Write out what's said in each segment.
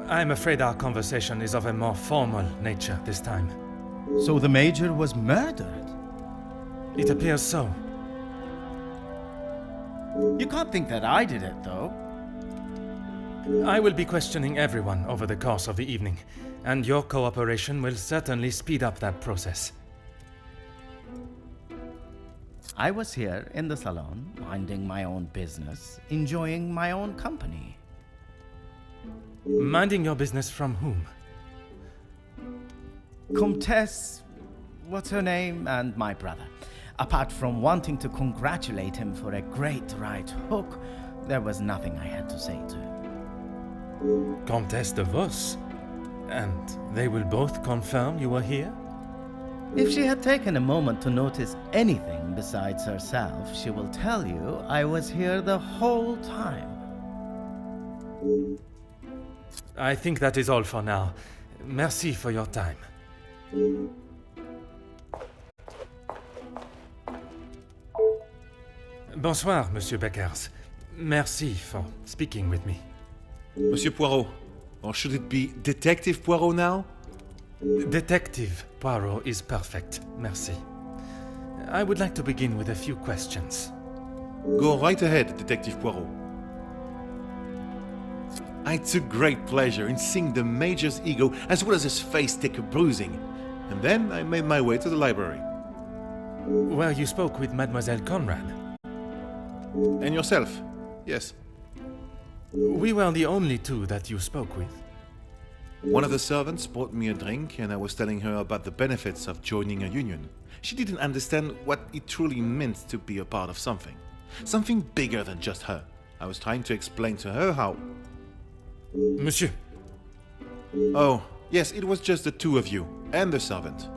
I'm afraid our conversation is of a more formal nature this time. So the Major was murdered? It appears so. You can't think that I did it, though. I will be questioning everyone over the course of the evening, and your cooperation will certainly speed up that process. I was here in the salon, minding my own business, enjoying my own company. Minding your business from whom? Comtesse, what's her name, and my brother. Apart from wanting to congratulate him for a great right hook, there was nothing I had to say to. Comtesse de Vos? And they will both confirm you were here? If she had taken a moment to notice anything besides herself, she will tell you I was here the whole time. I think that is all for now. Merci for your time. Bonsoir, Monsieur Beckers. Merci for speaking with me. Monsieur Poirot, or should it be Detective Poirot now? Detective Poirot is perfect, merci. I would like to begin with a few questions. Go right ahead, Detective Poirot. I took great pleasure in seeing the Major's ego as well as his face take a bruising, and then I made my way to the library. Where you spoke with Mademoiselle Conrad? And yourself? Yes. We were the only two that you spoke with. One of the servants brought me a drink, and I was telling her about the benefits of joining a union. She didn't understand what it truly meant to be a part of something. Something bigger than just her. I was trying to explain to her how... Monsieur. Oh, yes, it was just the two of you, and the servant.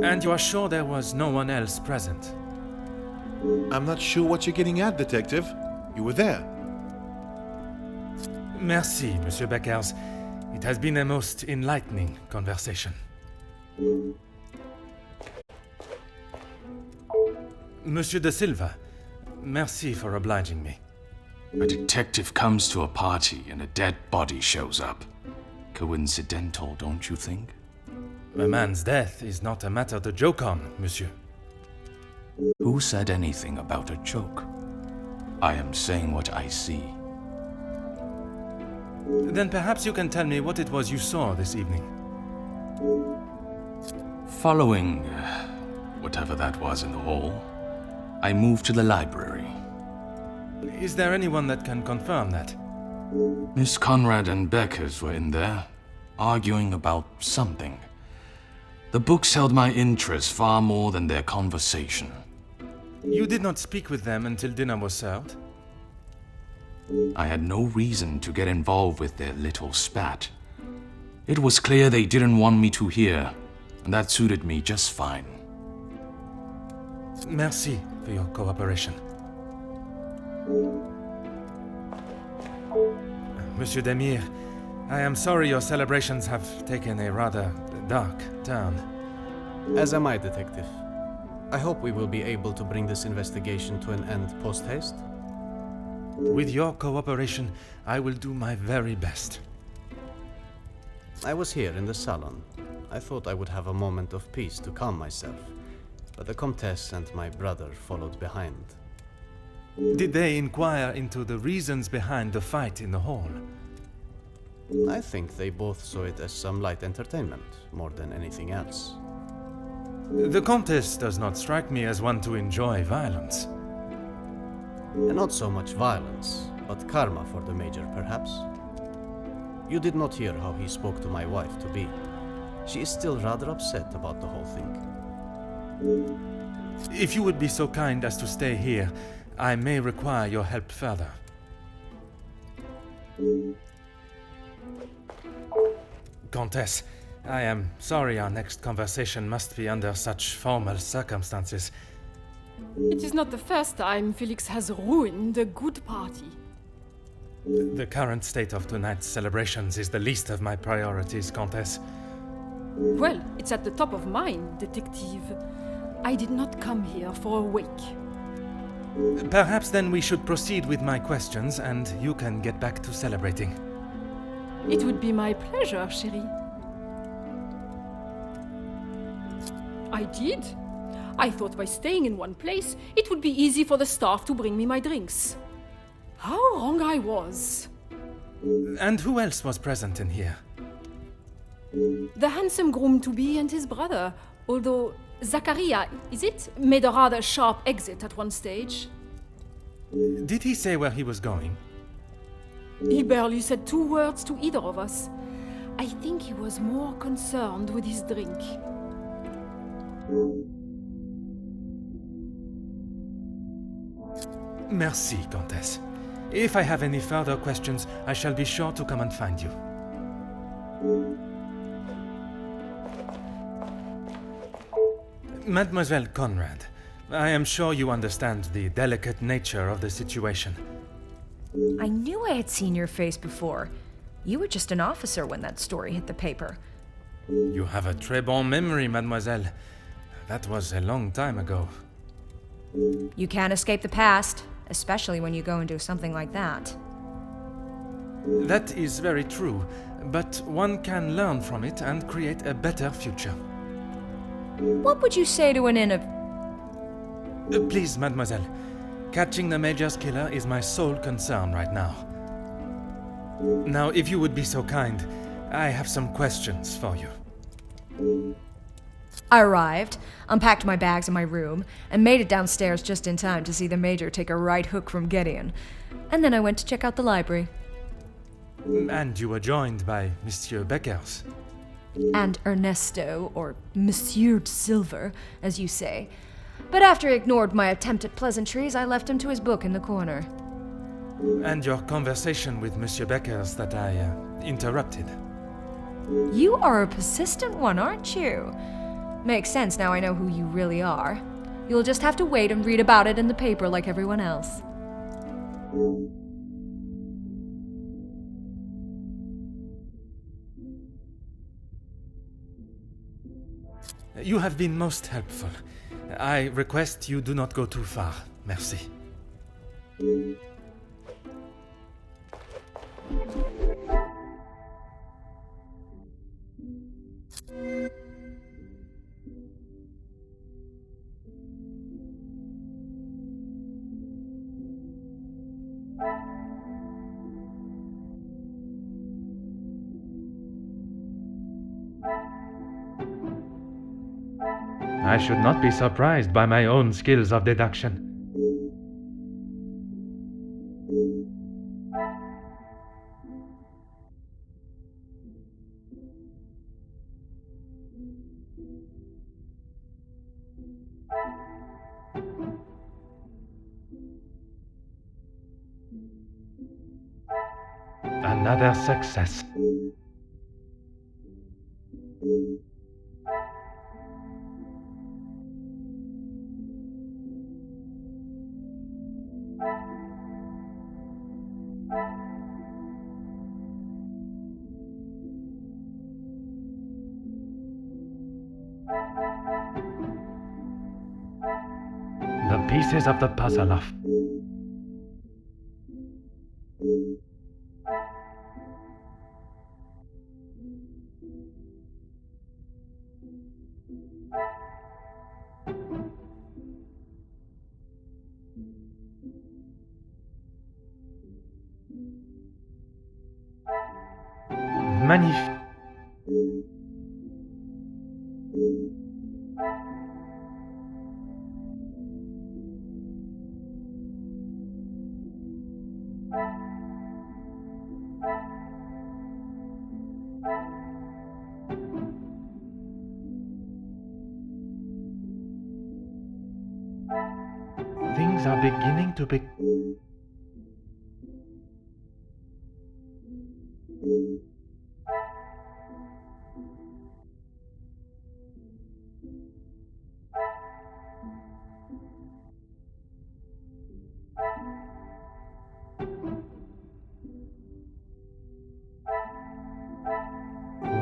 And you are sure there was no one else present? I'm not sure what you're getting at, Detective. You were there. Merci, Monsieur Beckers. It has been a most enlightening conversation. Monsieur de Silva, merci for obliging me. A detective comes to a party and a dead body shows up. Coincidental, don't you think? A man's death is not a matter to joke on, monsieur. Who said anything about a joke? I am saying what I see. Then perhaps you can tell me what it was you saw this evening. Following whatever that was in the hall, I moved to the library. Is there anyone that can confirm that? Miss Conrad and Beckers were in there, arguing about something. The books held my interest far more than their conversation. You did not speak with them until dinner was served? I had no reason to get involved with their little spat. It was clear they didn't want me to hear, and that suited me just fine. Merci for your cooperation. Monsieur Demir, I am sorry your celebrations have taken a rather dark turn. As am I, Detective. I hope we will be able to bring this investigation to an end post-haste. With your cooperation, I will do my very best. I was here in the salon. I thought I would have a moment of peace to calm myself, but the Comtesse and my brother followed behind. Did they inquire into the reasons behind the fight in the hall? I think they both saw it as some light entertainment, more than anything else. The Comtesse does not strike me as one to enjoy violence. And not so much violence, but karma for the Major, perhaps. You did not hear how he spoke to my wife-to-be. She is still rather upset about the whole thing. If you would be so kind as to stay here, I may require your help further. Comtesse, I am sorry our next conversation must be under such formal circumstances. It is not the first time Felix has ruined a good party. The current state of tonight's celebrations is the least of my priorities, Countess. Well, it's at the top of mine, detective. I did not come here for a wake. Perhaps then we should proceed with my questions and you can get back to celebrating. It would be my pleasure, chérie. I did. I thought by staying in one place, it would be easy for the staff to bring me my drinks. How wrong I was. And who else was present in here? The handsome groom-to-be and his brother, although Zachariah, is it, made a rather sharp exit at one stage. Did he say where he was going? He barely said 2 words to either of us. I think he was more concerned with his drink. Merci, Countess. If I have any further questions, I shall be sure to come and find you. Mademoiselle Conrad, I am sure you understand the delicate nature of the situation. I knew I had seen your face before. You were just an officer when that story hit the paper. You have a très bon memory, mademoiselle. That was a long time ago. You can't escape the past, especially when you go and do something like that. That is very true, but one can learn from it and create a better future. What would you say to Please, mademoiselle. Catching the Major's killer is my sole concern right now. Now, if you would be so kind, I have some questions for you. I arrived, unpacked my bags in my room, and made it downstairs just in time to see the Major take a right hook from Gideon. And then I went to check out the library. And you were joined by Monsieur Beckers. And Ernesto, or Monsieur Silver, as you say. But after he ignored my attempt at pleasantries, I left him to his book in the corner. And your conversation with Monsieur Beckers that I interrupted. You are a persistent one, aren't you? Makes sense now I know who you really are. You'll just have to wait and read about it in the paper like everyone else. You have been most helpful. I request you do not go too far. Merci. I should not be surprised by my own skills of deduction. Another success. The pieces of the puzzle of... Magnifique. Things are beginning to be...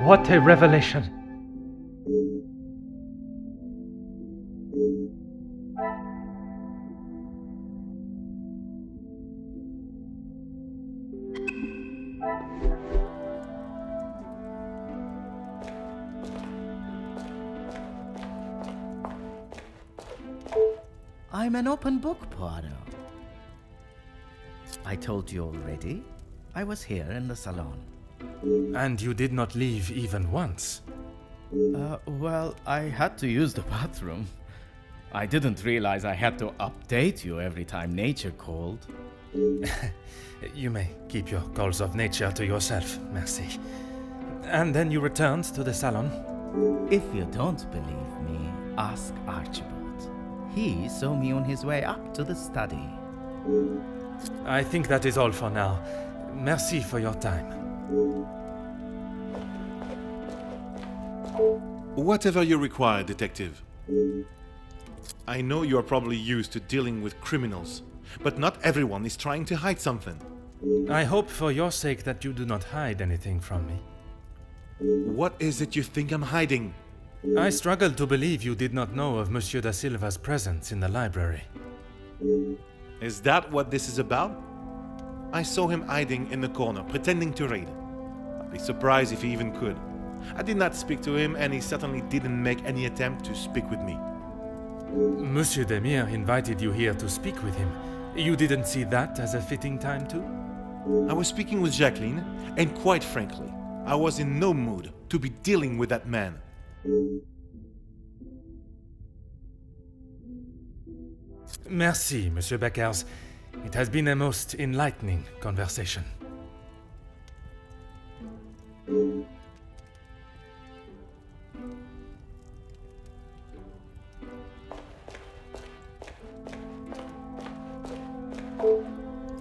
What a revelation! I'm an open book, Poirot. I told you already. I was here in the salon. And you did not leave even once. Well, I had to use the bathroom. I didn't realize I had to update you every time nature called. You may keep your calls of nature to yourself, merci. And then you returned to the salon? If you don't believe me, ask Archibald. He saw me on his way up to the study. I think that is all for now. Merci for your time. Whatever you require, Detective. I know you are probably used to dealing with criminals, but not everyone is trying to hide something. I hope for your sake that you do not hide anything from me. What is it you think I'm hiding? I struggle to believe you did not know of Monsieur da Silva's presence in the library. Is that what this is about? I saw him hiding in the corner, pretending to read. I'd be surprised if he even could. I did not speak to him, and he certainly didn't make any attempt to speak with me. Monsieur Demire invited you here to speak with him. You didn't see that as a fitting time too? I was speaking with Jacqueline, and quite frankly, I was in no mood to be dealing with that man. Merci, Monsieur Beckers. It has been a most enlightening conversation.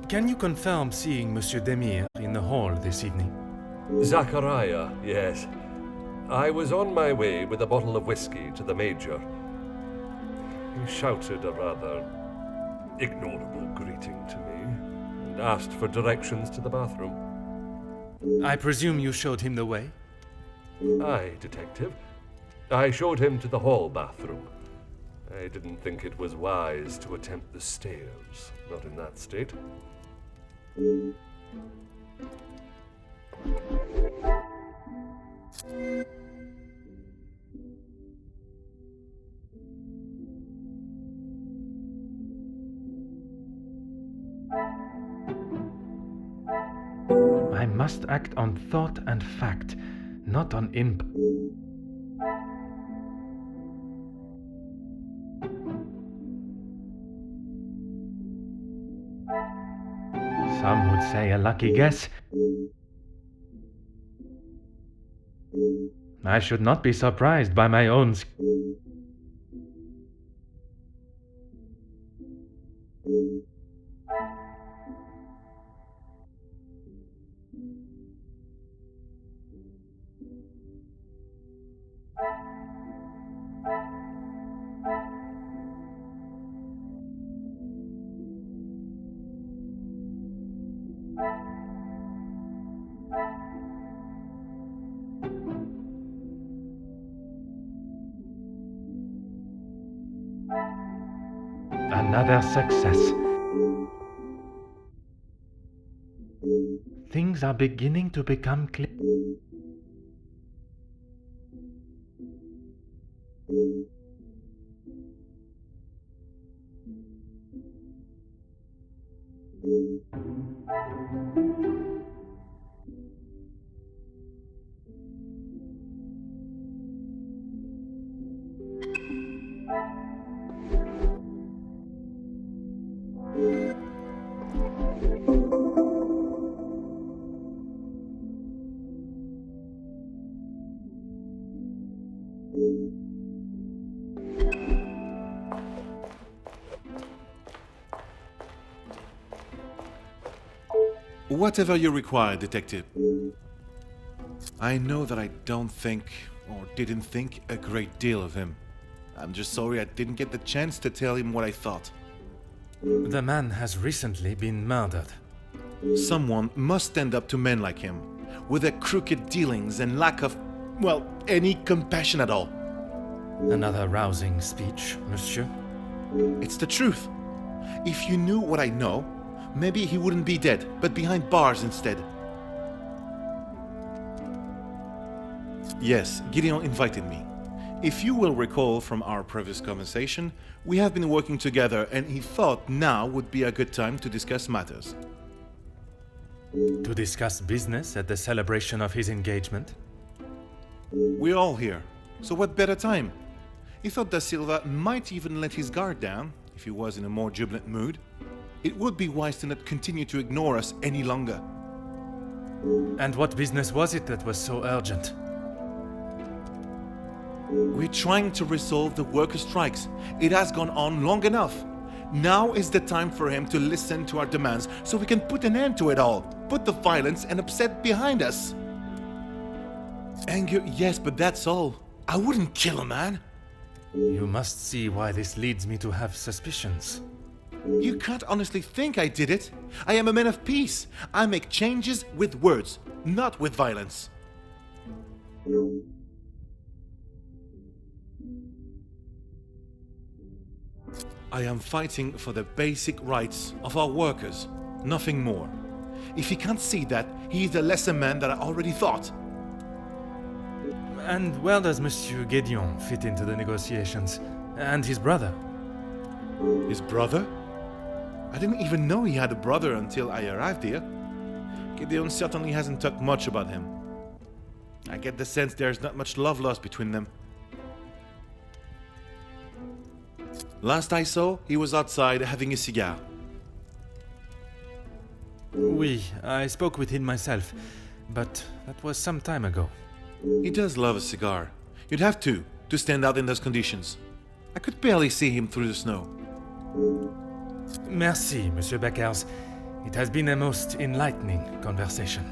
Can you confirm seeing Monsieur Demire in the hall this evening? Zachariah, yes. I was on my way with a bottle of whiskey to the Major. He shouted a rather ignorable greeting to me and asked for directions to the bathroom. I presume you showed him the way? Aye, Detective. I showed him to the hall bathroom. I didn't think it was wise to attempt the stairs, not in that state. I must act on thought and fact, not on Some would say a lucky guess. I should not be surprised by my own Another success. Things are beginning to become clear. Whatever you require, Detective. I know that I don't think, or didn't think, a great deal of him. I'm just sorry I didn't get the chance to tell him what I thought. The man has recently been murdered. Someone must stand up to men like him, with their crooked dealings and lack of well, any compassion at all. Another rousing speech, monsieur. It's the truth. If you knew what I know, maybe he wouldn't be dead, but behind bars instead. Yes, Gideon invited me. If you will recall from our previous conversation, we have been working together and he thought now would be a good time to discuss matters. To discuss business at the celebration of his engagement? We're all here, so what better time? He thought Da Silva might even let his guard down, if he was in a more jubilant mood. It would be wise to not continue to ignore us any longer. And what business was it that was so urgent? We're trying to resolve the worker strikes. It has gone on long enough. Now is the time for him to listen to our demands so we can put an end to it all. Put the violence and upset behind us. Anger, yes, but that's all. I wouldn't kill a man. You must see why this leads me to have suspicions. You can't honestly think I did it. I am a man of peace. I make changes with words, not with violence. I am fighting for the basic rights of our workers, nothing more. If he can't see that, he is a lesser man than I already thought. And where does Monsieur Gideon fit into the negotiations? And his brother? His brother? I didn't even know he had a brother until I arrived here. Gideon certainly hasn't talked much about him. I get the sense there's not much love lost between them. Last I saw, he was outside having a cigar. Oui, I spoke with him myself, but that was some time ago. He does love a cigar. You'd have to stand out in those conditions. I could barely see him through the snow. Merci, Monsieur Beckers. It has been a most enlightening conversation.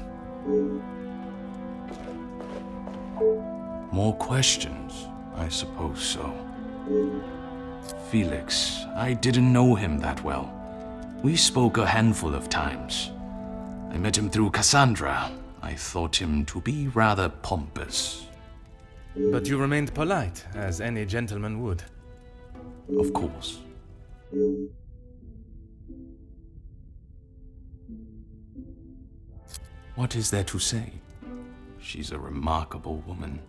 More questions? I suppose so. Felix, I didn't know him that well. We spoke a handful of times. I met him through Cassandra. I thought him to be rather pompous. But you remained polite, as any gentleman would. Of course. What is there to say? She's a remarkable woman,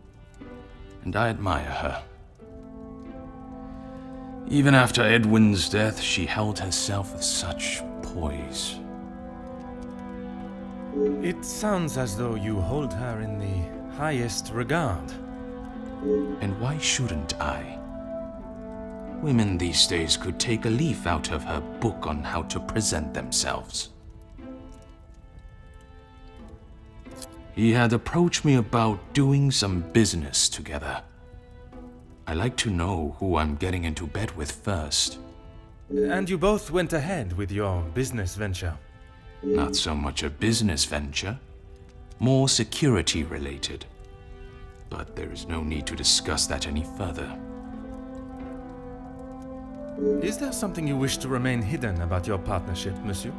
and I admire her. Even after Edwin's death, she held herself with such poise. It sounds as though you hold her in the highest regard. And why shouldn't I? Women these days could take a leaf out of her book on how to present themselves. He had approached me about doing some business together. I like to know who I'm getting into bed with first. And you both went ahead with your business venture. Not so much a business venture, more security related. But there is no need to discuss that any further. Is there something you wish to remain hidden about your partnership, monsieur?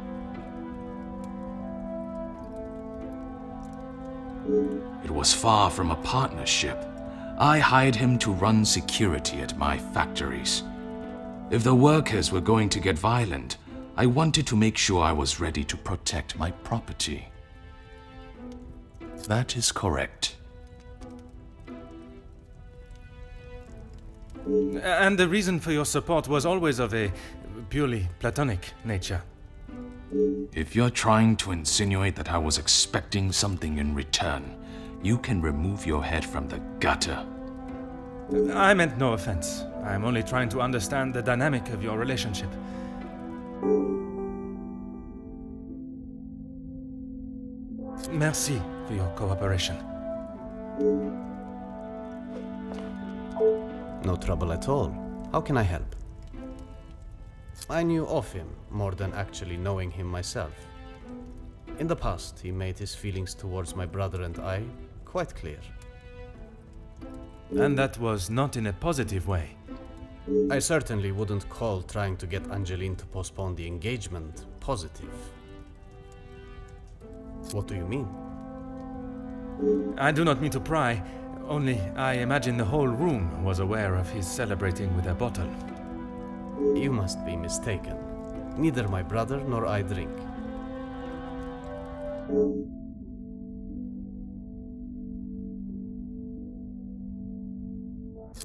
It was far from a partnership. I hired him to run security at my factories. If the workers were going to get violent, I wanted to make sure I was ready to protect my property. That is correct. And the reason for your support was always of a purely platonic nature. If you're trying to insinuate that I was expecting something in return, you can remove your head from the gutter. I meant no offense. I'm only trying to understand the dynamic of your relationship. Merci for your cooperation. No trouble at all. How can I help? I knew of him more than actually knowing him myself. In the past, he made his feelings towards my brother and I quite clear. And that was not in a positive way. I certainly wouldn't call trying to get Angeline to postpone the engagement positive. What do you mean? I do not mean to pry. Only I imagine the whole room was aware of his celebrating with a bottle. You must be mistaken. Neither my brother nor I drink.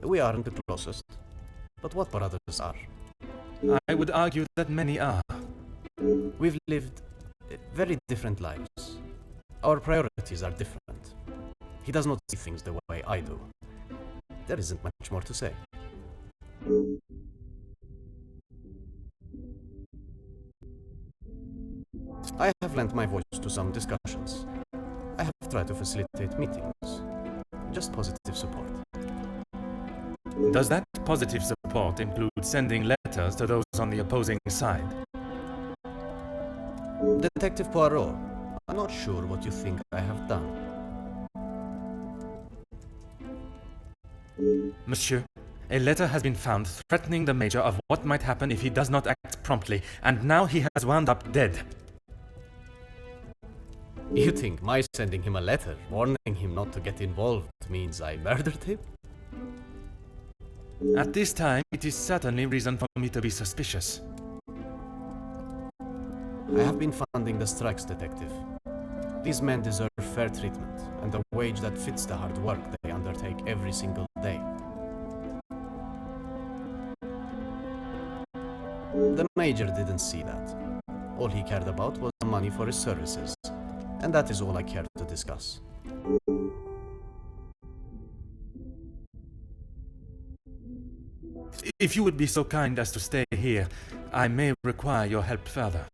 We aren't the closest. But what brothers are? I would argue that many are. We've lived very different lives. Our priorities are different. He does not see things the way I do. There isn't much more to say. I have lent my voice to some discussions. I have tried to facilitate meetings. Just positive support. Does that positive support include sending letters to those on the opposing side? Detective Poirot, I'm not sure what you think I have done. Monsieur, a letter has been found threatening the Major of what might happen if he does not act promptly, and now he has wound up dead. You think my sending him a letter, warning him not to get involved, means I murdered him? At this time, it is certainly reason for me to be suspicious. I have been funding the strikes, Detective. These men deserve fair treatment, and a wage that fits the hard work they undertake every single day. The Major didn't see that. All he cared about was the money for his services, and that is all I care to discuss. If you would be so kind as to stay here, I may require your help further.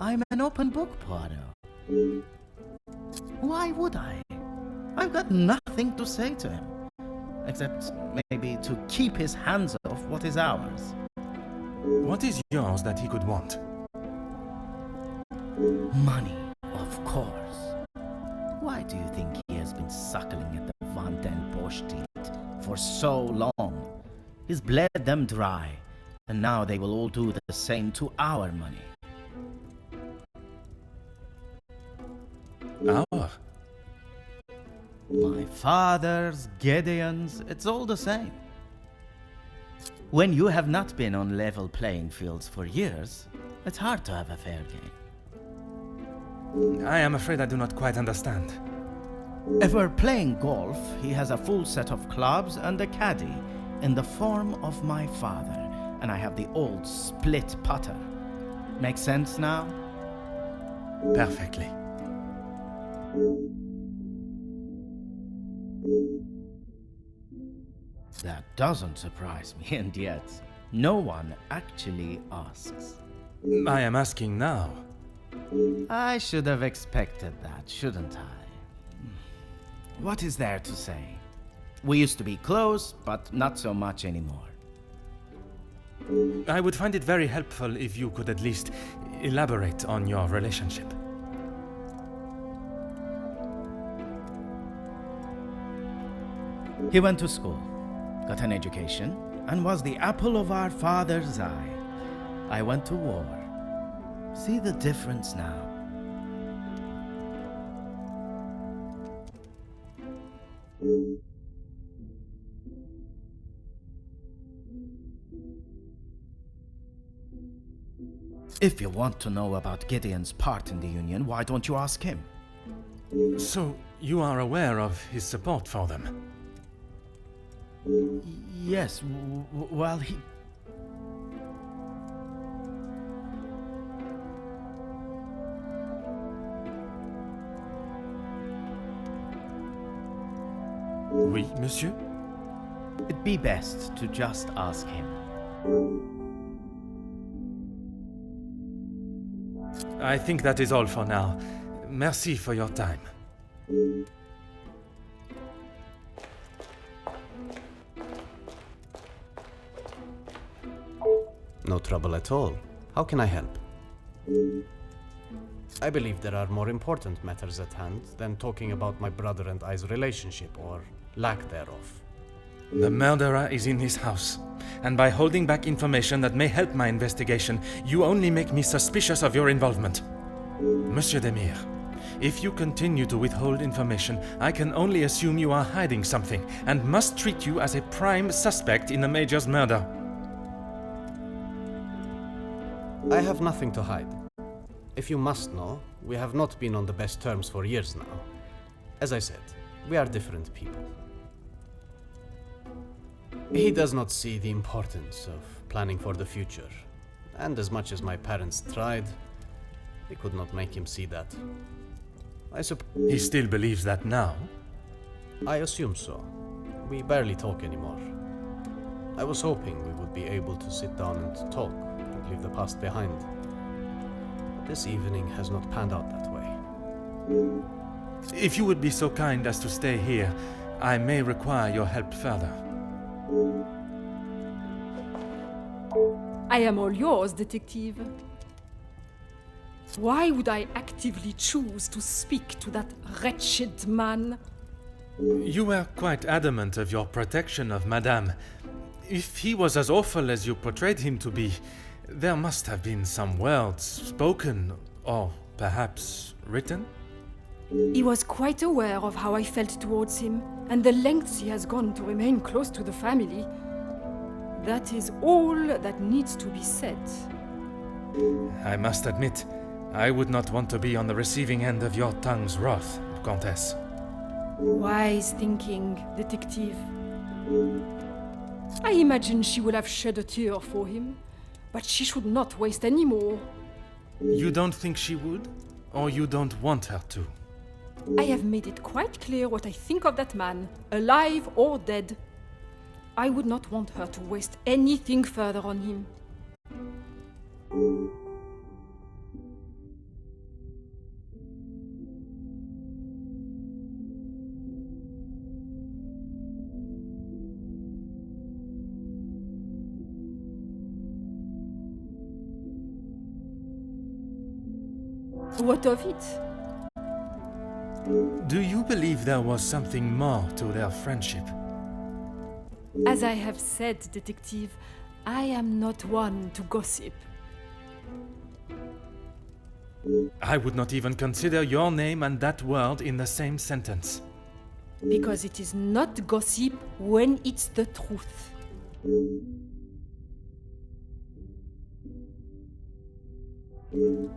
I'm an open book, Poirot. Why would I? I've got nothing to say to him, except maybe to keep his hands off what is ours. What is yours that he could want? Money, of course. Why do you think he has been suckling at the Van den Bosch teeth for so long? He's bled them dry, and now they will all do the same to our money. Our? My father's, Gideon's, it's all the same. When you have not been on level playing fields for years, it's hard to have a fair game. I am afraid I do not quite understand. If we're playing golf, he has a full set of clubs and a caddy in the form of my father, and I have the old split putter. Make sense now? Perfectly. That doesn't surprise me, and yet no one actually asks. I am asking now. I should have expected that, shouldn't I? What is there to say? We used to be close, but not so much anymore. I would find it very helpful if you could at least elaborate on your relationship. He went to school, got an education, and was the apple of our father's eye. I went to war. See the difference now? If you want to know about Gideon's part in the Union, why don't you ask him? So, you are aware of his support for them? Yes, well, he... Oui, monsieur? It'd be best to just ask him. I think that is all for now. Merci for your time. No trouble at all. How can I help? I believe there are more important matters at hand than talking about my brother and I's relationship, or lack thereof. The murderer is in his house, and by holding back information that may help my investigation, you only make me suspicious of your involvement. Monsieur Demire, if you continue to withhold information, I can only assume you are hiding something, and must treat you as a prime suspect in the Major's murder. I have nothing to hide. If you must know, we have not been on the best terms for years now. As I said, we are different people. He does not see the importance of planning for the future, and as much as my parents tried, they could not make him see that. He still believes that now? I assume so. We barely talk anymore. I was hoping we would be able to sit down and talk and leave the past behind. But this evening has not panned out that way. If you would be so kind as to stay here, I may require your help further. I am all yours, detective. Why would I actively choose to speak to that wretched man? You were quite adamant of your protection of Madame. If he was as awful as you portrayed him to be, there must have been some words spoken, or perhaps written? He was quite aware of how I felt towards him, and the lengths he has gone to remain close to the family. That is all that needs to be said. I must admit, I would not want to be on the receiving end of your tongue's wrath, Countess. Wise thinking, detective. I imagine she will have shed a tear for him, but she should not waste any more. You don't think she would? Or you don't want her to? I have made it quite clear what I think of that man, alive or dead. I would not want her to waste anything further on him. What of it? Do you believe there was something more to their friendship? As I have said, detective, I am not one to gossip. I would not even consider your name and that word in the same sentence. Because it is not gossip when it's the truth.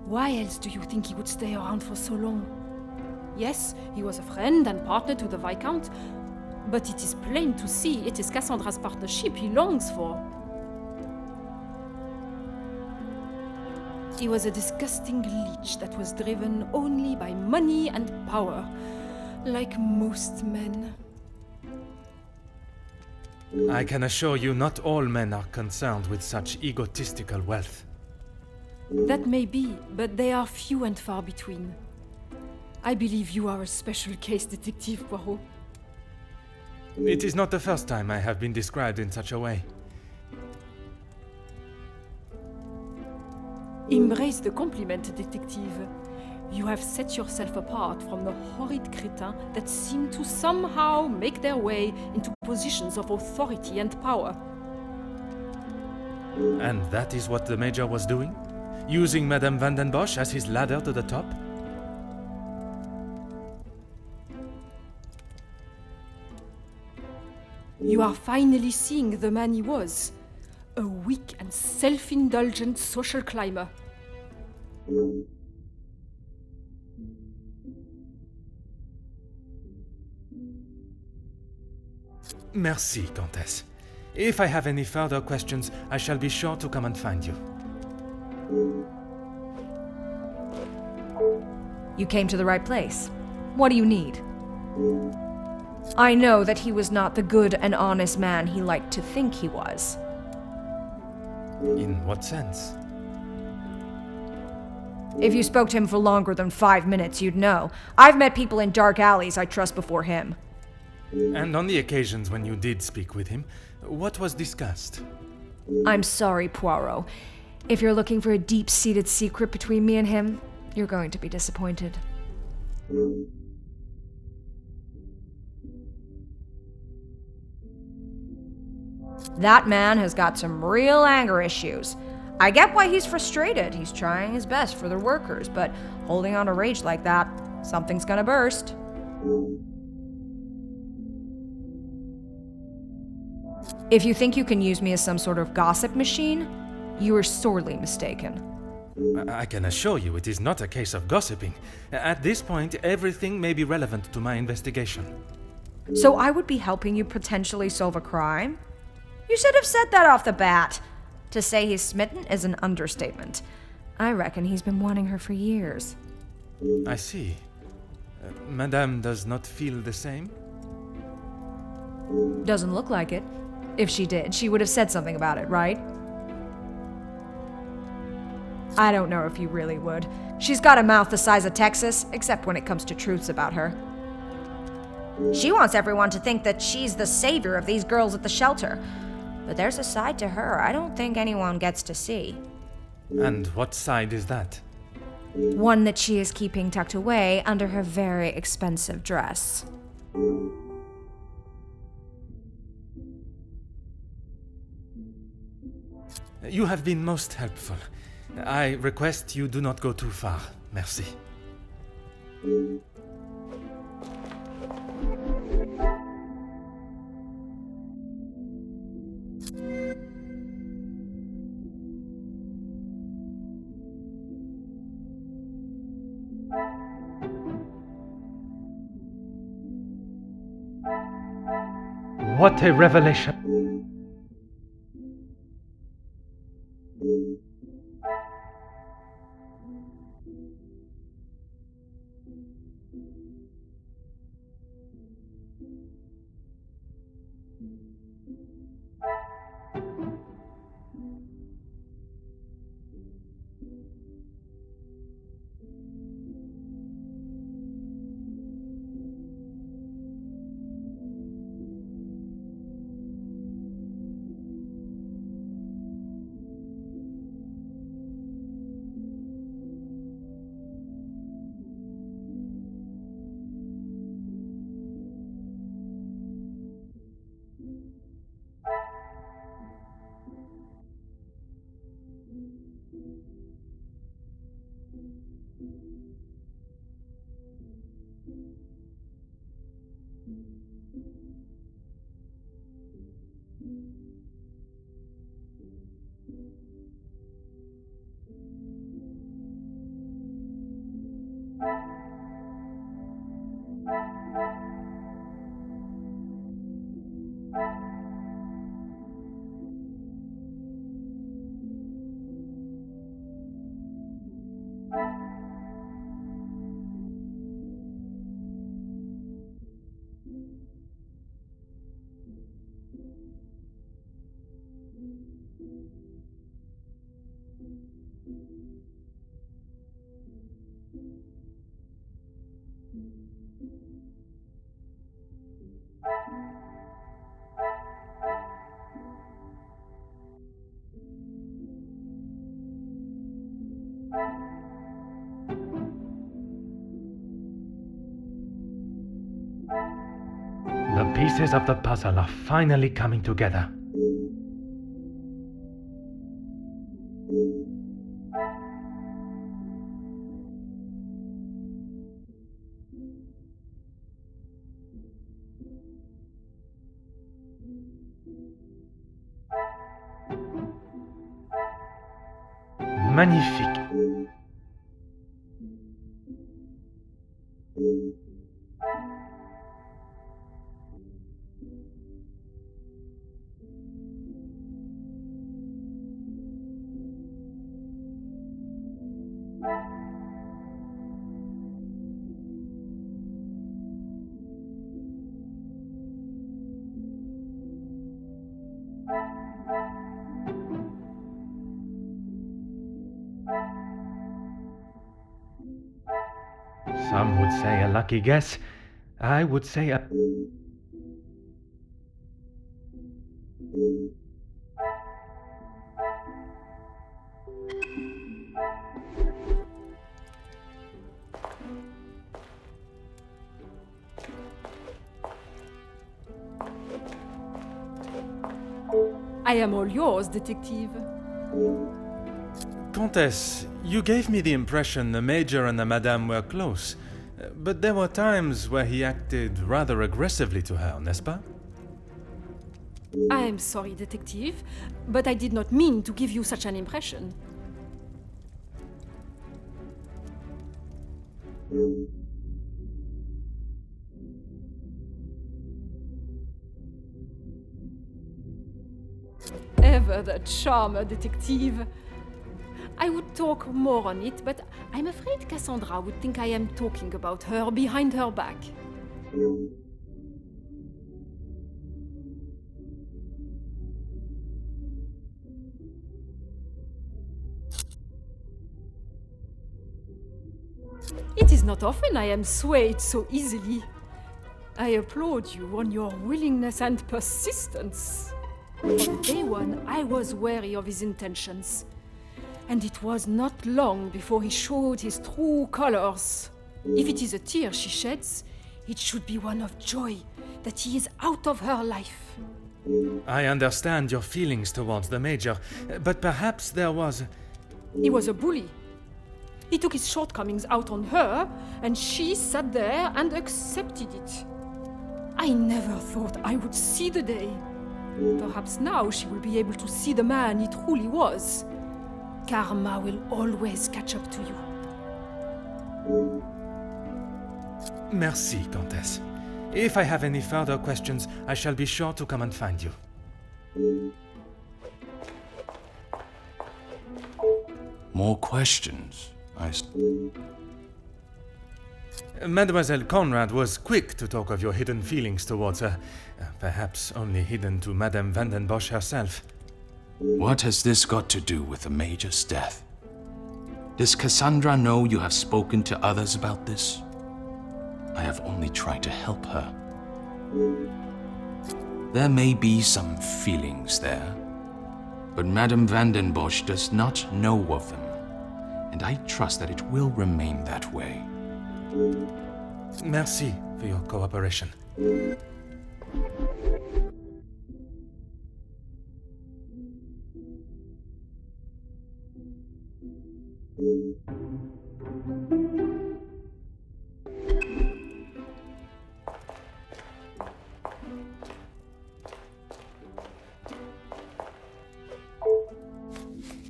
Why else do you think he would stay around for so long? Yes, he was a friend and partner to the Viscount, but it is plain to see it is Cassandra's partnership he longs for. He was a disgusting leech that was driven only by money and power, like most men. I can assure you not all men are concerned with such egotistical wealth. That may be, but they are few and far between. I believe you are a special case, Detective Poirot. It is not the first time I have been described in such a way. Embrace the compliment, Detective. You have set yourself apart from the horrid crétins that seem to somehow make their way into positions of authority and power. And that is what the Major was doing? Using Madame Van den Bosch as his ladder to the top? You are finally seeing the man he was. A weak and self-indulgent social climber. Merci, Countess. If I have any further questions, I shall be sure to come and find you. You came to the right place. What do you need? I know that he was not the good and honest man he liked to think he was. In what sense? If you spoke to him for longer than 5 minutes, you'd know. I've met people in dark alleys I trust before him. And on the occasions when you did speak with him, what was discussed? I'm sorry, Poirot. If you're looking for a deep-seated secret between me and him, you're going to be disappointed. That man has got some real anger issues. I get why he's frustrated. He's trying his best for the workers, but holding on to rage like that, something's gonna burst. If you think you can use me as some sort of gossip machine, you are sorely mistaken. I can assure you it is not a case of gossiping. At this point, everything may be relevant to my investigation. So I would be helping you potentially solve a crime? You should have said that off the bat. To say he's smitten is an understatement. I reckon he's been wanting her for years. I see. Madame does not feel the same? Doesn't look like it. If she did, she would have said something about it, right? I don't know if you really would. She's got a mouth the size of Texas, except when it comes to truths about her. She wants everyone to think that she's the savior of these girls at the shelter. But there's a side to her I don't think anyone gets to see. And what side is that? One that she is keeping tucked away under her very expensive dress. You have been most helpful. I request you do not go too far. Merci. What a revelation! The pieces of the puzzle are finally coming together. Magnifique. Some would say a lucky guess. I would say a... I am all yours, detective. Countess, you gave me the impression the Major and the Madame were close, but there were times where he acted rather aggressively to her, n'est-ce pas? I am sorry, detective, but I did not mean to give you such an impression. Ever the charmer, detective. I would talk more on it, but I'm afraid Cassandra would think I am talking about her behind her back. It is not often I am swayed so easily. I applaud you on your willingness and persistence. From day one, I was wary of his intentions. And it was not long before he showed his true colors. If it is a tear she sheds, it should be one of joy that he is out of her life. I understand your feelings towards the Major, but perhaps there was... He was a bully. He took his shortcomings out on her, and she sat there and accepted it. I never thought I would see the day. Perhaps now she will be able to see the man he truly was. Karma will always catch up to you. Merci, Countess. If I have any further questions, I shall be sure to come and find you. More questions? Mademoiselle Conrad was quick to talk of your hidden feelings towards her, perhaps only hidden to Madame van den Bosch herself. What has this got to do with the Major's death? Does Cassandra know you have spoken to others about this? I have only tried to help her. There may be some feelings there, but Madame van den Bosch does not know of them, and I trust that it will remain that way. Merci for your cooperation.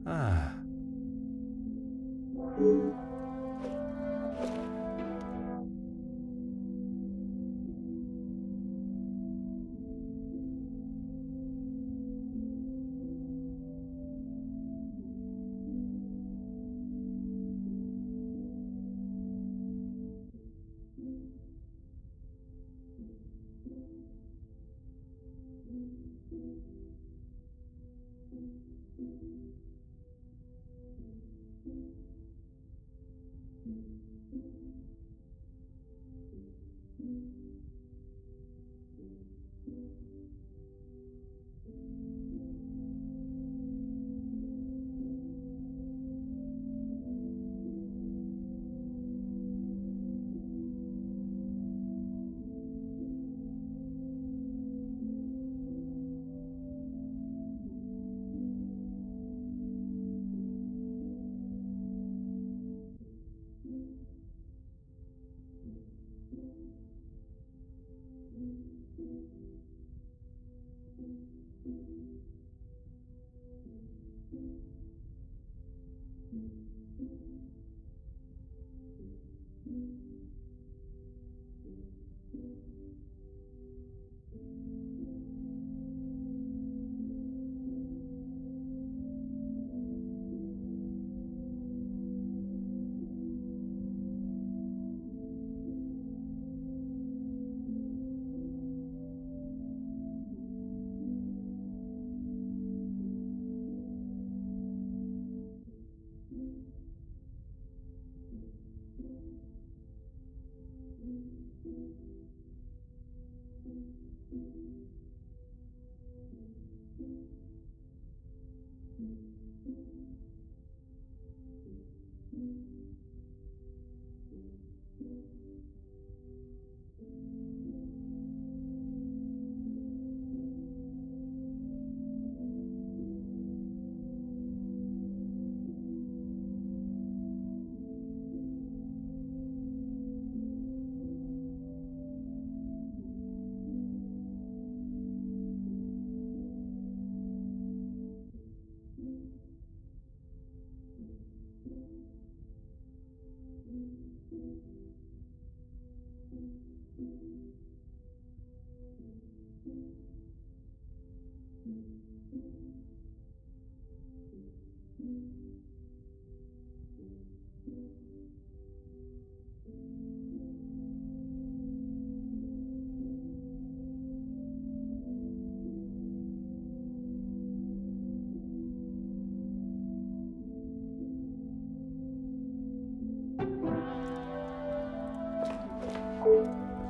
Ah.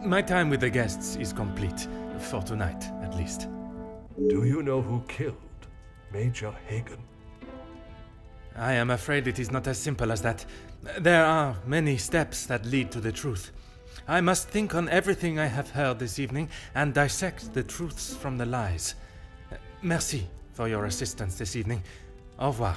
My time with the guests is complete, for tonight at least. Do you know who killed Major Hagen? I am afraid it is not as simple as that. There are many steps that lead to the truth. I must think on everything I have heard this evening and dissect the truths from the lies. Merci for your assistance this evening. Au revoir.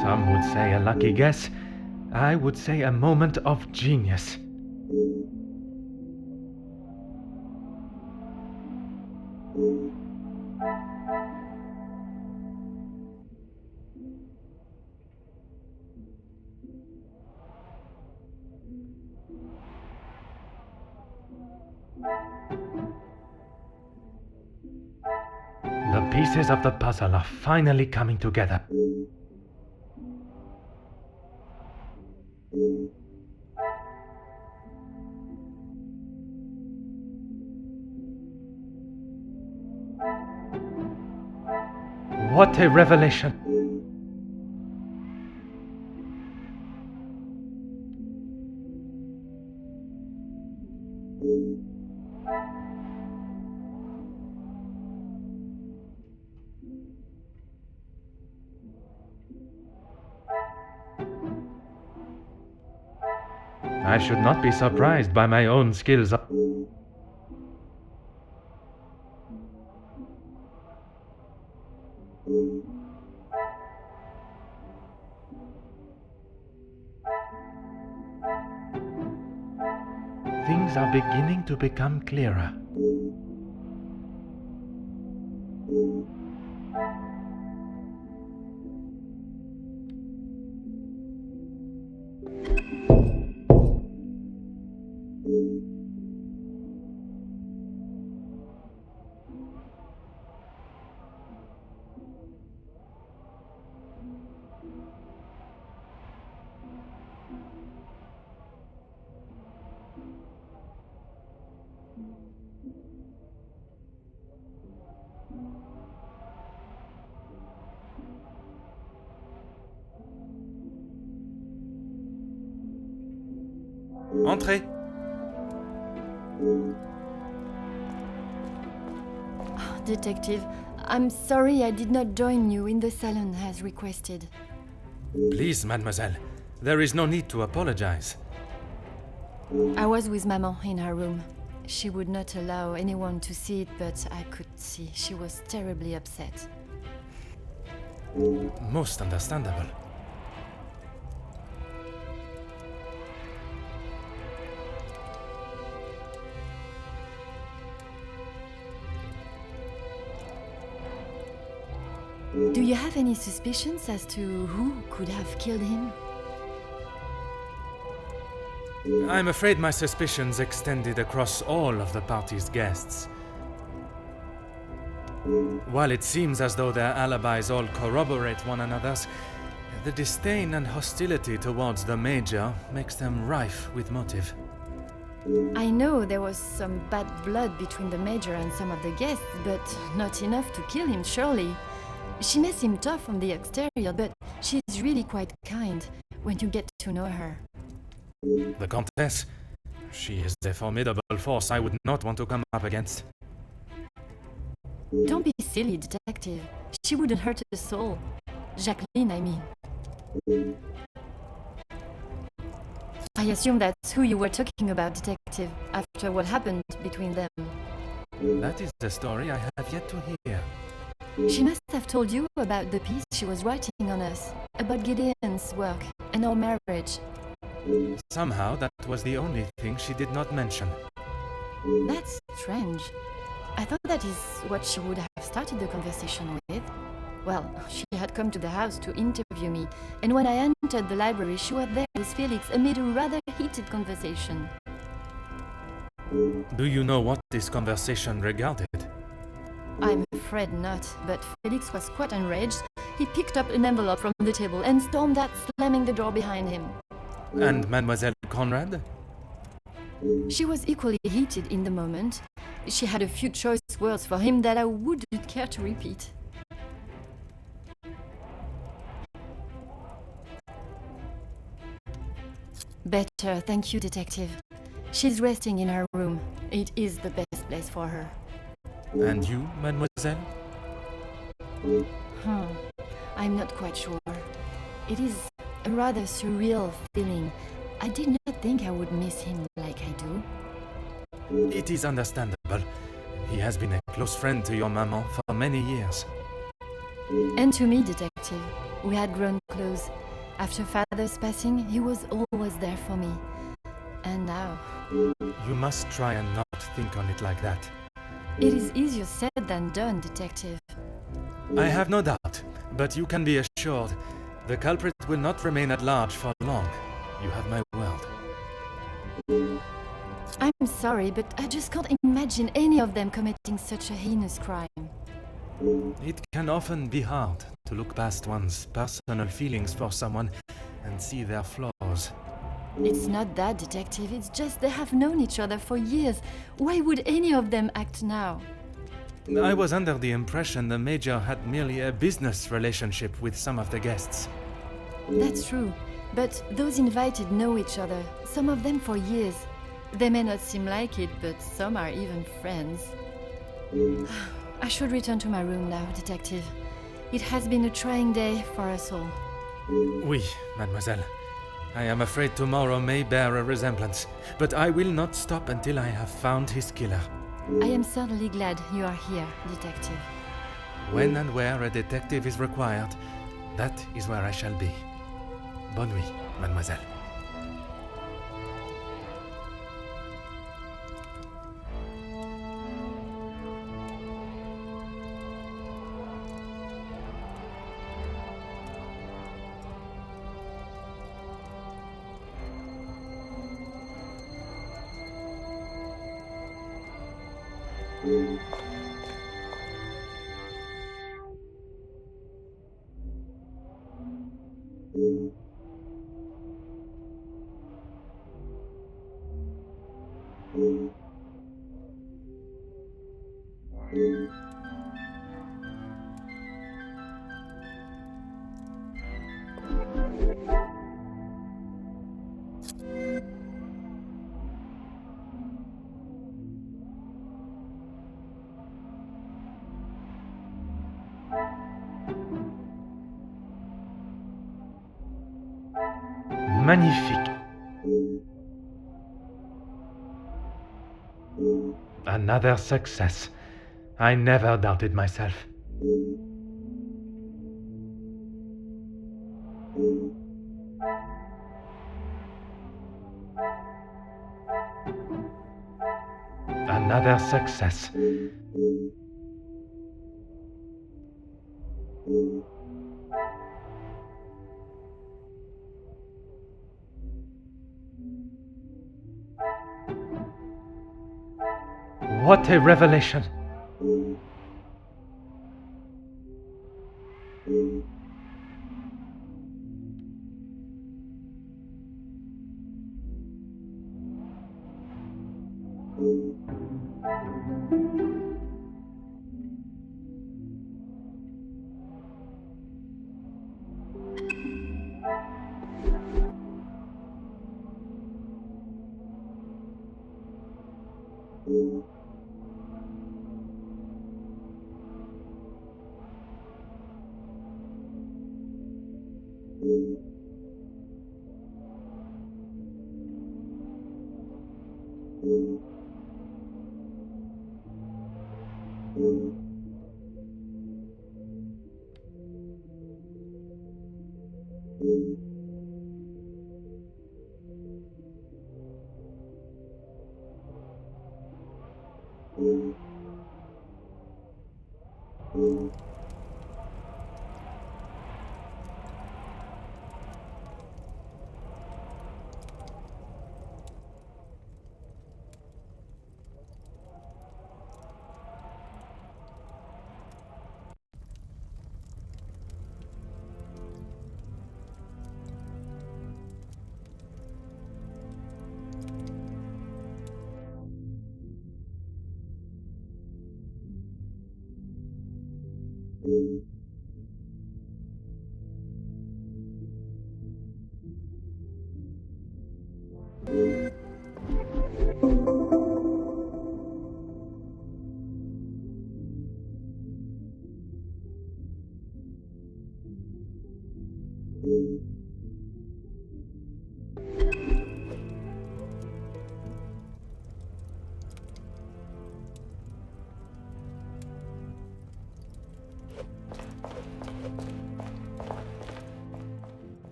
Some would say a lucky guess. I would say a moment of genius. The pieces of the puzzle are finally coming together. What a revelation! I should not be surprised by my own skills. Things are beginning to become clearer. Entrez. Detective, I'm sorry I did not join you in the salon as requested. Please, mademoiselle. There is no need to apologize. I was with Maman in her room. She would not allow anyone to see it, but I could see she was terribly upset. Most understandable. Do you have any suspicions as to who could have killed him? I'm afraid my suspicions extended across all of the party's guests. While it seems as though their alibis all corroborate one another's, The disdain and hostility towards the Major makes them rife with motive. I know there was some bad blood between the Major and some of the guests, but not enough to kill him, surely. She may seem tough on the exterior, but she's really quite kind when you get to know her. The Countess? She is a formidable force I would not want to come up against. Don't be silly, detective. She wouldn't hurt a soul. Jacqueline, I mean. I assume that's who you were talking about, detective, after what happened between them. That is the story I have yet to hear. She must have told you about the piece she was writing on us, about Gideon's work and our marriage. Somehow that was the only thing she did not mention. That's strange. I thought that is what she would have started the conversation with. Well, she had come to the house to interview me, and when I entered the library, she was there with Felix amid a rather heated conversation. Do you know what this conversation regarded? I'm afraid not, but Felix was quite enraged. He picked up an envelope from the table and stormed out, slamming the door behind him. And Mademoiselle Conrad? She was equally heated in the moment. She had a few choice words for him that I wouldn't care to repeat. Better, thank you, detective. She's resting in her room. It is the best place for her. And you, mademoiselle? I'm not quite sure. It is a rather surreal feeling. I did not think I would miss him like I do. It is understandable. He has been a close friend to your maman for many years. And to me, detective. We had grown close. After father's passing, he was always there for me. And now... You must try and not think on it like that. It is easier said than done, detective. I have no doubt, but you can be assured the culprit will not remain at large for long. You have my word. I'm sorry, but I just can't imagine any of them committing such a heinous crime. It can often be hard to look past one's personal feelings for someone and see their flaws. It's not that, detective. It's just they have known each other for years. Why would any of them act now? I was under the impression the Major had merely a business relationship with some of the guests. That's true. But those invited know each other, some of them for years. They may not seem like it, but some are even friends. I should return to my room now, detective. It has been a trying day for us all. Oui, mademoiselle. I am afraid tomorrow may bear a resemblance, but I will not stop until I have found his killer. I am certainly glad you are here, detective. When and where a detective is required, that is where I shall be. Bonne nuit, mademoiselle. Magnifique. Another success. I never doubted myself. Another success. What a revelation!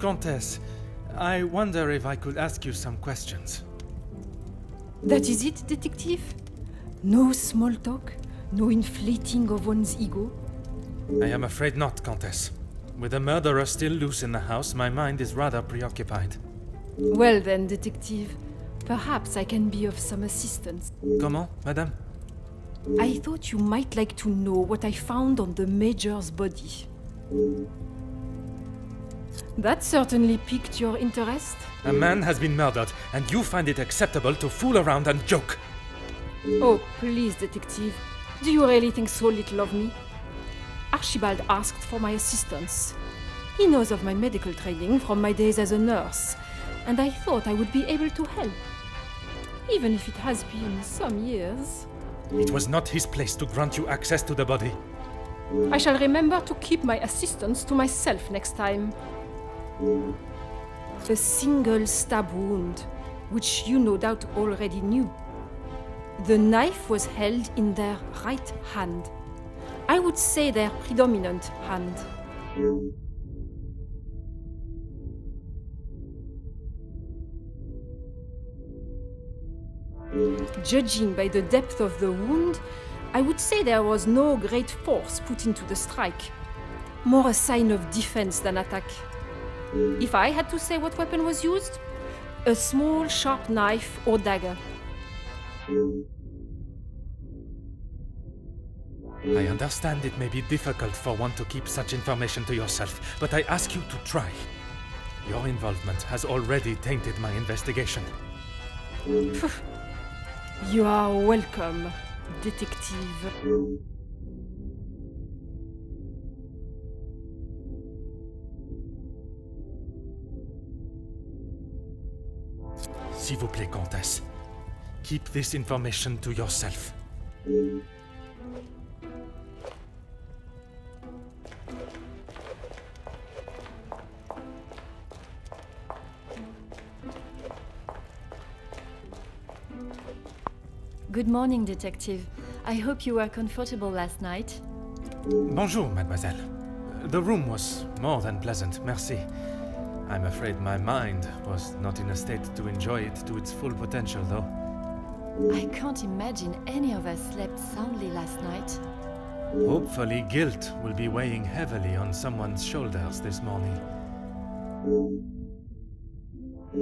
Countess, I wonder if I could ask you some questions. That is it, detective? No small talk? No inflating of one's ego? I am afraid not, Countess. With the murderer still loose in the house, my mind is rather preoccupied. Well then, detective, perhaps I can be of some assistance. Comment, madame? I thought you might like to know what I found on the Major's body. That certainly piqued your interest. A man has been murdered, and you find it acceptable to fool around and joke. Oh, please, detective. Do you really think so little of me? Archibald asked for my assistance. He knows of my medical training from my days as a nurse, and I thought I would be able to help. Even if it has been some years. It was not his place to grant you access to the body. I shall remember to keep my assistance to myself next time. A single stab wound, which you no doubt already knew. The knife was held in their right hand. I would say their predominant hand. Judging by the depth of the wound, I would say there was no great force put into the strike. More a sign of defense than attack. If I had to say what weapon was used, a small sharp knife or dagger. I understand it may be difficult for one to keep such information to yourself, but I ask you to try. Your involvement has already tainted my investigation. You are welcome, detective. S'il vous plaît, Comtesse. Keep this information to yourself. Good morning, detective. I hope you were comfortable last night. Bonjour, mademoiselle. The room was more than pleasant, merci. I'm afraid my mind was not in a state to enjoy it to its full potential, though. I can't imagine any of us slept soundly last night. Hopefully, guilt will be weighing heavily on someone's shoulders this morning.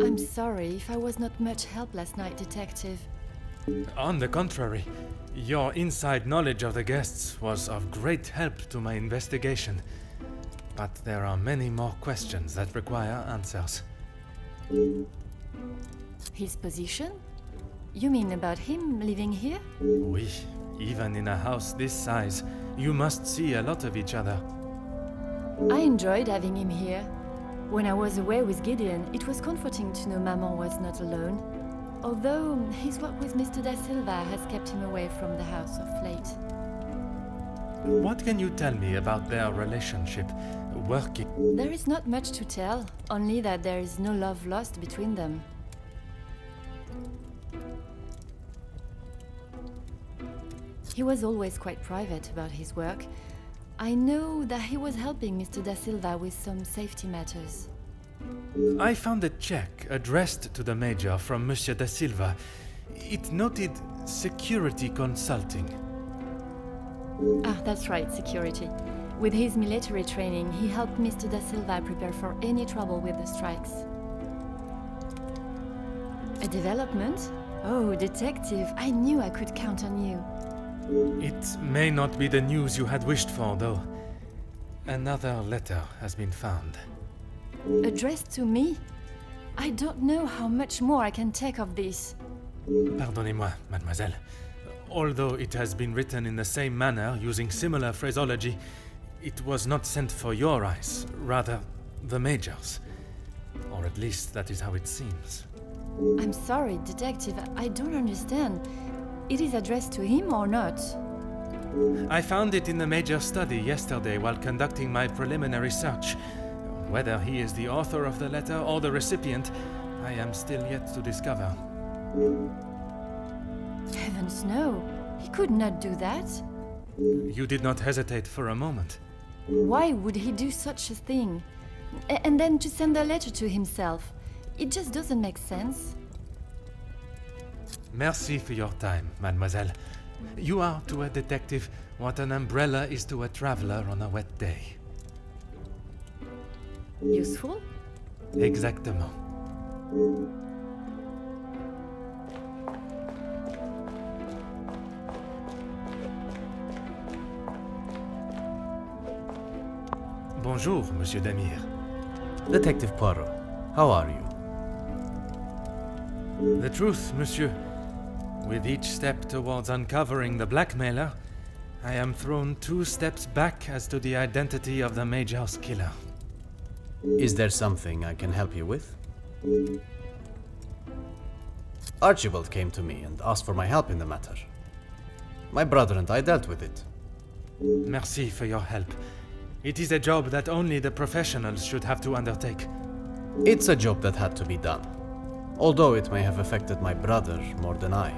I'm sorry if I was not much help last night, detective. On the contrary, your inside knowledge of the guests was of great help to my investigation. But there are many more questions that require answers. His position? You mean about him living here? Oui, even in a house this size, you must see a lot of each other. I enjoyed having him here. When I was away with Gideon, it was comforting to know Maman was not alone. Although his work with Mr. Da Silva has kept him away from the house of late. What can you tell me about their relationship, working? There is not much to tell, only that there is no love lost between them. He was always quite private about his work. I know that he was helping Mr. Da Silva with some safety matters. I found a check addressed to the Major from Monsieur Da Silva. It noted security consulting. Ah, that's right, security. With his military training, he helped Mr. Da Silva prepare for any trouble with the strikes. A development? Oh, detective, I knew I could count on you. It may not be the news you had wished for, though. Another letter has been found. Addressed to me? I don't know how much more I can take of this. Pardonnez-moi, mademoiselle. Although it has been written in the same manner, using similar phraseology, it was not sent for your eyes, rather the Major's. Or at least that is how it seems. I'm sorry, detective, I don't understand. It is addressed to him or not? I found it in the Major's study yesterday while conducting my preliminary search. Whether he is the author of the letter or the recipient, I am still yet to discover. Heavens no, he could not do that. You did not hesitate for a moment. Why would he do such a thing? And then to send a letter to himself. It just doesn't make sense. Merci for your time, mademoiselle. You are to a detective what an umbrella is to a traveler on a wet day. Useful? Exactement. Bonjour, Monsieur Demir. Detective Poirot, how are you? The truth, monsieur. With each step towards uncovering the blackmailer, I am thrown 2 steps back as to the identity of the Major's killer. Is there something I can help you with? Archibald came to me and asked for my help in the matter. My brother and I dealt with it. Merci for your help. It is a job that only the professionals should have to undertake. It's a job that had to be done, although it may have affected my brother more than I.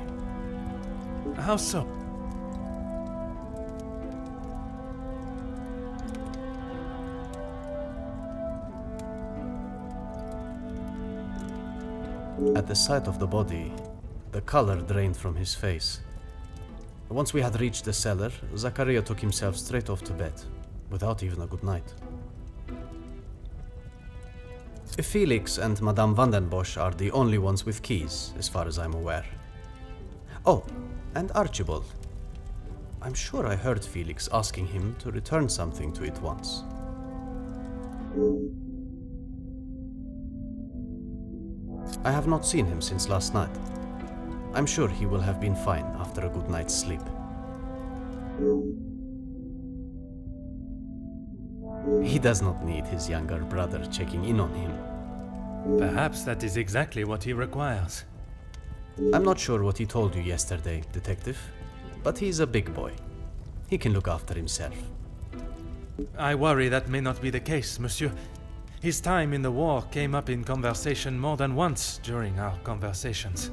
How so? At the sight of the body, the color drained from his face. Once we had reached the cellar, Zachariah took himself straight off to bed, without even a good night. Felix and Madame Vandenbosch are the only ones with keys, as far as I'm aware. Oh, and Archibald. I'm sure I heard Felix asking him to return something to it once. I have not seen him since last night. I'm sure he will have been fine after a good night's sleep. He does not need his younger brother checking in on him. Perhaps that is exactly what he requires. I'm not sure what he told you yesterday, detective, but he's a big boy. He can look after himself. I worry that may not be the case, monsieur. His time in the war came up in conversation more than once during our conversations.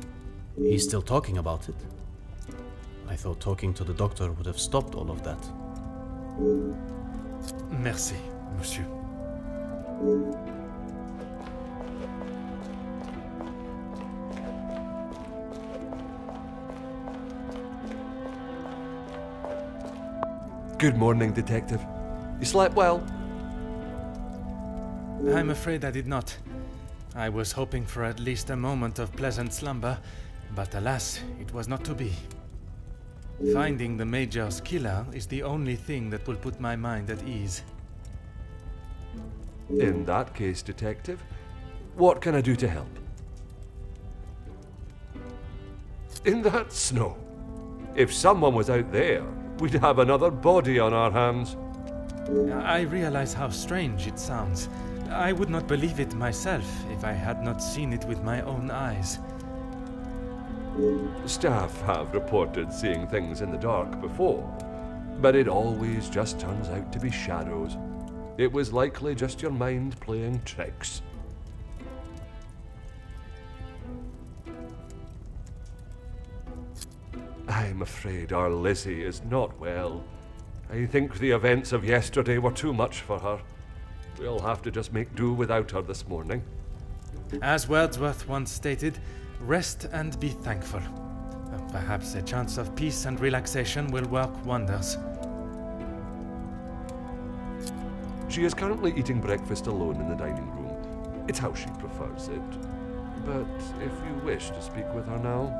He's still talking about it? I thought talking to the doctor would have stopped all of that. Merci, monsieur. Good morning, Detective. You slept well? I'm afraid I did not. I was hoping for at least a moment of pleasant slumber, but alas, it was not to be. Finding the Major's killer is the only thing that will put my mind at ease. In that case, Detective, what can I do to help? In that snow? If someone was out there, we'd have another body on our hands. I realize how strange it sounds. I would not believe it myself if I had not seen it with my own eyes. Staff have reported seeing things in the dark before, but it always just turns out to be shadows. It was likely just your mind playing tricks. I'm afraid our Lizzie is not well. I think the events of yesterday were too much for her. We'll have to just make do without her this morning. As Wordsworth once stated, rest and be thankful. Perhaps a chance of peace and relaxation will work wonders. She is currently eating breakfast alone in the dining room. It's how she prefers it. But if you wish to speak with her now...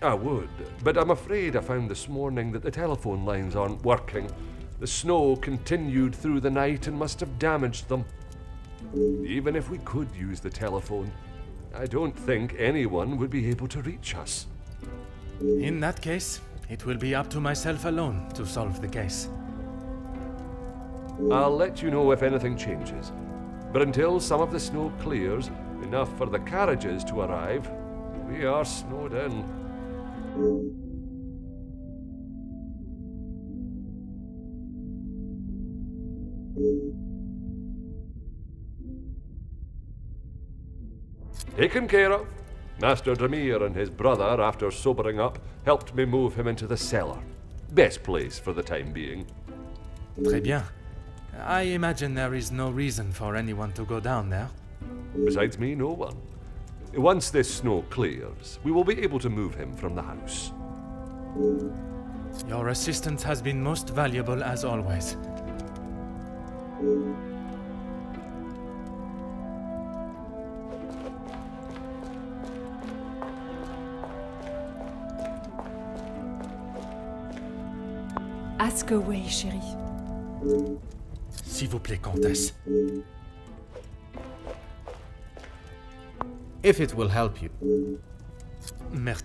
I would, but I'm afraid I found this morning that the telephone lines aren't working. The snow continued through the night and must have damaged them. Even if we could use the telephone, I don't think anyone would be able to reach us. In that case, it will be up to myself alone to solve the case. I'll let you know if anything changes. But until some of the snow clears, enough for the carriages to arrive, we are snowed in. Taken care of. Master Demir and his brother, after sobering up, helped me move him into the cellar. Best place for the time being. Très bien. I imagine there is no reason for anyone to go down there. Besides me, no one. Once this snow clears, we will be able to move him from the house. Your assistance has been most valuable as always. Ask away, chérie. S'il vous plaît, Comtesse. If it will help you. Merci.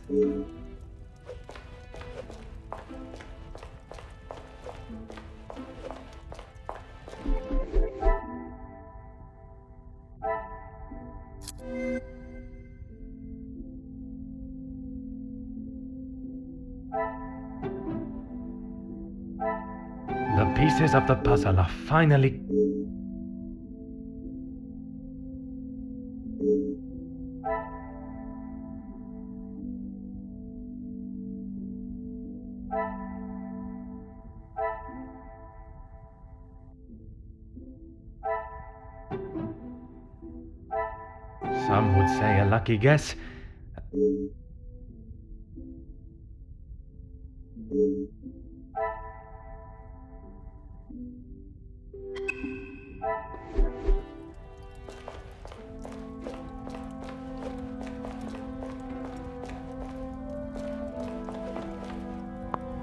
The pieces of the puzzle are finally... Some would say a lucky guess.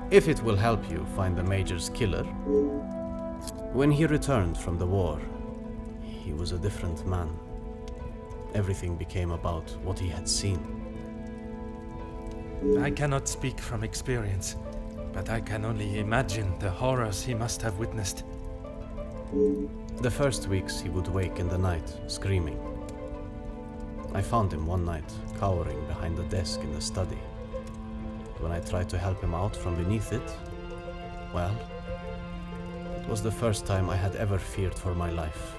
If it will help you find the Major's killer. When he returned from the war, he was a different man. Everything became about what he had seen. I cannot speak from experience, but I can only imagine the horrors he must have witnessed. The first weeks he would wake in the night, screaming. I found him one night, cowering behind the desk in the study. When I tried to help him out from beneath it, well, it was the first time I had ever feared for my life.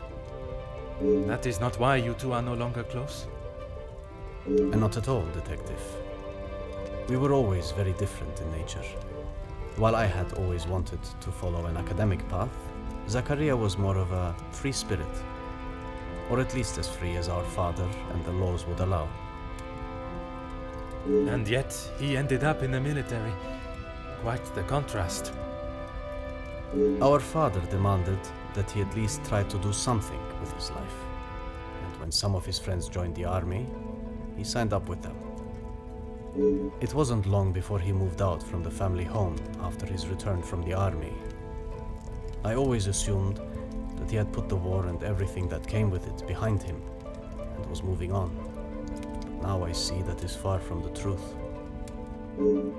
That is not why you two are no longer close? And not at all, Detective. We were always very different in nature. While I had always wanted to follow an academic path, Zachariah was more of a free spirit. Or at least as free as our father and the laws would allow. And yet, he ended up in the military. Quite the contrast. Our father demanded that he at least try to do something with his life. And when some of his friends joined the army, he signed up with them. It wasn't long before he moved out from the family home after his return from the army. I always assumed that he had put the war and everything that came with it behind him and was moving on. But now I see that is far from the truth. Oh.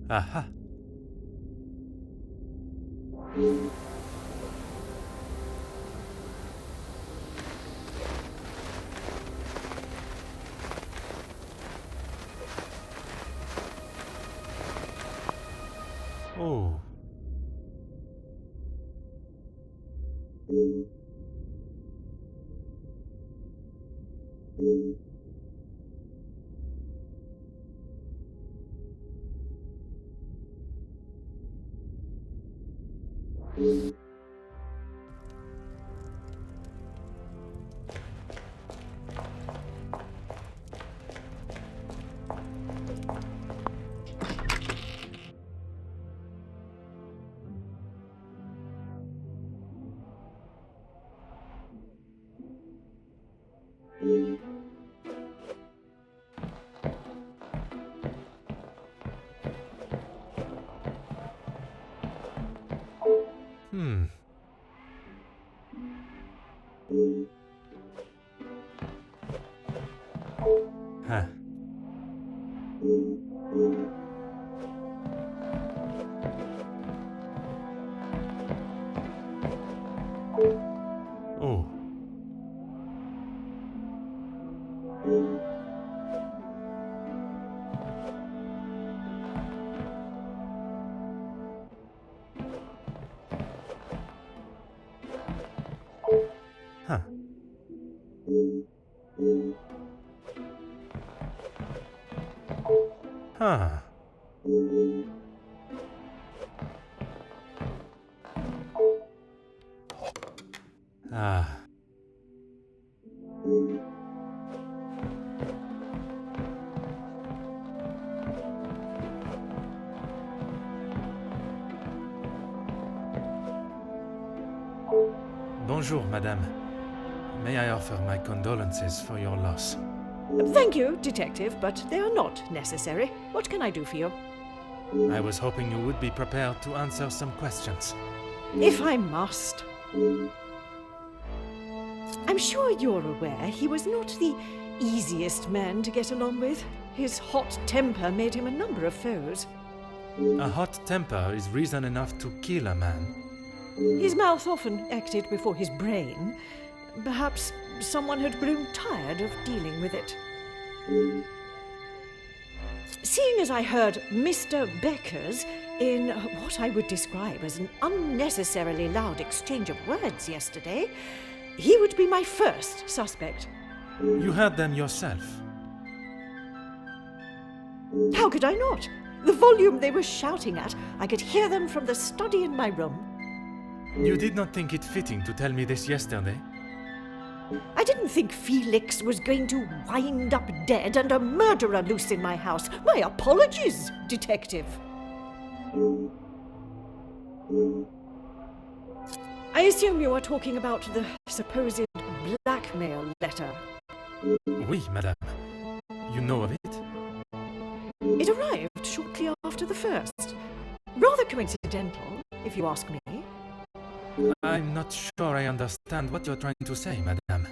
Aha. Aha. Oh. Huh. Oh. Huh. Huh. Ah. Bonjour, madame. May I offer my condolences for your loss? Thank you, Detective, but they are not necessary. What can I do for you? I was hoping you would be prepared to answer some questions. If I must. I'm sure you're aware he was not the easiest man to get along with. His hot temper made him a number of foes. A hot temper is reason enough to kill a man. His mouth often acted before his brain. Perhaps someone had grown tired of dealing with it. Seeing as I heard Mr. Becker's in what I would describe as an unnecessarily loud exchange of words yesterday, he would be my first suspect. You heard them yourself. How could I not? The volume they were shouting at, I could hear them from the study in my room. You did not think it fitting to tell me this yesterday? I didn't think Felix was going to wind up dead and a murderer loose in my house. My apologies, detective. I assume you are talking about the supposed blackmail letter. Oui, madame. You know of it? It arrived shortly after the first. Rather coincidental, if you ask me. I'm not sure I understand what you're trying to say, madame.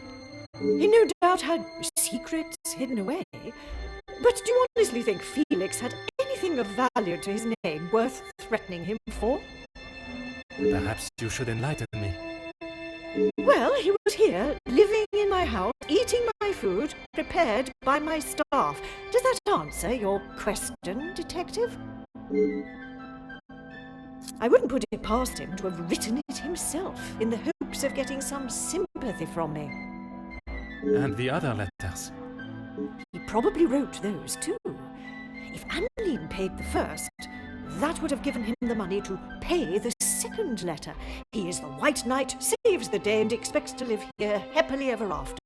He no doubt had secrets hidden away. But do you honestly think Felix had anything of value to his name worth threatening him for? Perhaps you should enlighten me. Well, he was here, living in my house, eating my food, prepared by my staff. Does that answer your question, detective? I wouldn't put it past him to have written it himself, in the hopes of getting some sympathy from me. And the other letters? He probably wrote those too. If Anneline paid the first, that would have given him the money to pay the second letter. He is the White Knight, saves the day, and expects to live here happily ever after.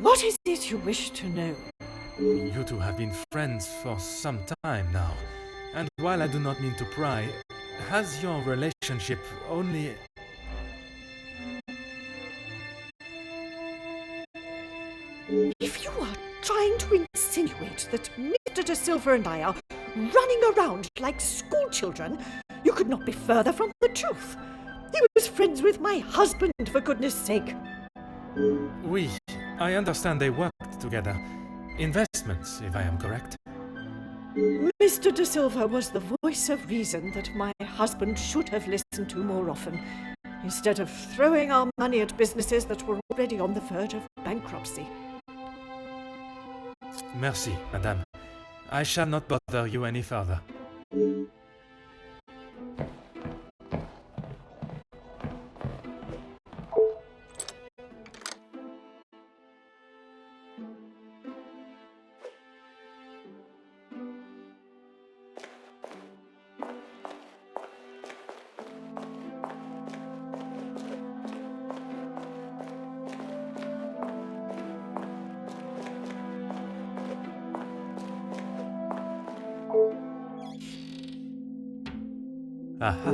What is it you wish to know? You two have been friends for some time now, and while I do not mean to pry, has your relationship only... If you are trying to insinuate that Mr. De Silva and I are running around like schoolchildren, you could not be further from the truth. He was friends with my husband, for goodness sake. Oui, I understand they worked together. Investments, if I am correct. Mr. De Silva was the voice of reason that my husband should have listened to more often, instead of throwing our money at businesses that were already on the verge of bankruptcy. Merci, madame. I shall not bother you any further. Aha.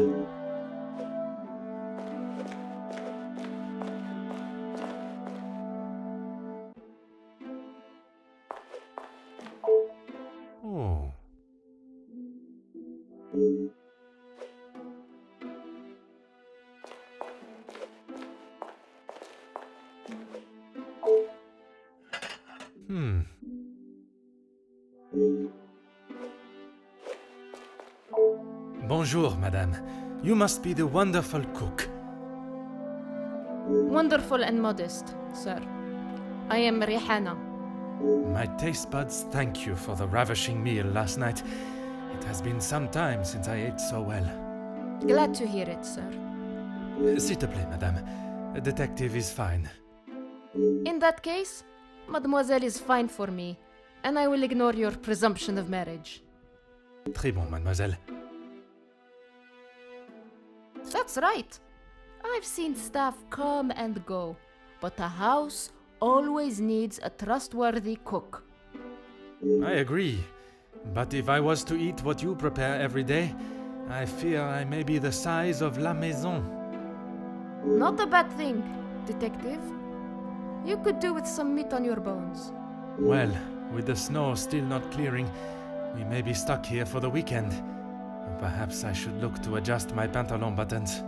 Oh. Bonjour, madame. You must be the wonderful cook. Wonderful and modest, sir. I am Rihanna. My taste buds thank you for the ravishing meal last night. It has been some time since I ate so well. Glad to hear it, sir. S'il te plaît, madame. A detective is fine. In that case, mademoiselle is fine for me, and I will ignore your presumption of marriage. Très bon, mademoiselle. That's right. I've seen staff come and go, but a house always needs a trustworthy cook. I agree. But if I was to eat what you prepare every day, I fear I may be the size of La Maison. Not a bad thing, detective. You could do with some meat on your bones. Well, With the snow still not clearing, we may be stuck here for the weekend. Perhaps I should look to adjust my pantalon buttons.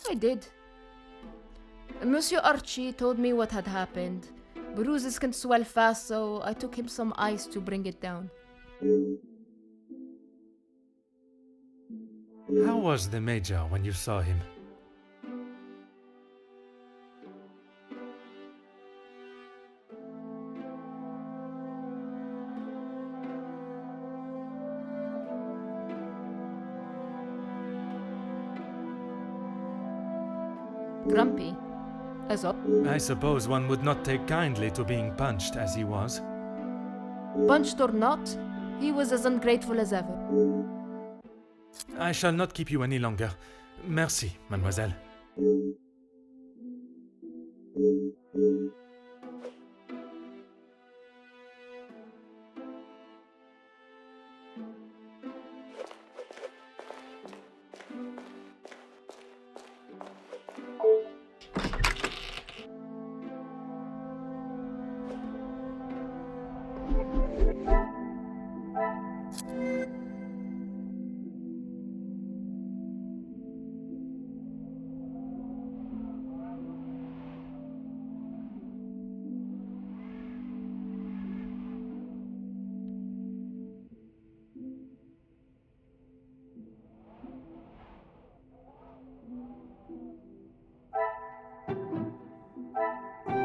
I did. Monsieur Archie told me what had happened. Bruises can swell fast, so I took him some ice to bring it down. How was the Major when you saw him? Grumpy. As up. I suppose one would not take kindly to being punched as he was. Punched or not, he was as ungrateful as ever. I shall not keep you any longer. Merci, mademoiselle.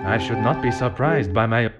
I should not be surprised by my...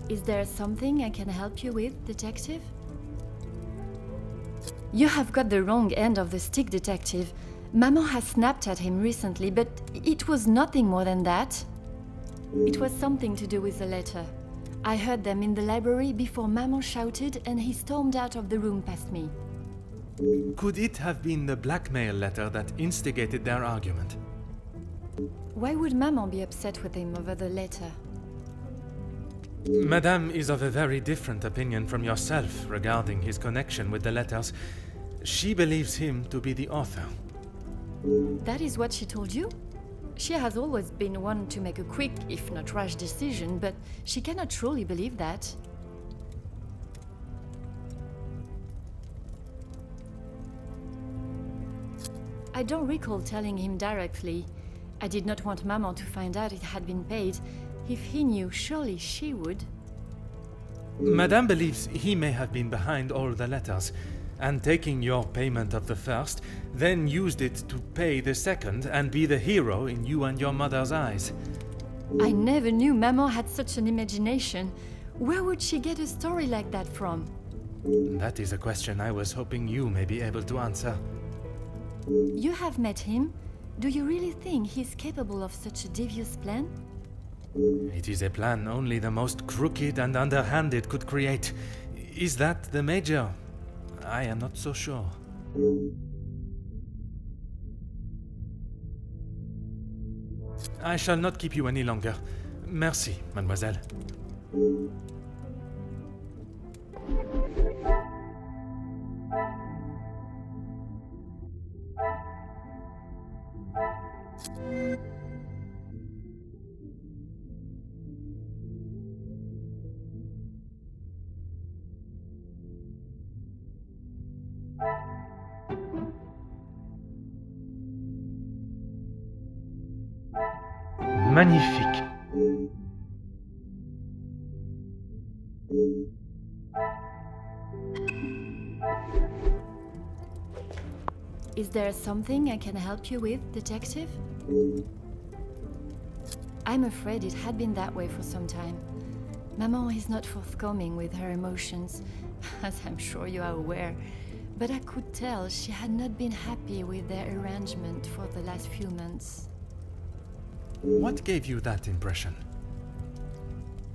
Is there something I can help you with, Detective? You have got the wrong end of the stick, Detective. Maman has snapped at him recently, but it was nothing more than that. It was something to do with the letter. I heard them in the library before Maman shouted and he stormed out of the room past me. Could it have been the blackmail letter that instigated their argument? Why would Maman be upset with him over the letter? Madame is of a very different opinion from yourself regarding his connection with the letters. She believes him to be the author. That is what she told you? She has always been one to make a quick, if not rash decision, but she cannot truly believe that. I don't recall telling him directly. I did not want Maman to find out it had been paid. If he knew, surely she would. Madame believes he may have been behind all the letters, and taking your payment of the first, then used it to pay the second and be the hero in you and your mother's eyes. I never knew Maman had such an imagination. Where would she get a story like that from? That is a question I was hoping you may be able to answer. You have met him. Do you really think he's capable of such a devious plan? It is a plan only the most crooked and underhanded could create. Is that the Major? I am not so sure. I shall not keep you any longer. Merci, mademoiselle. Magnifique. Is there something I can help you with, Detective? I'm afraid it had been that way for some time. Maman is not forthcoming with her emotions, as I'm sure you are aware, but I could tell she had not been happy with their arrangement for the last few months. What gave you that impression?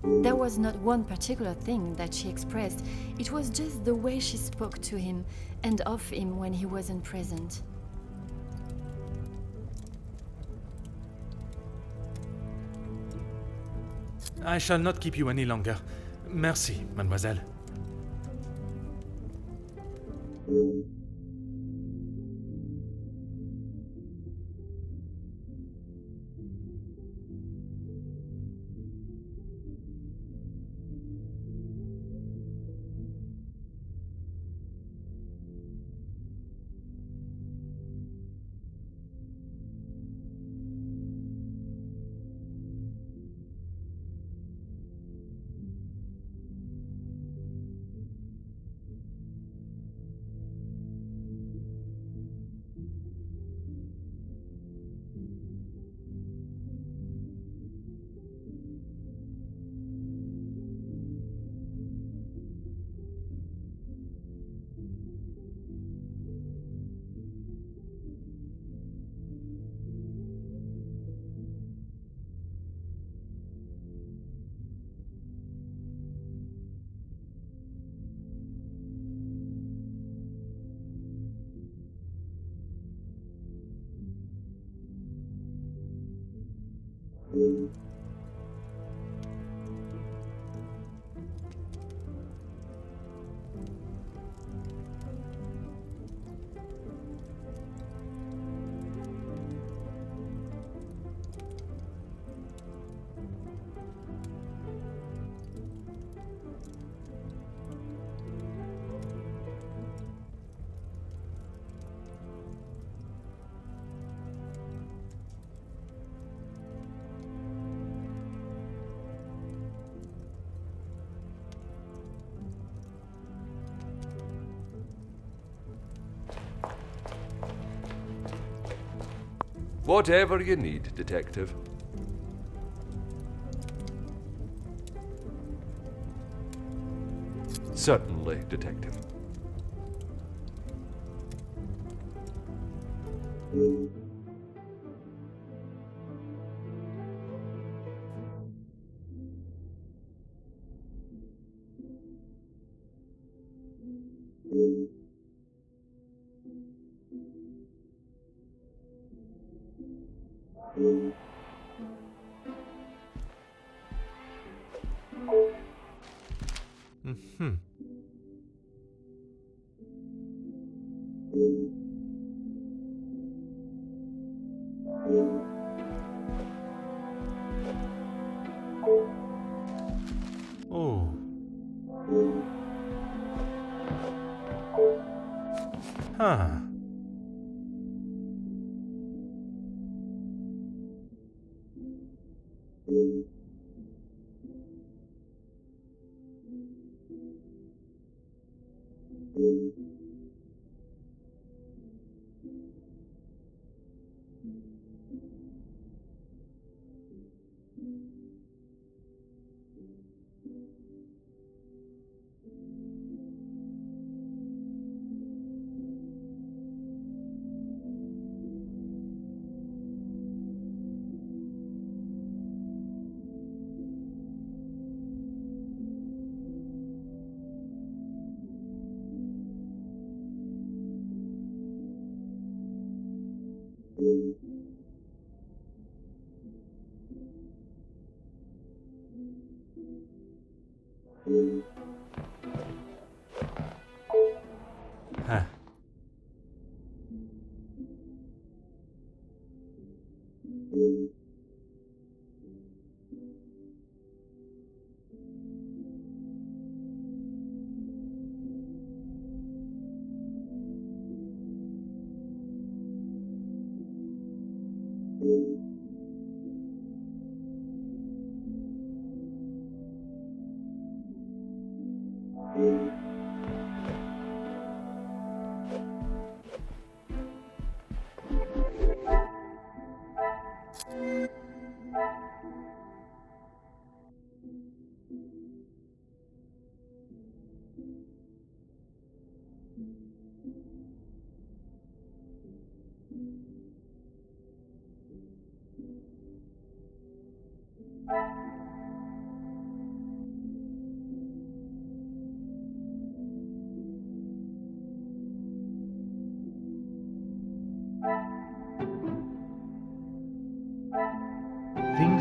There was not one particular thing that she expressed, it was just the way she spoke to him and of him when he wasn't present. I shall not keep you any longer. Merci, mademoiselle. Whatever you need, Detective. Certainly, Detective. Oh. Huh. Huh.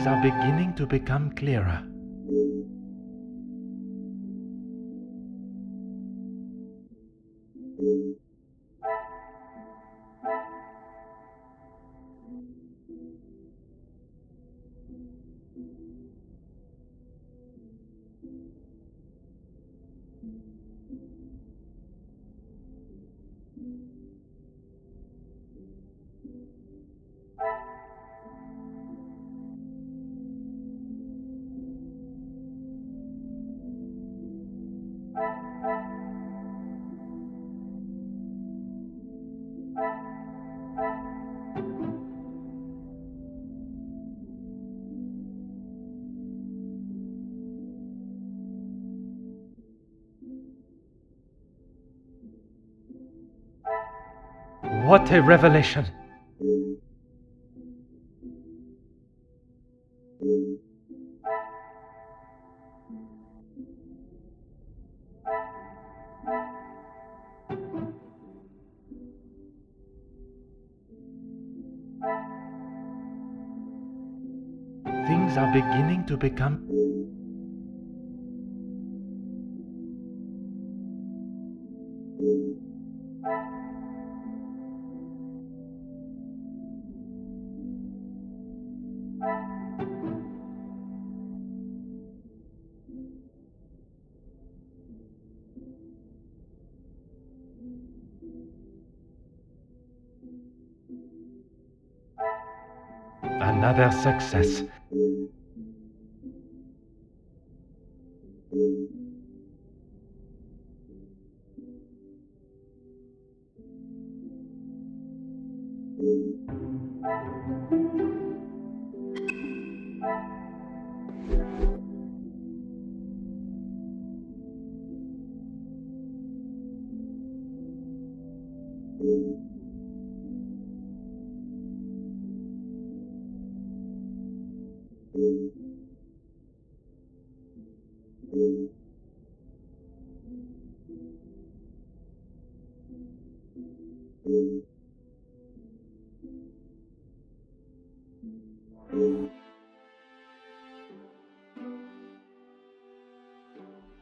Things are beginning to become clearer. What a revelation! Things are beginning to become... Another success.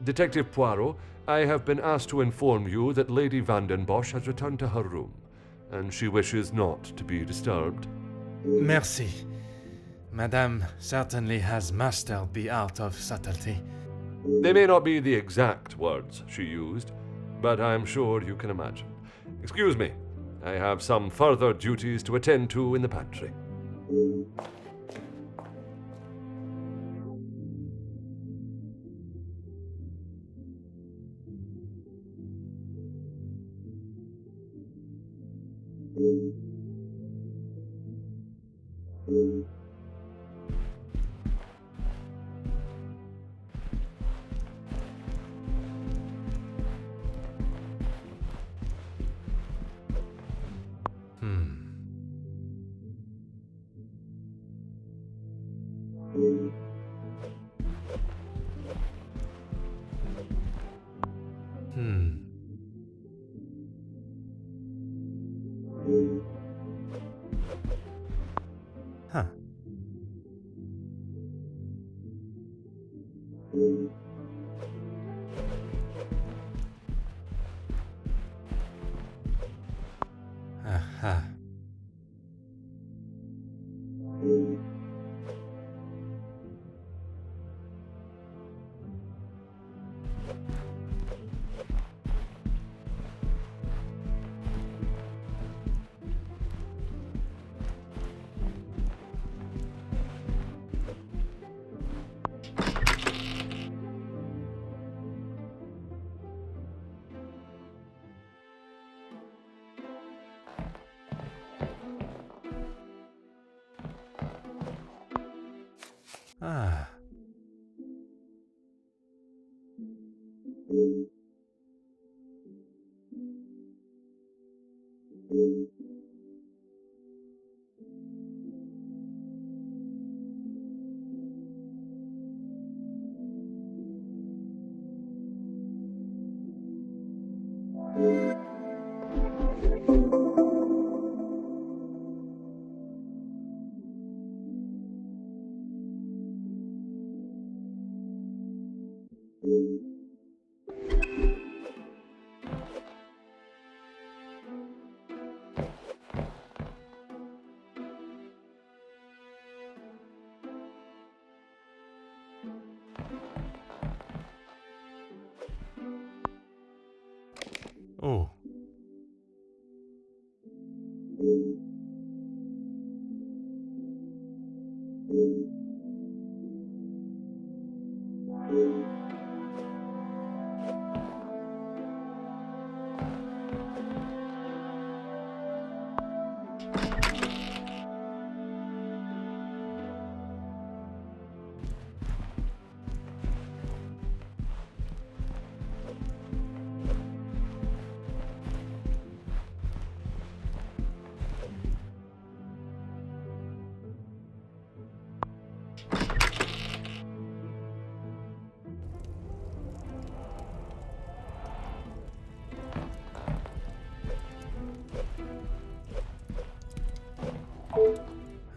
Detective Poirot, I have been asked to inform you that Lady Vandenbosch has returned to her room, and she wishes not to be disturbed. Merci. Madame certainly has mastered the art of subtlety. They may not be the exact words she used, but I'm sure you can imagine. Excuse me, I have some further duties to attend to in the pantry. Huh. Aha. Ah. Oh.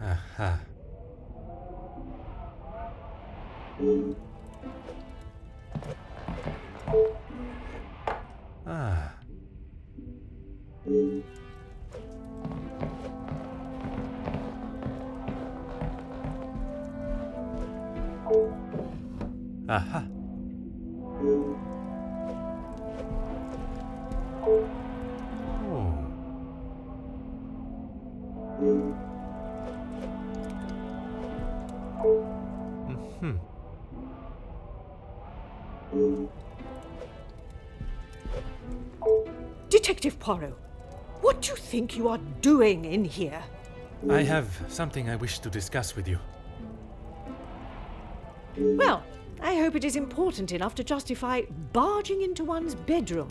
Aha. Ah. Aha. Oh. Mm-hmm. Detective Poirot, what do you think you are doing in here? I have something I wish to discuss with you. Well, I hope it is important enough to justify barging into one's bedroom.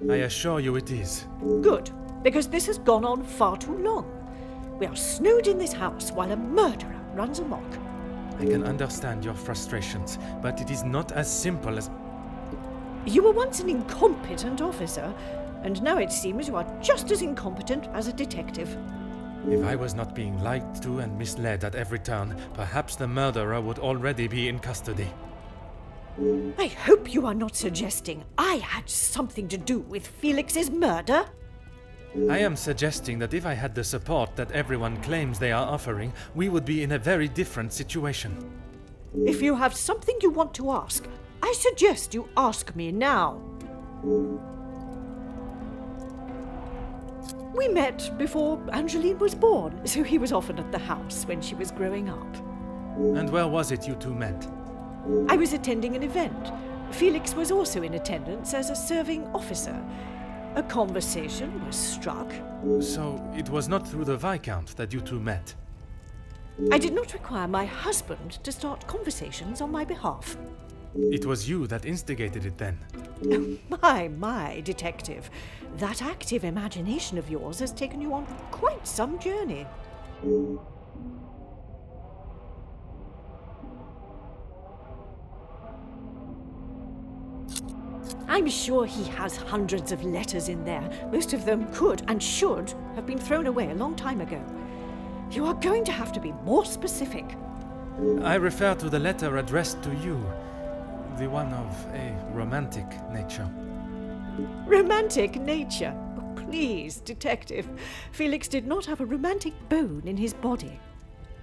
I assure you it is. Good, because this has gone on far too long. We are snowed in this house while a murderer runs amok. I can understand your frustrations, but it is not as simple as... You were once an incompetent officer, and now it seems you are just as incompetent as a detective. If I was not being lied to and misled at every turn, perhaps the murderer would already be in custody. I hope you are not suggesting I had something to do with Felix's murder. I am suggesting that if I had the support that everyone claims they are offering, we would be in a very different situation. If you have something you want to ask, I suggest you ask me now. We met before Angeline was born, so he was often at the house when she was growing up. And where was it you two met? I was attending an event. Felix was also in attendance as a serving officer. A conversation was struck. So it was not through the Viscount that you two met? I did not require my husband to start conversations on my behalf. It was you that instigated it then? My, detective. That active imagination of yours has taken you on quite some journey. I'm sure he has hundreds of letters in there. Most of them could and should have been thrown away a long time ago. You are going to have to be more specific. I refer to the letter addressed to you, the one of a romantic nature. Romantic nature? Oh, please, detective. Felix did not have a romantic bone in his body.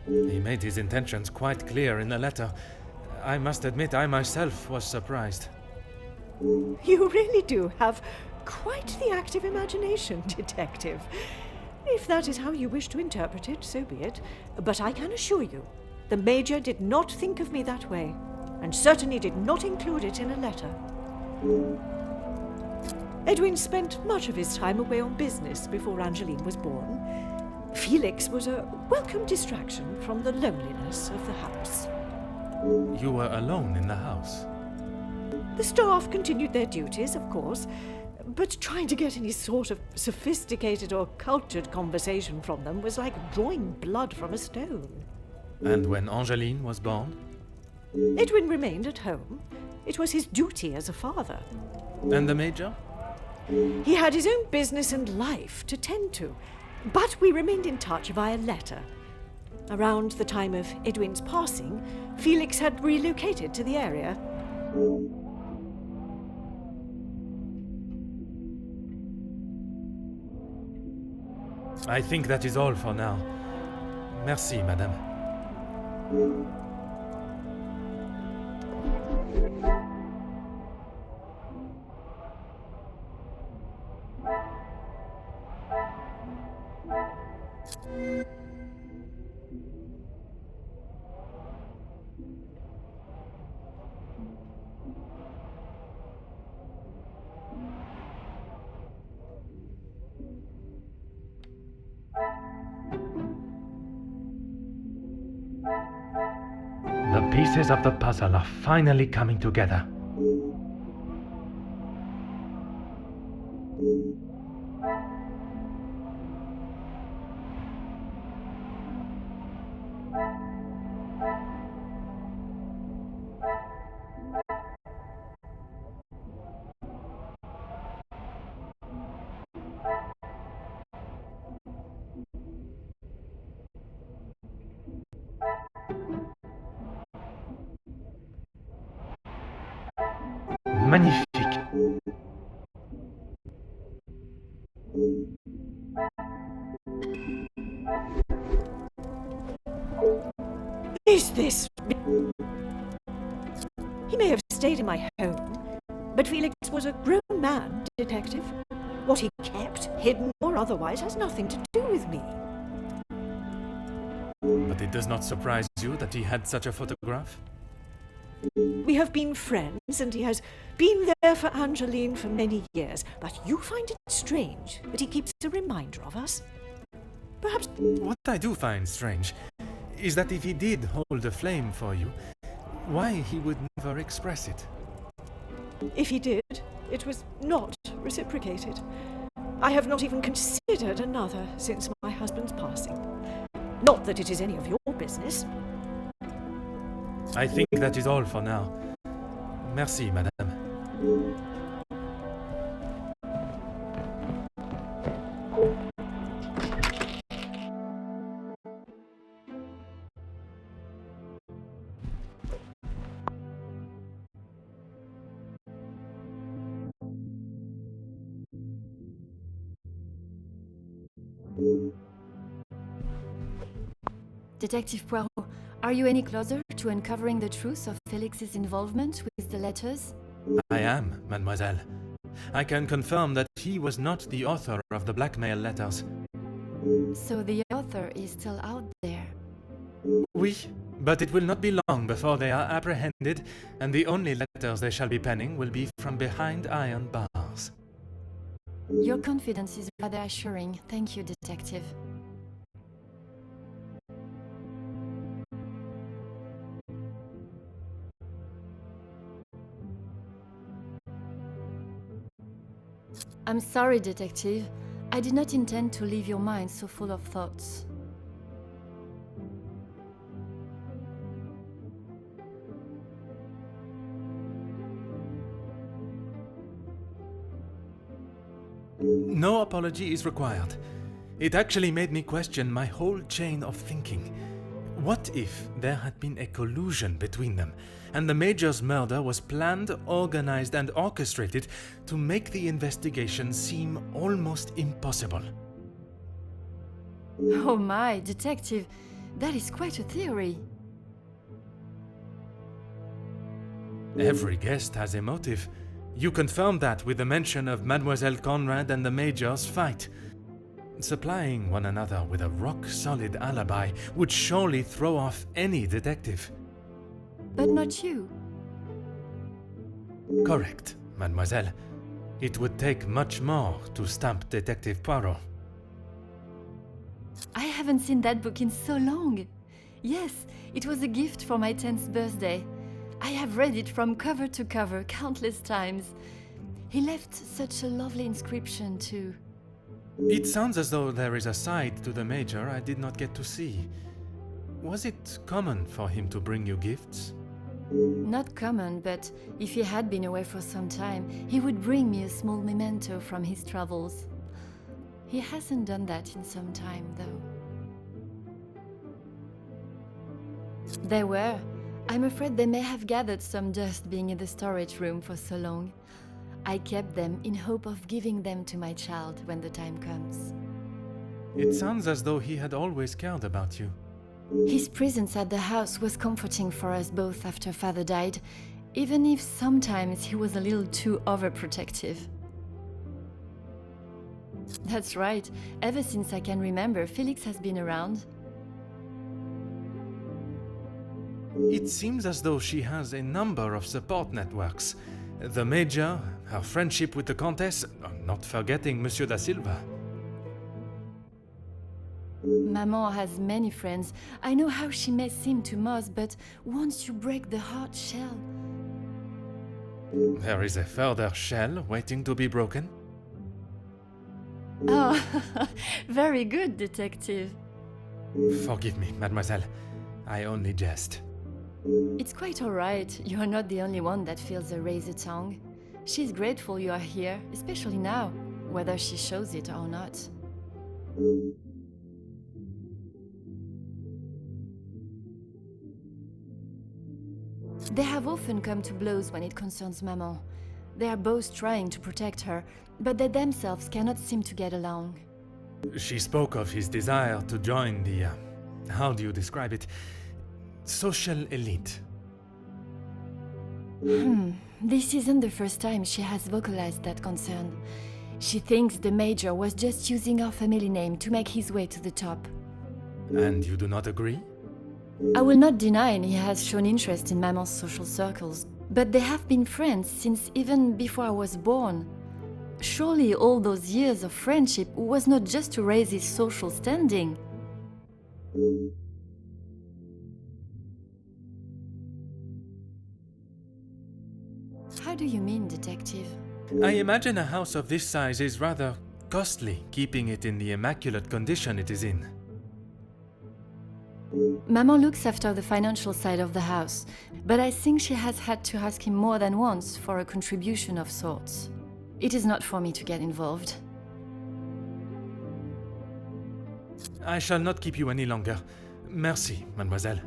He made his intentions quite clear in the letter. I must admit I myself was surprised. You really do have quite the active imagination, detective. If that is how you wish to interpret it, so be it. But I can assure you, the Major did not think of me that way, and certainly did not include it in a letter. Edwin spent much of his time away on business before Angeline was born. Felix was a welcome distraction from the loneliness of the house. You were alone in the house? The staff continued their duties, of course, but trying to get any sort of sophisticated or cultured conversation from them was like drawing blood from a stone. And when Angeline was born? Edwin remained at home. It was his duty as a father. And the Major? He had his own business and life to tend to, but we remained in touch via letter. Around the time of Edwin's passing, Felix had relocated to the area. I think that is all for now. Merci, madame. pieces of the puzzle are finally coming together. Magnifique. Is this... He may have stayed in my home, but Felix was a grown man, Detective. What he kept, hidden or otherwise, has nothing to do with me. But it does not surprise you that he had such a photograph? We have been friends, and he has been there for Angeline for many years, but you find it strange that he keeps a reminder of us? Perhaps... What I do find strange is that if he did hold a flame for you, why he would never express it. If he did, it was not reciprocated. I have not even considered another since my husband's passing. Not that it is any of your business. I think that is all for now. Merci, madame. Detective Poirot, are you any closer to uncovering the truth of Felix's involvement with the letters? I am, mademoiselle. I can confirm that he was not the author of the blackmail letters. So the author is still out there. Oui, but it will not be long before they are apprehended, and the only letters they shall be penning will be from behind iron bars. Your confidence is rather assuring. Thank you, Detective. I'm sorry, Detective. I did not intend to leave your mind so full of thoughts. No apology is required. It actually made me question my whole chain of thinking. What if there had been a collusion between them, and the Major's murder was planned, organized, and orchestrated to make the investigation seem almost impossible? Oh my, Detective, that is quite a theory. Every guest has a motive. You confirmed that with the mention of Mademoiselle Conrad and the Major's fight. Supplying one another with a rock-solid alibi would surely throw off any detective. But not you. Correct, mademoiselle. It would take much more to stamp Detective Poirot. I haven't seen that book in so long. Yes, it was a gift for my 10th birthday. I have read it from cover to cover countless times. He left such a lovely inscription too. It sounds as though there is a side to the Major I did not get to see. Was it common for him to bring you gifts? Not common, but if he had been away for some time, he would bring me a small memento from his travels. He hasn't done that in some time, though. There were. I'm afraid they may have gathered some dust being in the storage room for so long. I kept them in hope of giving them to my child when the time comes. It sounds as though he had always cared about you. His presence at the house was comforting for us both after Father died, even if sometimes he was a little too overprotective. That's right, ever since I can remember, Felix has been around. It seems as though she has a number of support networks. The Major, her friendship with the Countess, not forgetting Monsieur da Silva. Maman has many friends. I know how she may seem to most, but once you break the hard shell... There is a further shell waiting to be broken? Oh, very good, detective. Forgive me, mademoiselle. I only jest. It's quite all right. You're not the only one that feels a razor tongue. She's grateful you are here, especially now, whether she shows it or not. They have often come to blows when it concerns Maman. They are both trying to protect her, but they themselves cannot seem to get along. She spoke of his desire to join the, how do you describe it? Social elite. This isn't the first time she has vocalized that concern. She thinks the Major was just using our family name to make his way to the top. And you do not agree? I will not deny he has shown interest in Maman's social circles, but they have been friends since even before I was born. Surely all those years of friendship was not just to raise his social standing. How do you mean, detective? I imagine a house of this size is rather costly, keeping it in the immaculate condition it is in. Maman looks after the financial side of the house, but I think she has had to ask him more than once for a contribution of sorts. It is not for me to get involved. I shall not keep you any longer. Merci, mademoiselle.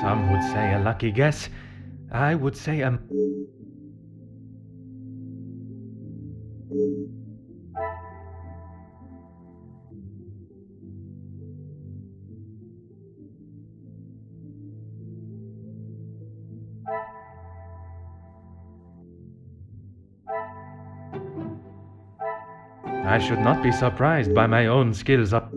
Some would say a lucky guess. I would say a... I should not be surprised by my own skills up...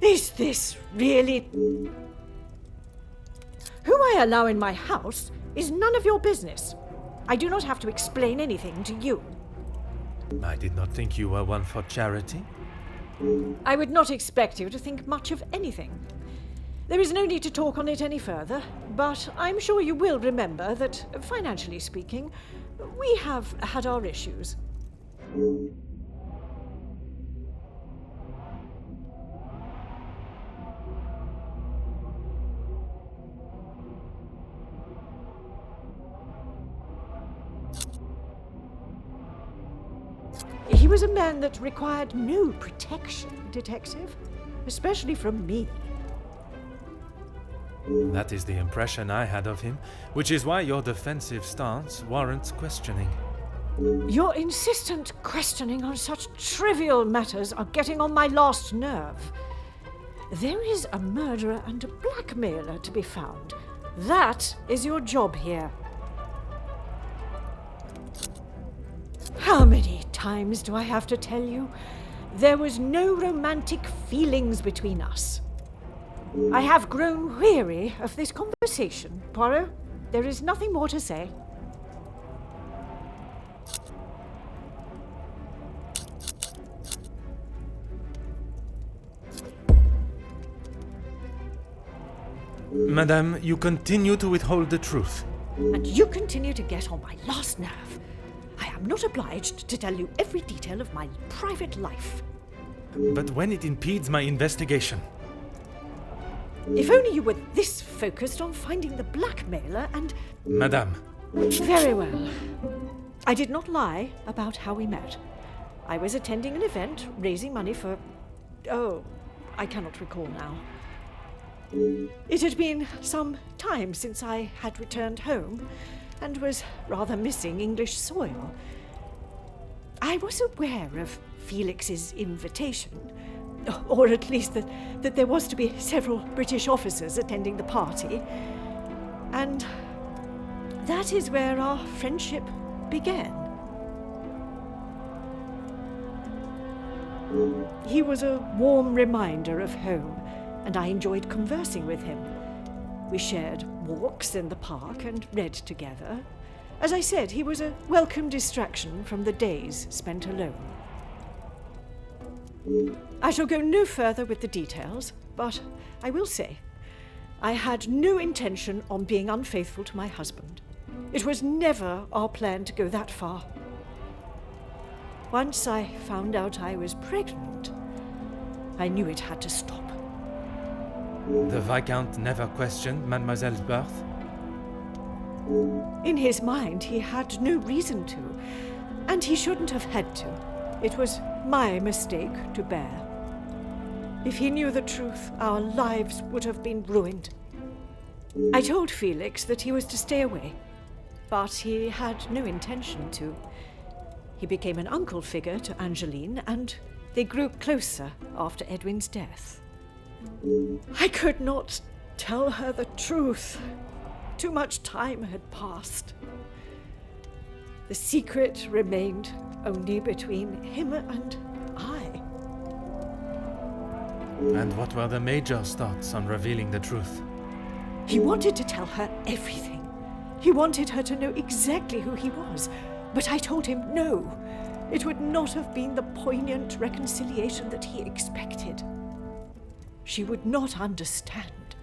Is this really... Who I allow in my house is none of your business. I do not have to explain anything to you. I did not think you were one for charity. I would not expect you to think much of anything. There is no need to talk on it any further, but I'm sure you will remember that, financially speaking, we have had our issues. He was a man that required no protection, detective, especially from me. That is the impression I had of him, which is why your defensive stance warrants questioning. Your insistent questioning on such trivial matters are getting on my last nerve. There is a murderer and a blackmailer to be found. That is your job here. How many times do I have to tell you? There was no romantic feelings between us. I have grown weary of this conversation, Poirot. There is nothing more to say. Madame, you continue to withhold the truth. And you continue to get on my last nerve. I am not obliged to tell you every detail of my private life. But when it impedes my investigation, If only you were this focused on finding the blackmailer and... Madame, Very well. I did not lie about how we met. I was attending an event, raising money for... Oh, I cannot recall now. It had been some time since I had returned home, and was rather missing English soil. I was aware of Felix's invitation, or at least that there was to be several British officers attending the party, and that is where our friendship began. He was a warm reminder of home, and I enjoyed conversing with him. We shared walks in the park and read together. As I said, he was a welcome distraction from the days spent alone. I shall go no further with the details, but I will say, I had no intention on being unfaithful to my husband. It was never our plan to go that far. Once I found out I was pregnant, I knew it had to stop. the Viscount never questioned Mademoiselle's birth? In his mind, he had no reason to, and he shouldn't have had to. It was my mistake to bear. If he knew the truth, our lives would have been ruined. I told Felix that he was to stay away, but he had no intention to. He became an uncle figure to Angeline, and they grew closer after Edwin's death. I could not tell her the truth. Too much time had passed. The secret remained only between him and I. And what were the Major's thoughts on revealing the truth? He wanted to tell her everything. He wanted her to know exactly who he was. But I told him no. It would not have been the poignant reconciliation that he expected. She would not understand.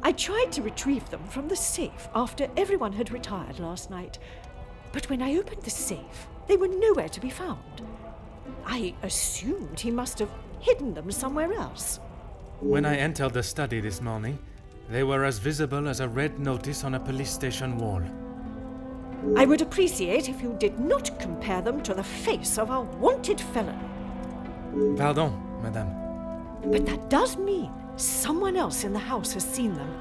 I tried to retrieve them from the safe after everyone had retired last night. But when I opened the safe, they were nowhere to be found. I assumed he must have hidden them somewhere else. When I entered the study this morning, they were as visible as a red notice on a police station wall. I would appreciate if you did not compare them to the face of a wanted felon. Pardon, madame. But that does mean someone else in the house has seen them.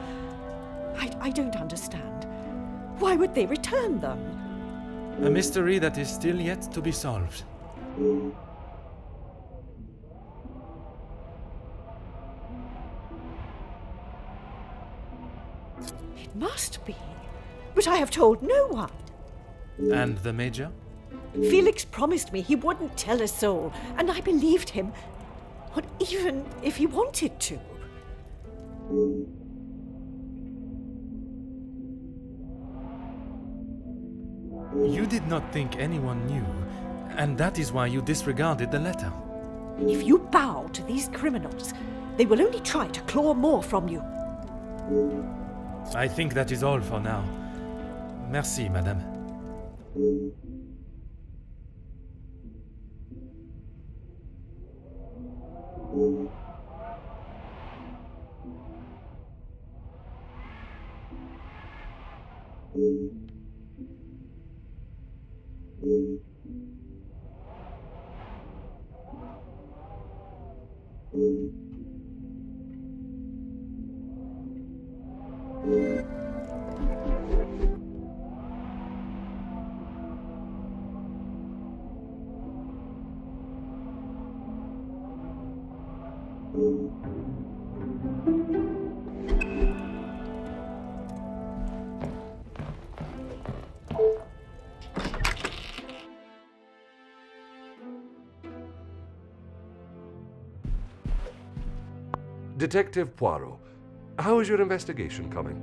I don't understand. Why would they return them? A mystery that is still yet to be solved. It must be. But I have told no one. And the Major? Felix promised me he wouldn't tell a soul, and I believed him. Not even if he wanted to. You did not think anyone knew, and that is why you disregarded the letter. If you bow to these criminals, they will only try to claw more from you. I think that is all for now. Merci, madame. Detective Poirot, how is your investigation coming?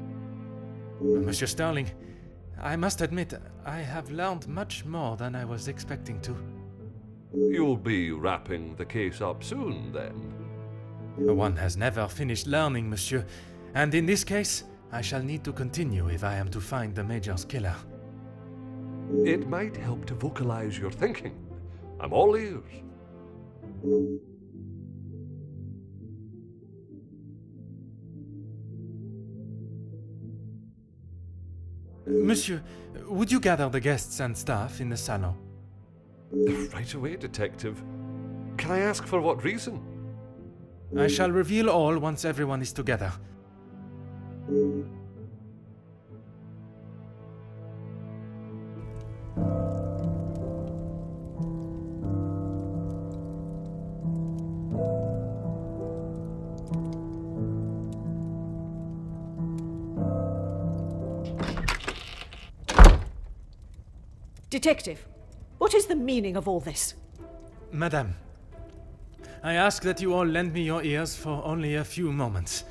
Monsieur Sterling, I must admit, I have learned much more than I was expecting to. You'll be wrapping the case up soon, then? One has never finished learning, monsieur, and in this case, I shall need to continue if I am to find the Major's killer. It might help to vocalize your thinking. I'm all ears. Monsieur, would you gather the guests and staff in the salon? Right away, Detective. Can I ask for what reason? I shall reveal all once everyone is together. Detective, what is the meaning of all this? Madame, I ask that you all lend me your ears for only a few moments.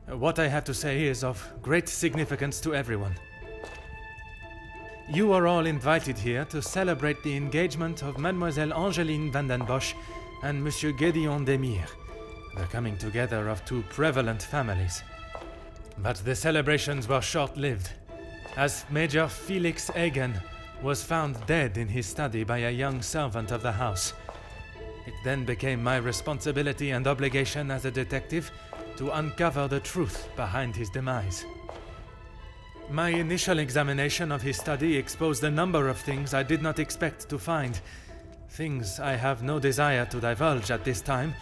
What I have to say is of great significance to everyone. You are all invited here to celebrate the engagement of Mademoiselle Angeline van den Bosch and Monsieur Gédéon Demire, the coming together of two prevalent families. But the celebrations were short-lived, as Major Felix Hagen was found dead in his study by a young servant of the house. It then became my responsibility and obligation as a detective to uncover the truth behind his demise. My initial examination of his study exposed a number of things I did not expect to find. Things I have no desire to divulge at this time,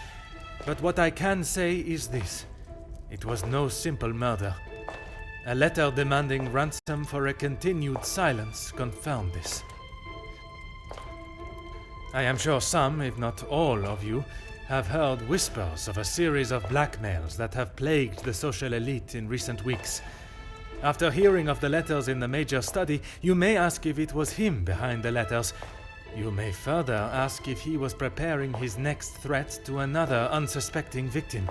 but what I can say is this. It was no simple murder. A letter demanding ransom for a continued silence confirmed this. I am sure some, if not all of you, have heard whispers of a series of blackmails that have plagued the social elite in recent weeks. After hearing of the letters in the Major's study, you may ask if it was him behind the letters. You may further ask if he was preparing his next threat to another unsuspecting victim.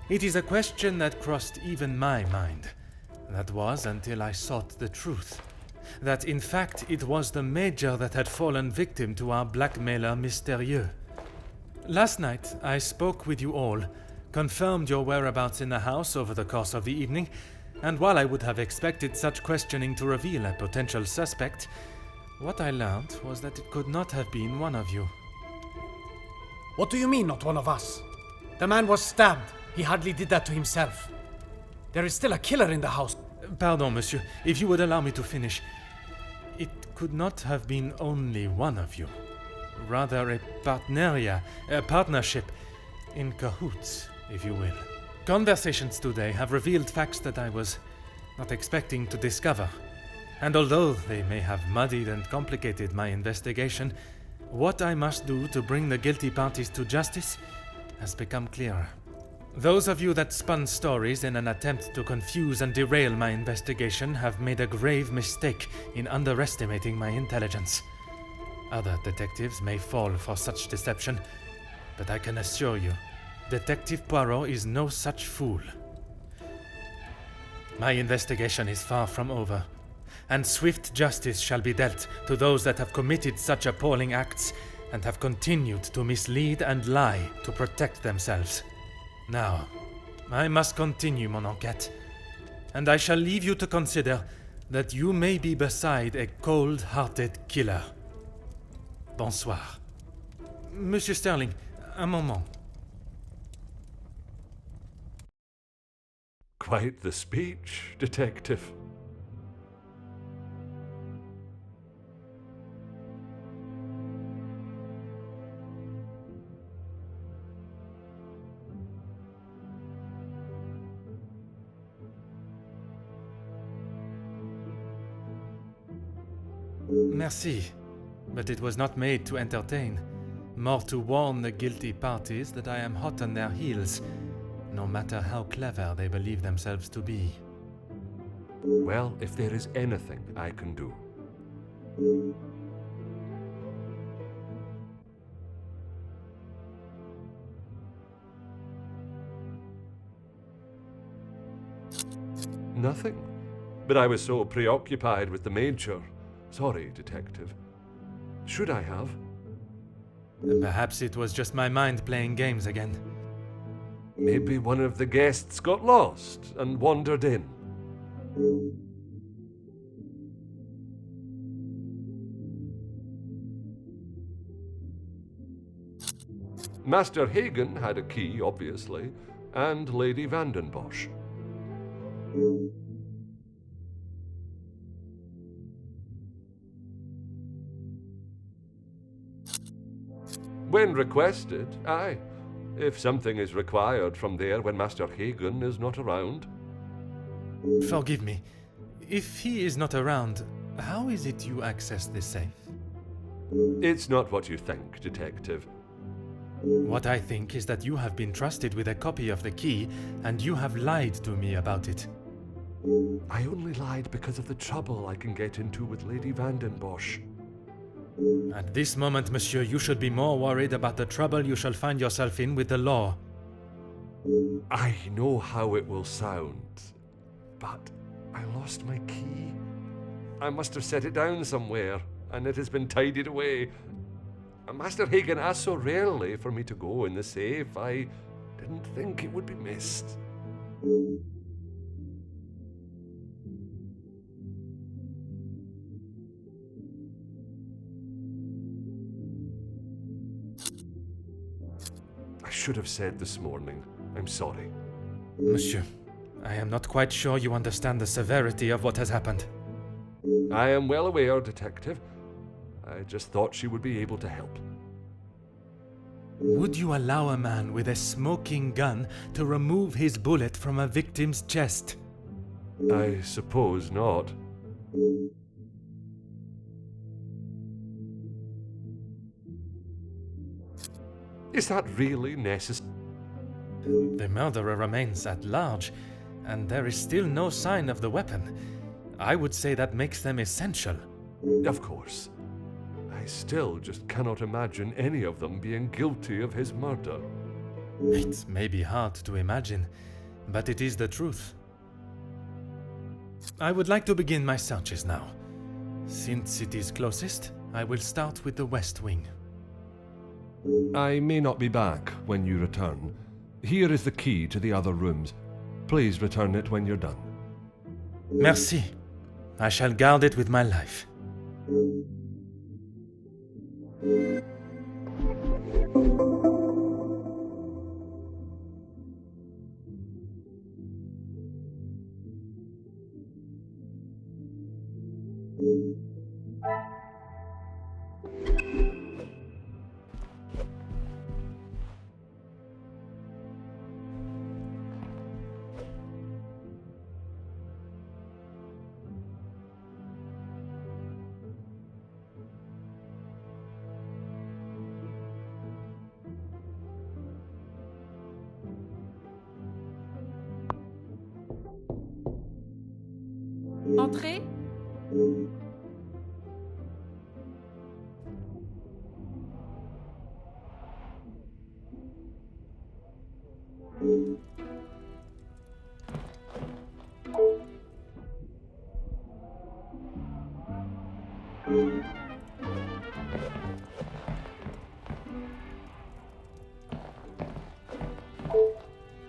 It is a question that crossed even my mind. That was until I sought the truth. That in fact it was the Major that had fallen victim to our blackmailer Mystérieux. Last night I spoke with you all, confirmed your whereabouts in the house over the course of the evening, and while I would have expected such questioning to reveal a potential suspect, what I learned was that it could not have been one of you. What do you mean, not one of us? The man was stabbed. He hardly did that to himself. There is still a killer in the house. Pardon, monsieur, if you would allow me to finish. It could not have been only one of you. Rather a partnership, in cahoots, if you will. Conversations today have revealed facts that I was not expecting to discover. And although they may have muddied and complicated my investigation, what I must do to bring the guilty parties to justice has become clearer. Those of you that spun stories in an attempt to confuse and derail my investigation have made a grave mistake in underestimating my intelligence. Other detectives may fall for such deception, but I can assure you, Detective Poirot is no such fool. My investigation is far from over, and swift justice shall be dealt to those that have committed such appalling acts and have continued to mislead and lie to protect themselves. Now, I must continue mon enquête, and I shall leave you to consider that you may be beside a cold-hearted killer. Bonsoir. Monsieur Sterling, un moment. Quite the speech, Detective. Merci, but it was not made to entertain, more to warn the guilty parties that I am hot on their heels, no matter how clever they believe themselves to be. Well, if there is anything I can do. Nothing. But I was so preoccupied with the Major. Sorry, Detective. Should I have? Perhaps it was just my mind playing games again. Maybe one of the guests got lost and wandered in. Master Hagen had a key, obviously, and Lady Van den Bosch. When requested, aye. If something is required from there when Master Hagen is not around. Forgive me. If he is not around, how is it you access this safe? It's not what you think, Detective. What I think is that you have been trusted with a copy of the key, and you have lied to me about it. I only lied because of the trouble I can get into with Lady Vandenbosch. At this moment, monsieur, you should be more worried about the trouble you shall find yourself in with the law. I know how it will sound, but I lost my key. I must have set it down somewhere, and it has been tidied away. Master Hagen asked so rarely for me to go in the safe, I didn't think it would be missed. I should have said this morning. I'm sorry. Monsieur, I am not quite sure you understand the severity of what has happened. I am well aware, Detective. I just thought she would be able to help. Would you allow a man with a smoking gun to remove his bullet from a victim's chest? I suppose not. Is that really necessary? The murderer remains at large, and there is still no sign of the weapon. I would say that makes them essential. Of course. I still just cannot imagine any of them being guilty of his murder. It may be hard to imagine, but it is the truth. I would like to begin my searches now. Since it is closest, I will start with the west wing. I may not be back when you return. Here is the key to the other rooms. Please return it when you're done. Merci. I shall guard it with my life. Entrez.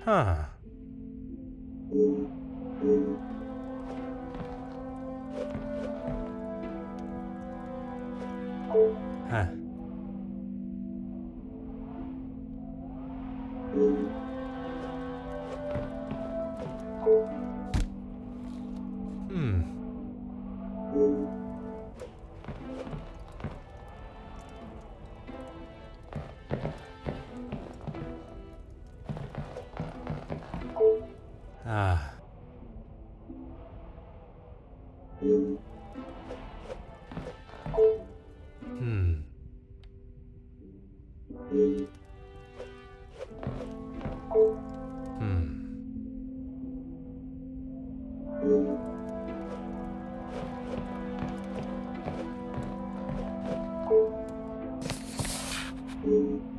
Ah. Huh. Hmm. Ah. Hmm.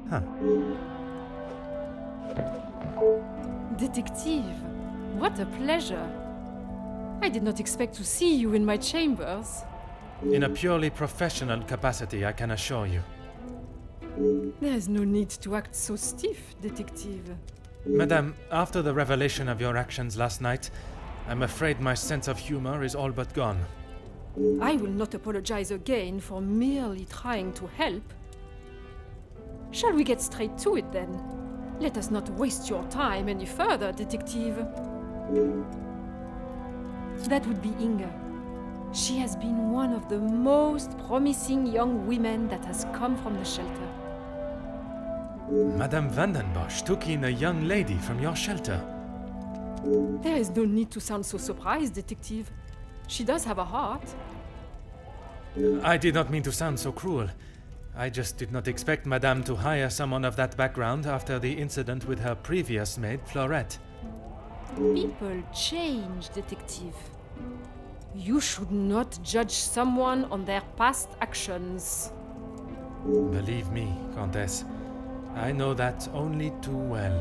Huh. Detective, what a pleasure. I did not expect to see you in my chambers. In a purely professional capacity, I can assure you. There is no need to act so stiff, Detective. Madame, after the revelation of your actions last night, I'm afraid my sense of humor is all but gone. I will not apologize again for merely trying to help. Shall we get straight to it then? Let us not waste your time any further, Detective. That would be Inga. She has been one of the most promising young women that has come from the shelter. Madame Vandenbosch took in a young lady from your shelter. There is no need to sound so surprised, Detective. She does have a heart. I did not mean to sound so cruel. I just did not expect Madame to hire someone of that background after the incident with her previous maid, Florette. People change, Detective. You should not judge someone on their past actions. Believe me, Countess, I know that only too well.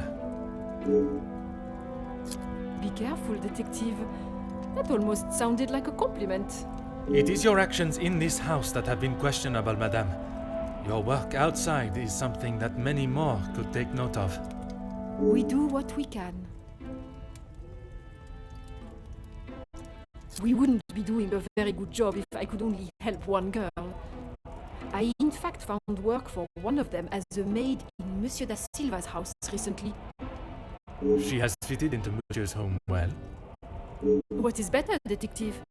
Be careful, Detective. That almost sounded like a compliment. It is your actions in this house that have been questionable, Madame. Your work outside is something that many more could take note of. We do what we can. We wouldn't be doing a very good job if I could only help one girl. I in fact found work for one of them as a maid in Monsieur da Silva's house recently. She has fitted into Monsieur's home well. What is better, Detective?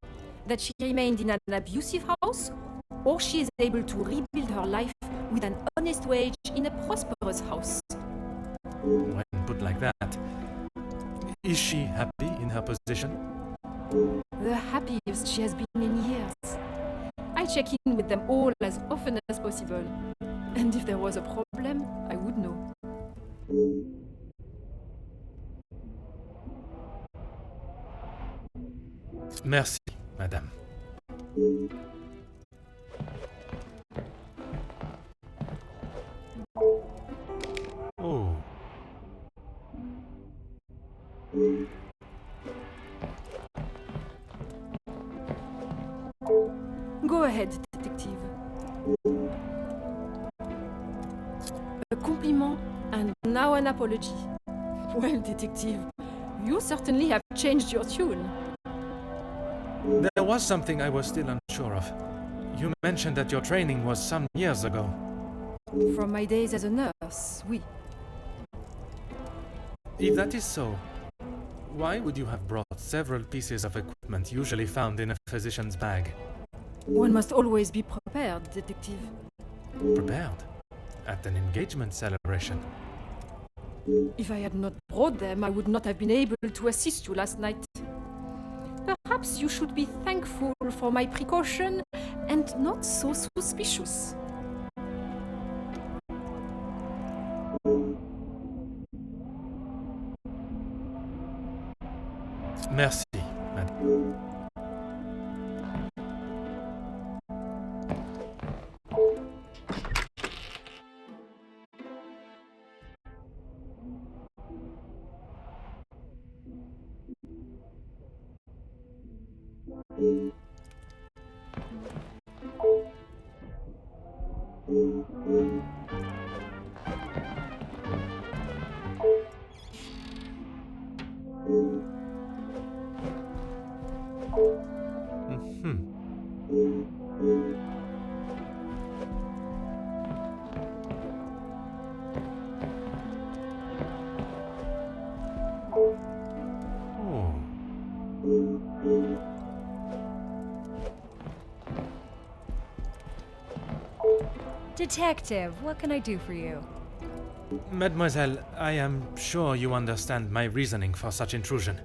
That she remained in an abusive house, or she is able to rebuild her life with an honest wage in a prosperous house? When put like that, is she happy in her position? The happiest she has been in years. I check in with them all as often as possible. And if there was a problem, I would know. Merci, Madame. Oh. Go ahead, Detective. A compliment and now an apology. Well, Detective, you certainly have changed your tune. There was something I was still unsure of. You mentioned that your training was some years ago. From my days as a nurse, oui. If that is so, why would you have brought several pieces of equipment usually found in a physician's bag? One must always be prepared, Detective. Prepared? At an engagement celebration? If I had not brought them, I would not have been able to assist you last night. Perhaps you should be thankful for my precaution and not so suspicious. Merci, Madame. Detective, what can I do for you? Mademoiselle, I am sure you understand my reasoning for such intrusion.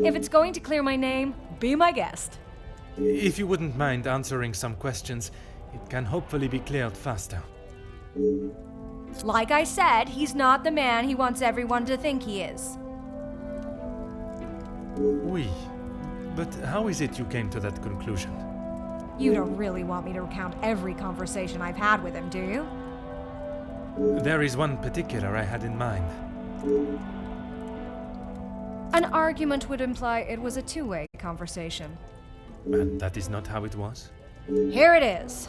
If it's going to clear my name, be my guest. If you wouldn't mind answering some questions, it can hopefully be cleared faster. Like I said, he's not the man he wants everyone to think he is. Oui, but how is it you came to that conclusion? You don't really want me to recount every conversation I've had with him, do you? There is one particular I had in mind. An argument would imply it was a two-way conversation. And that is not how it was? Here it is.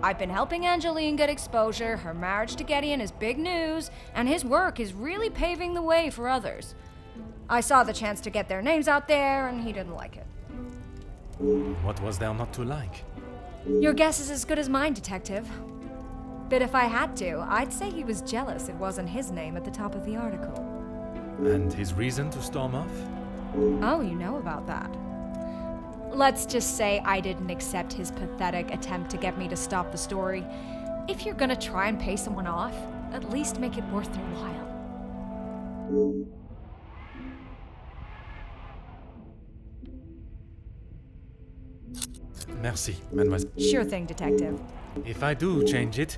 I've been helping Angeline get exposure, her marriage to Gideon is big news, and his work is really paving the way for others. I saw the chance to get their names out there, and he didn't like it. What was there not to like? Your guess is as good as mine, Detective. But if I had to, I'd say he was jealous it wasn't his name at the top of the article. And his reason to storm off? Oh, you know about that. Let's just say I didn't accept his pathetic attempt to get me to stop the story. If you're gonna try and pay someone off, at least make it worth their while. Merci, mademoiselle. Sure thing, detective. If I do change it...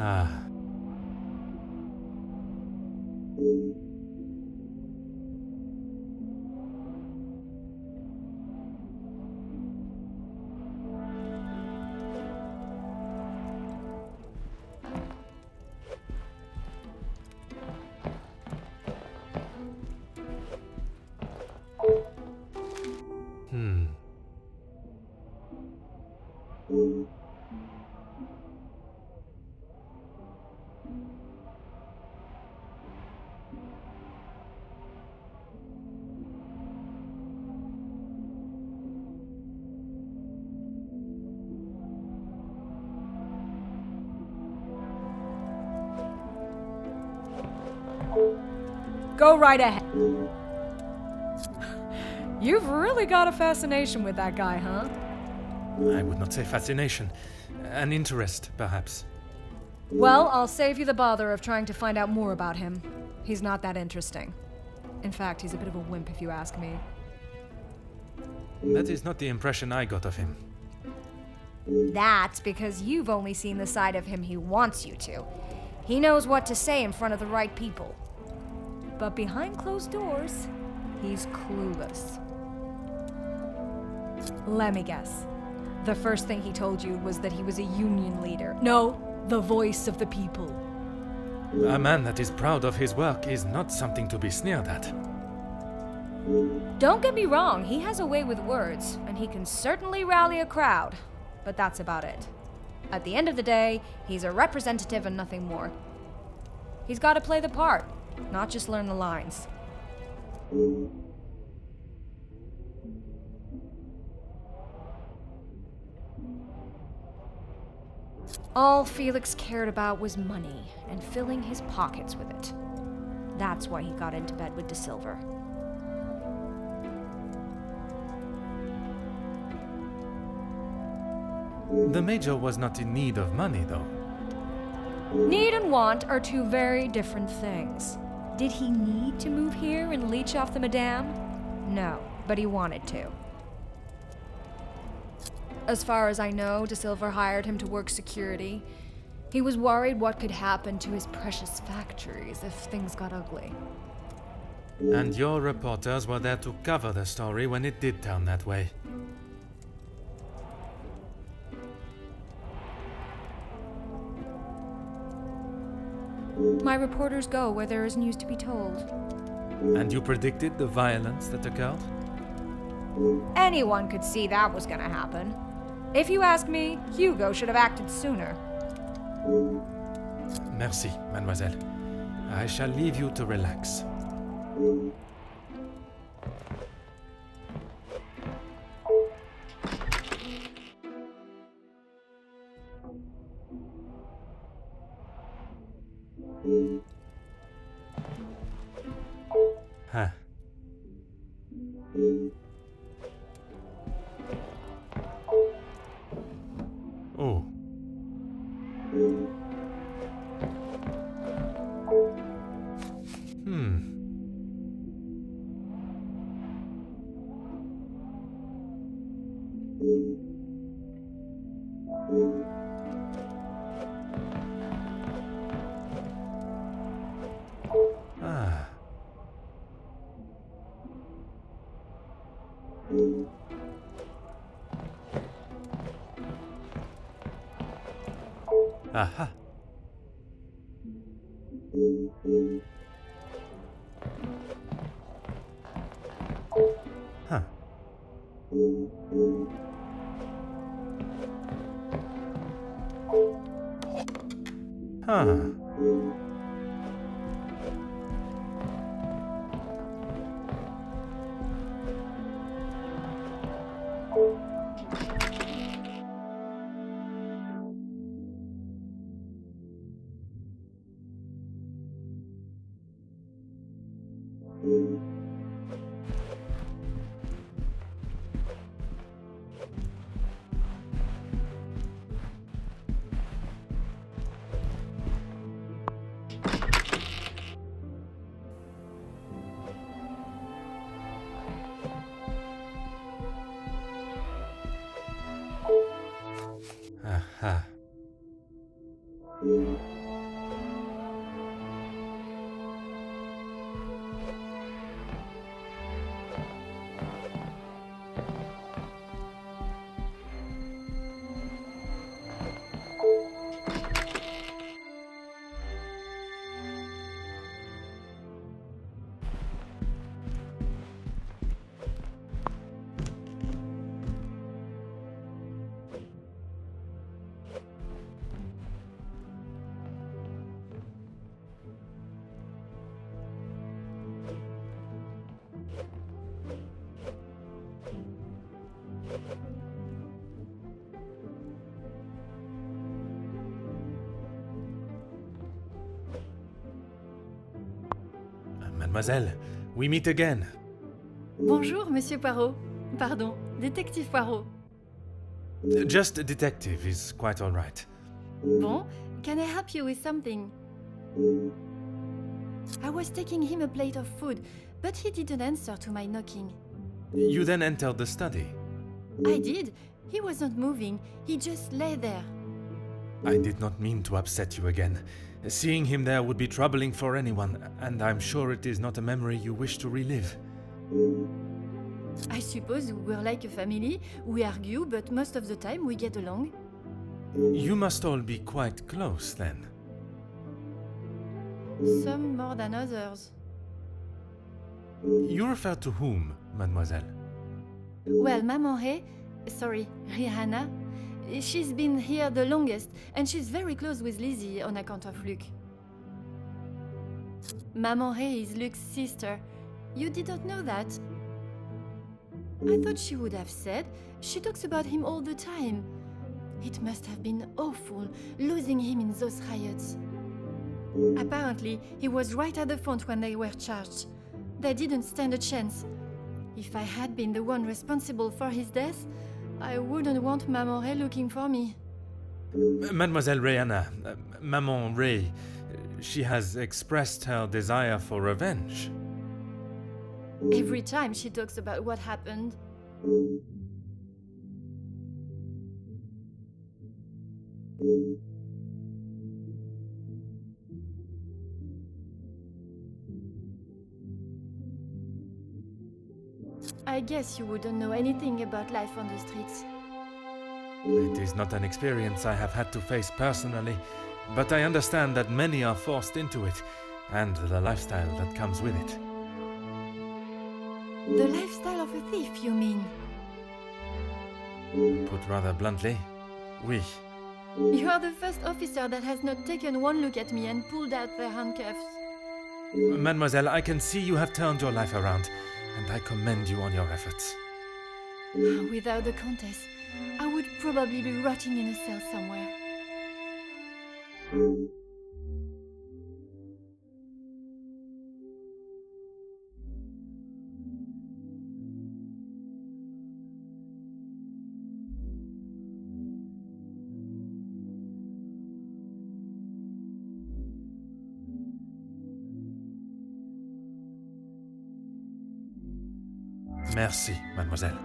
Ah. Go right ahead. You've really got a fascination with that guy, huh? I would not say fascination. An interest, perhaps. Well, I'll save you the bother of trying to find out more about him. He's not that interesting. In fact, he's a bit of a wimp if you ask me. That is not the impression I got of him. That's because you've only seen the side of him he wants you to. He knows what to say in front of the right people. But behind closed doors, he's clueless. Let me guess. The first thing he told you was that he was a union leader. No, the voice of the people. A man that is proud of his work is not something to be sneered at. Don't get me wrong, he has a way with words, and he can certainly rally a crowd. But that's about it. At the end of the day, he's a representative and nothing more. He's got to play the part, not just learn the lines. All Felix cared about was money and filling his pockets with it. That's why he got into bed with De Silver. The Major was not in need of money, though. Need and want are two very different things. Did he need to move here and leech off the Madame? No, but he wanted to. As far as I know, De Silver hired him to work security. He was worried what could happen to his precious factories if things got ugly. And your reporters were there to cover the story when it did turn that way. My reporters go where there is news to be told. And you predicted the violence that occurred? Anyone could see that was gonna happen. If you ask me, Hugo should have acted sooner. Merci, mademoiselle. I shall leave you to relax. Huh. Oh. Ah. Aha. Huh. Huh. Ah. Mademoiselle, we meet again. Bonjour, Monsieur Poirot. Pardon, Détective Poirot. Just a detective is quite all right. Bon, can I help you with something? I was taking him a plate of food, but he didn't answer to my knocking. You then entered the study. I did. He wasn't moving. He just lay there. I did not mean to upset you again. Seeing him there would be troubling for anyone, and I'm sure it is not a memory you wish to relive. I suppose we're like a family. We argue, but most of the time we get along. You must all be quite close, then. Some more than others. You refer to whom, mademoiselle? Well, Maman Ray, sorry, Rihanna, she's been here the longest, and she's very close with Lizzie on account of Luke. Maman Ray is Luke's sister. You didn't know that? I thought she would have said. She talks about him all the time. It must have been awful, losing him in those riots. Apparently, he was right at the front when they were charged. They didn't stand a chance. If I had been the one responsible for his death, I wouldn't want Maman Ray looking for me. Mademoiselle Rihanna, Maman Ray, she has expressed her desire for revenge. Every time she talks about what happened. I guess you wouldn't know anything about life on the streets. It is not an experience I have had to face personally, but I understand that many are forced into it, and the lifestyle that comes with it. The lifestyle of a thief, you mean? Put rather bluntly, oui. You are the first officer that has not taken one look at me and pulled out their handcuffs. Mademoiselle, I can see you have turned your life around, and I commend you on your efforts. Without the Countess, I would probably be rotting in a cell somewhere. Merci, mademoiselle.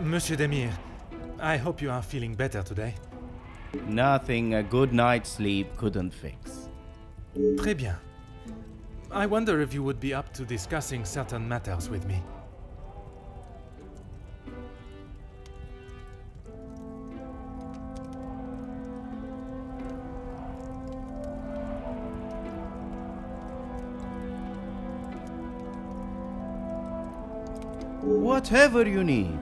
Monsieur Demir, I hope you are feeling better today. Nothing a good night's sleep couldn't fix. Très bien. I wonder if you would be up to discussing certain matters with me. Whatever you need.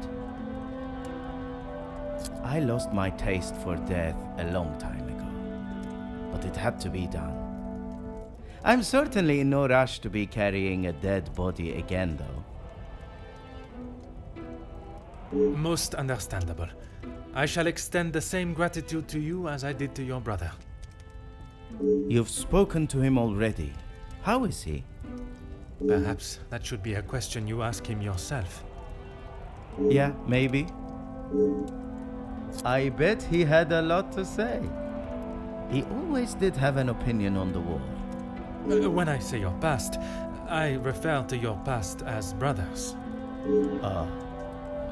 I lost my taste for death a long time ago, but it had to be done. I'm certainly in no rush to be carrying a dead body again, though. Most understandable. I shall extend the same gratitude to you as I did to your brother. You've spoken to him already. How is he? Perhaps that should be a question you ask him yourself. Yeah, maybe. I bet he had a lot to say. He always did have an opinion on the war. When I say your past, I refer to your past as brothers.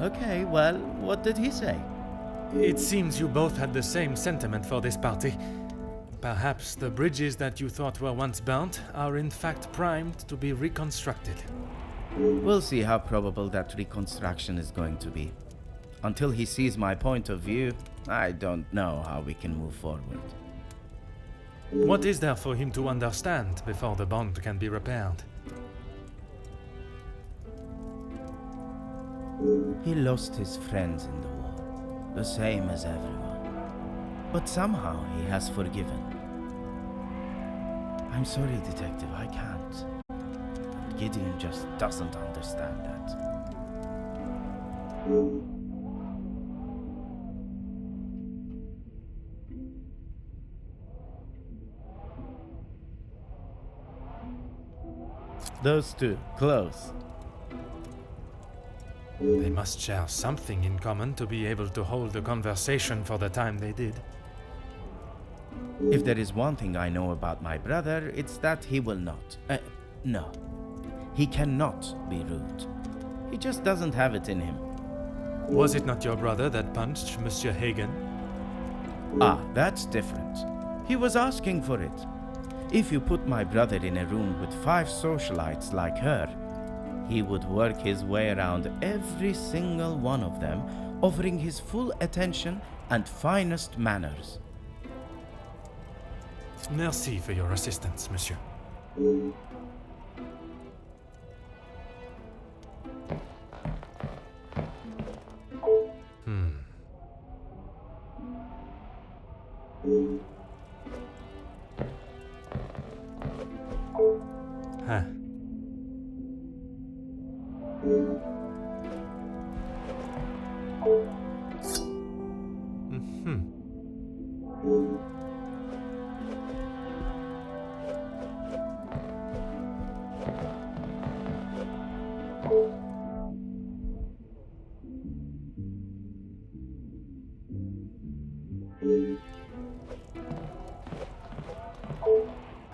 Okay, well, what did he say? It seems you both had the same sentiment for this party. Perhaps the bridges that you thought were once burnt are in fact primed to be reconstructed. We'll see how probable that reconstruction is going to be. Until he sees my point of view, I don't know how we can move forward. What is there for him to understand before the bond can be repaired? He lost his friends in the war, the same as everyone. But somehow he has forgiven. I'm sorry, Detective, I can't. And Gideon just doesn't understand that. Those two, close. They must share something in common to be able to hold a conversation for the time they did. If there is one thing I know about my brother, it's that he will not. No. He cannot be rude. He just doesn't have it in him. Was it not your brother that punched Monsieur Hagen? Ah, that's different. He was asking for it. If you put my brother in a room with 5 socialites like her, he would work his way around every single one of them, offering his full attention and finest manners. Merci for your assistance, monsieur. Huh.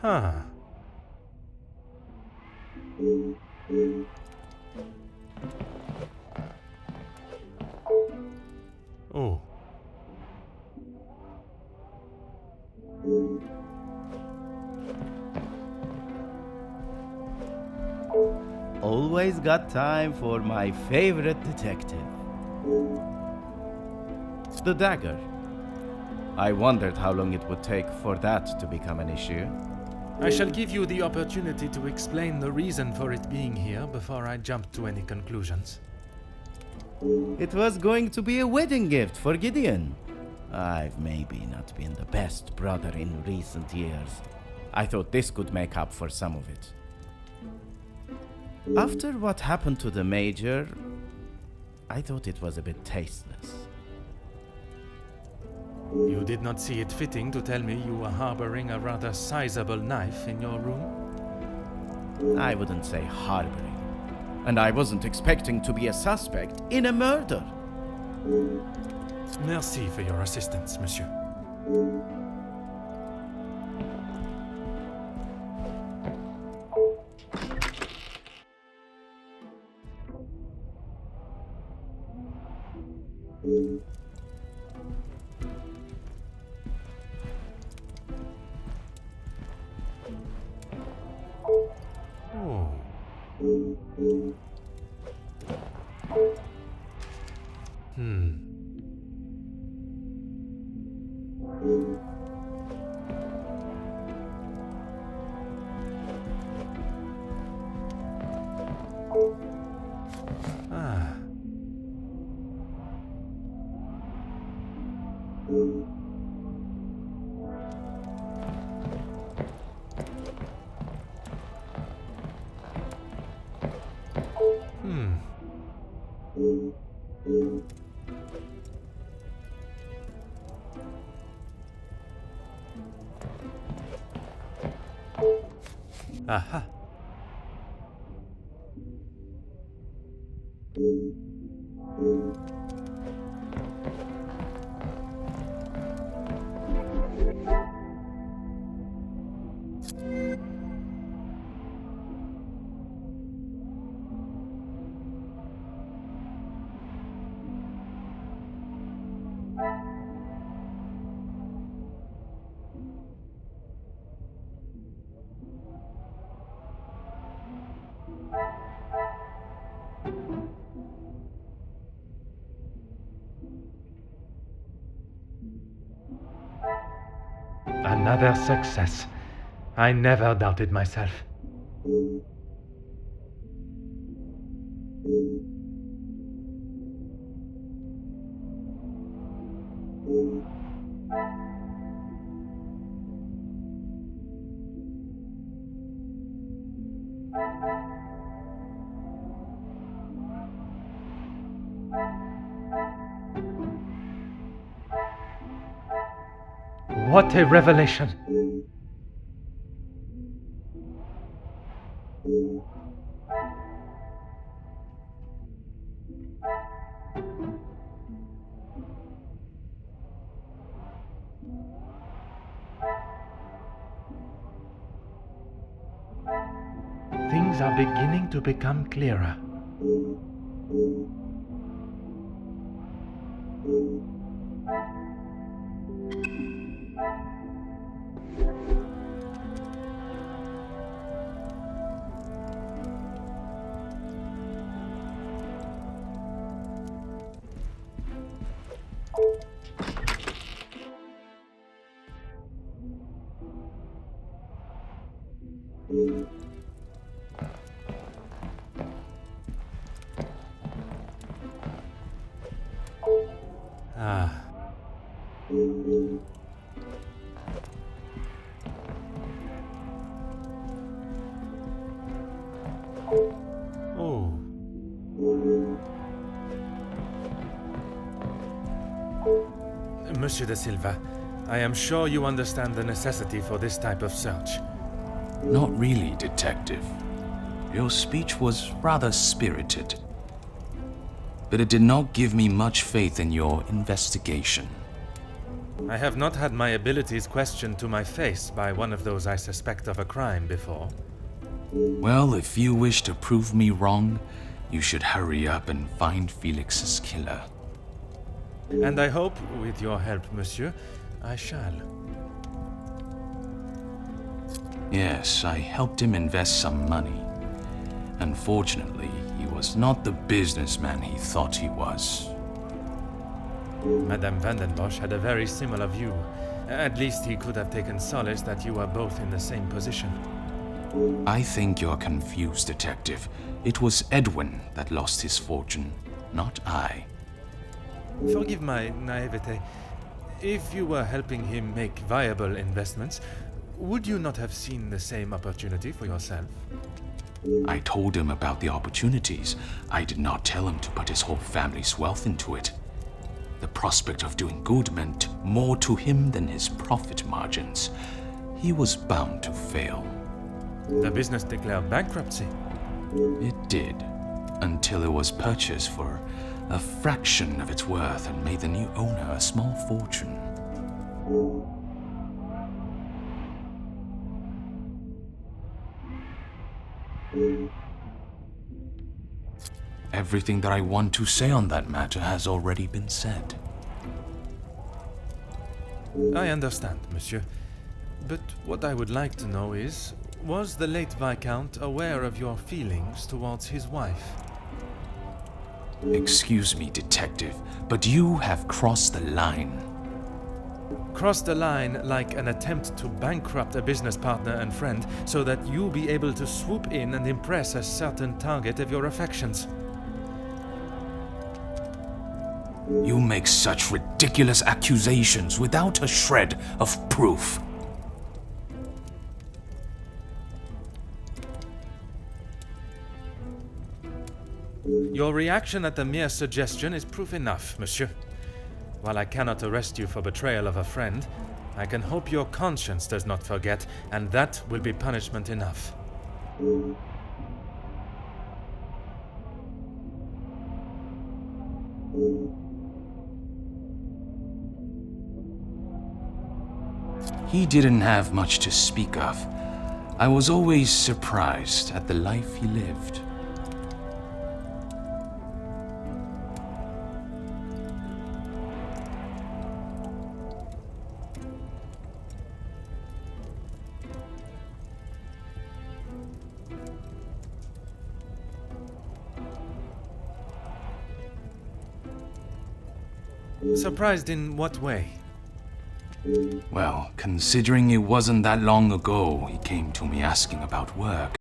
Huh. Oh. Always got time for my favorite detective. The dagger. I wondered how long it would take for that to become an issue. I shall give you the opportunity to explain the reason for it being here before I jump to any conclusions. It was going to be a wedding gift for Gideon. I've maybe not been the best brother in recent years. I thought this could make up for some of it. After what happened to the Major, I thought it was a bit tasteless. You did not see it fitting to tell me you were harboring a rather sizable knife in your room? I wouldn't say harboring. And I wasn't expecting to be a suspect in a murder. Merci for your assistance, monsieur. Oh. Ah. Aha. Another success. I never doubted myself. What a revelation! Things are beginning to become clearer. Ah. Oh. Monsieur de Silva, I am sure you understand the necessity for this type of search. Not really, Detective. Your speech was rather spirited. But it did not give me much faith in your investigation. I have not had my abilities questioned to my face by one of those I suspect of a crime before. Well, if you wish to prove me wrong, you should hurry up and find Felix's killer. And I hope, with your help, monsieur, I shall. Yes, I helped him invest some money. Unfortunately, he was not the businessman he thought he was. Madame Vandenbosch had a very similar view. At least he could have taken solace that you were both in the same position. I think you're confused, Detective. It was Edwin that lost his fortune, not I. Forgive my naivete. If you were helping him make viable investments, would you not have seen the same opportunity for yourself? I told him about the opportunities. I did not tell him to put his whole family's wealth into it. The prospect of doing good meant more to him than his profit margins. He was bound to fail. The business declared bankruptcy. It did, until it was purchased for a fraction of its worth and made the new owner a small fortune. Everything that I want to say on that matter has already been said. I understand, monsieur. But what I would like to know is, was the late Viscount aware of your feelings towards his wife? Excuse me, Detective, but you have crossed the line. Crossed the line like an attempt to bankrupt a business partner and friend so that you be able to swoop in and impress a certain target of your affections. You make such ridiculous accusations without a shred of proof. Your reaction at the mere suggestion is proof enough, monsieur. While I cannot arrest you for betrayal of a friend, I can hope your conscience does not forget, and that will be punishment enough. He didn't have much to speak of. I was always surprised at the life he lived. Surprised in what way? Well, considering it wasn't that long ago he came to me asking about work,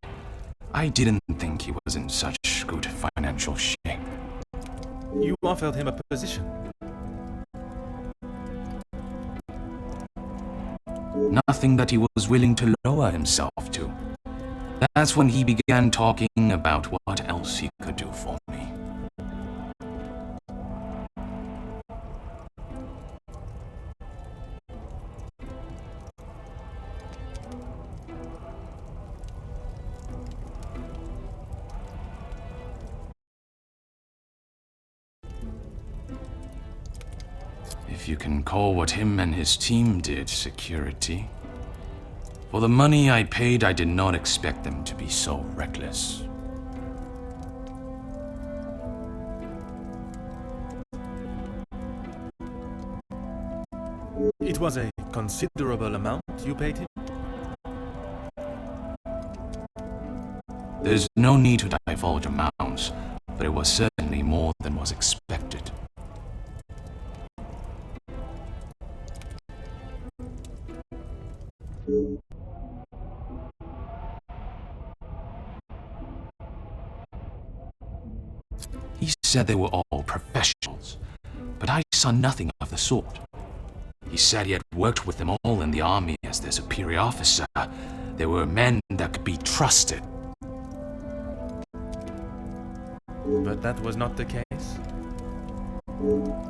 I didn't think he was in such good financial shape. You offered him a position. Nothing that he was willing to lower himself to. That's when he began talking about what else he could do for me. If you can call what him and his team did security. For the money I paid, I did not expect them to be so reckless. It was a considerable amount you paid him? There's no need to divulge amounts, but it was certainly more than was expected. He said they were all professionals, but I saw nothing of the sort. He said he had worked with them all in the army as their superior officer. They were men that could be trusted. But that was not the case.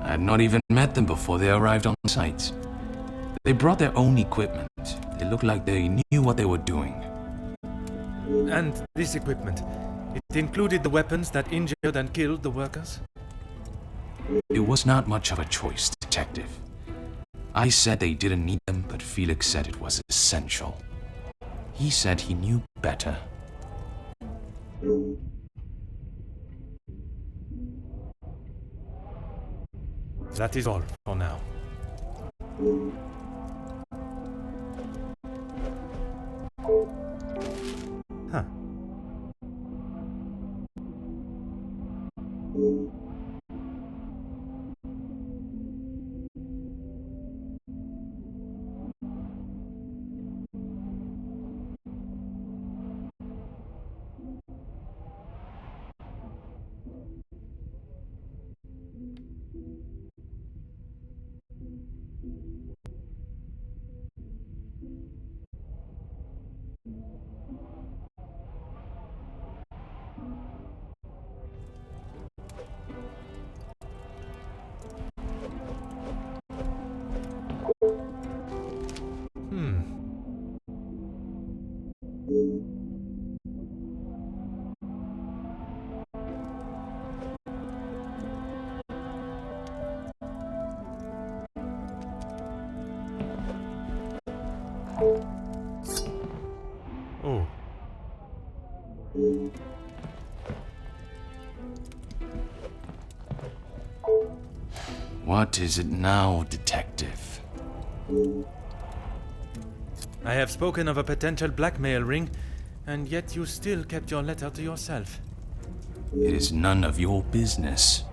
I had not even met them before they arrived on site. They brought their own equipment. They looked like they knew what they were doing. And this equipment, it included the weapons that injured and killed the workers? It was not much of a choice, Detective. I said they didn't need them, but Felix said it was essential. He said he knew better. That is all for now. Huh. Oh. What is it now, Detective? I have spoken of a potential blackmail ring, and yet you still kept your letter to yourself. It is none of your business.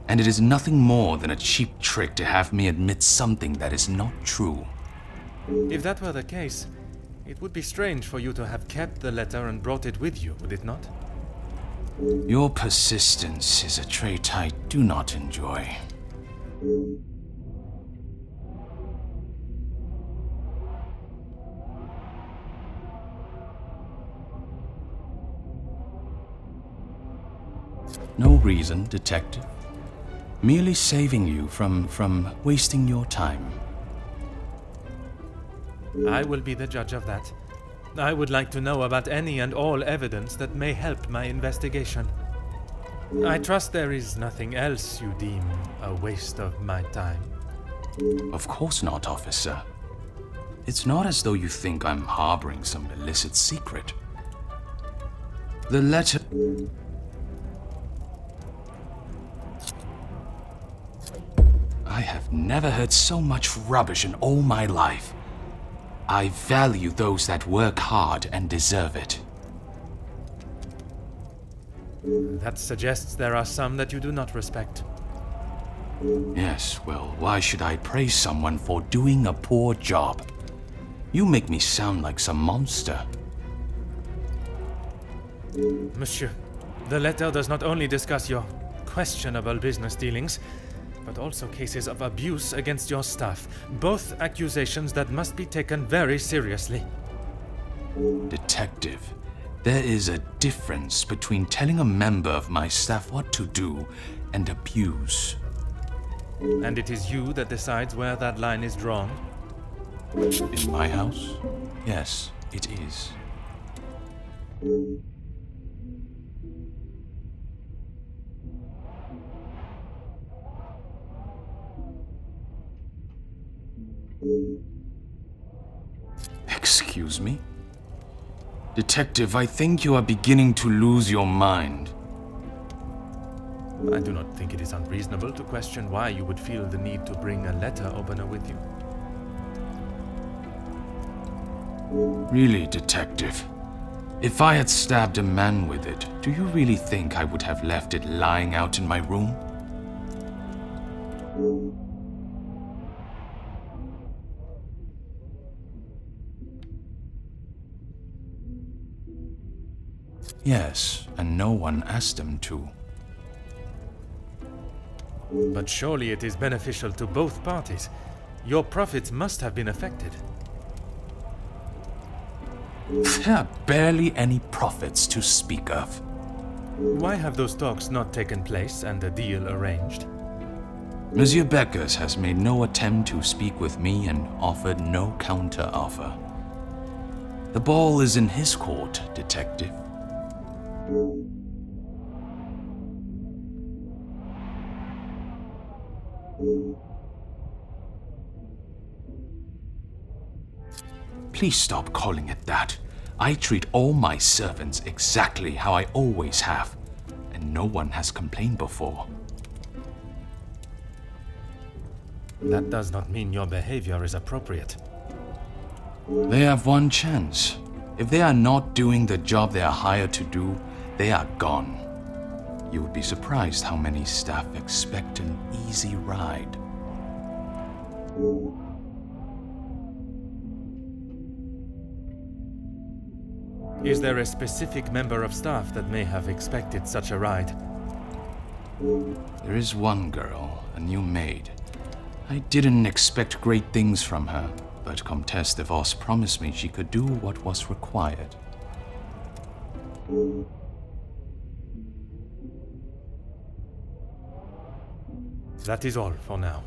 And it is nothing more than a cheap trick to have me admit something that is not true. If that were the case, it would be strange for you to have kept the letter and brought it with you, would it not? Your persistence is a trait I do not enjoy. No reason, Detective. Merely saving you from wasting your time. I will be the judge of that. I would like to know about any and all evidence that may help my investigation. I trust there is nothing else you deem a waste of my time. Of course not, officer. It's not as though you think I'm harboring some illicit secret. The letter... I have never heard so much rubbish in all my life. I value those that work hard and deserve it. That suggests there are some that you do not respect. Yes, well, why should I praise someone for doing a poor job? You make me sound like some monster. Monsieur, the letter does not only discuss your questionable business dealings, but also cases of abuse against your staff. Both accusations that must be taken very seriously. Detective, there is a difference between telling a member of my staff what to do and abuse. And it is you that decides where that line is drawn? In my house? Yes, it is. Excuse me? Detective, I think you are beginning to lose your mind. I do not think it is unreasonable to question why you would feel the need to bring a letter opener with you. Really, Detective? If I had stabbed a man with it, do you really think I would have left it lying out in my room? Yes, and no one asked them to. But surely it is beneficial to both parties. Your profits must have been affected. There are barely any profits to speak of. Why have those talks not taken place and a deal arranged? Monsieur Beckers has made no attempt to speak with me and offered no counter-offer. The ball is in his court, Detective. Please stop calling it that. I treat all my servants exactly how I always have, and no one has complained before. That does not mean your behavior is appropriate. They have one chance. If they are not doing the job they are hired to do, they are gone. You would be surprised how many staff expect an easy ride. Is there a specific member of staff that may have expected such a ride? There is one girl, a new maid. I didn't expect great things from her, but Comtesse de Vos promised me she could do what was required. That is all for now.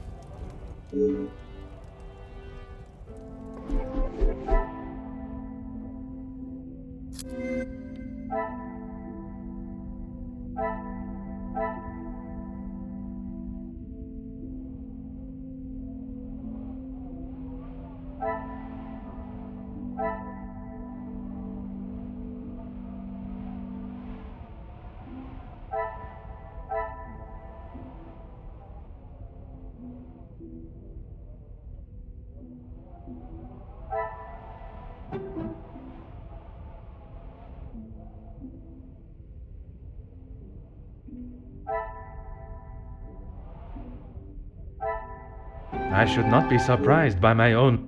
I should not be surprised by my own...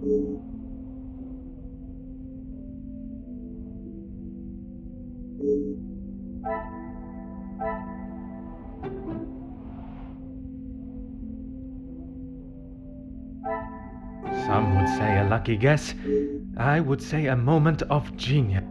Some would say a lucky guess. I would say a moment of genius.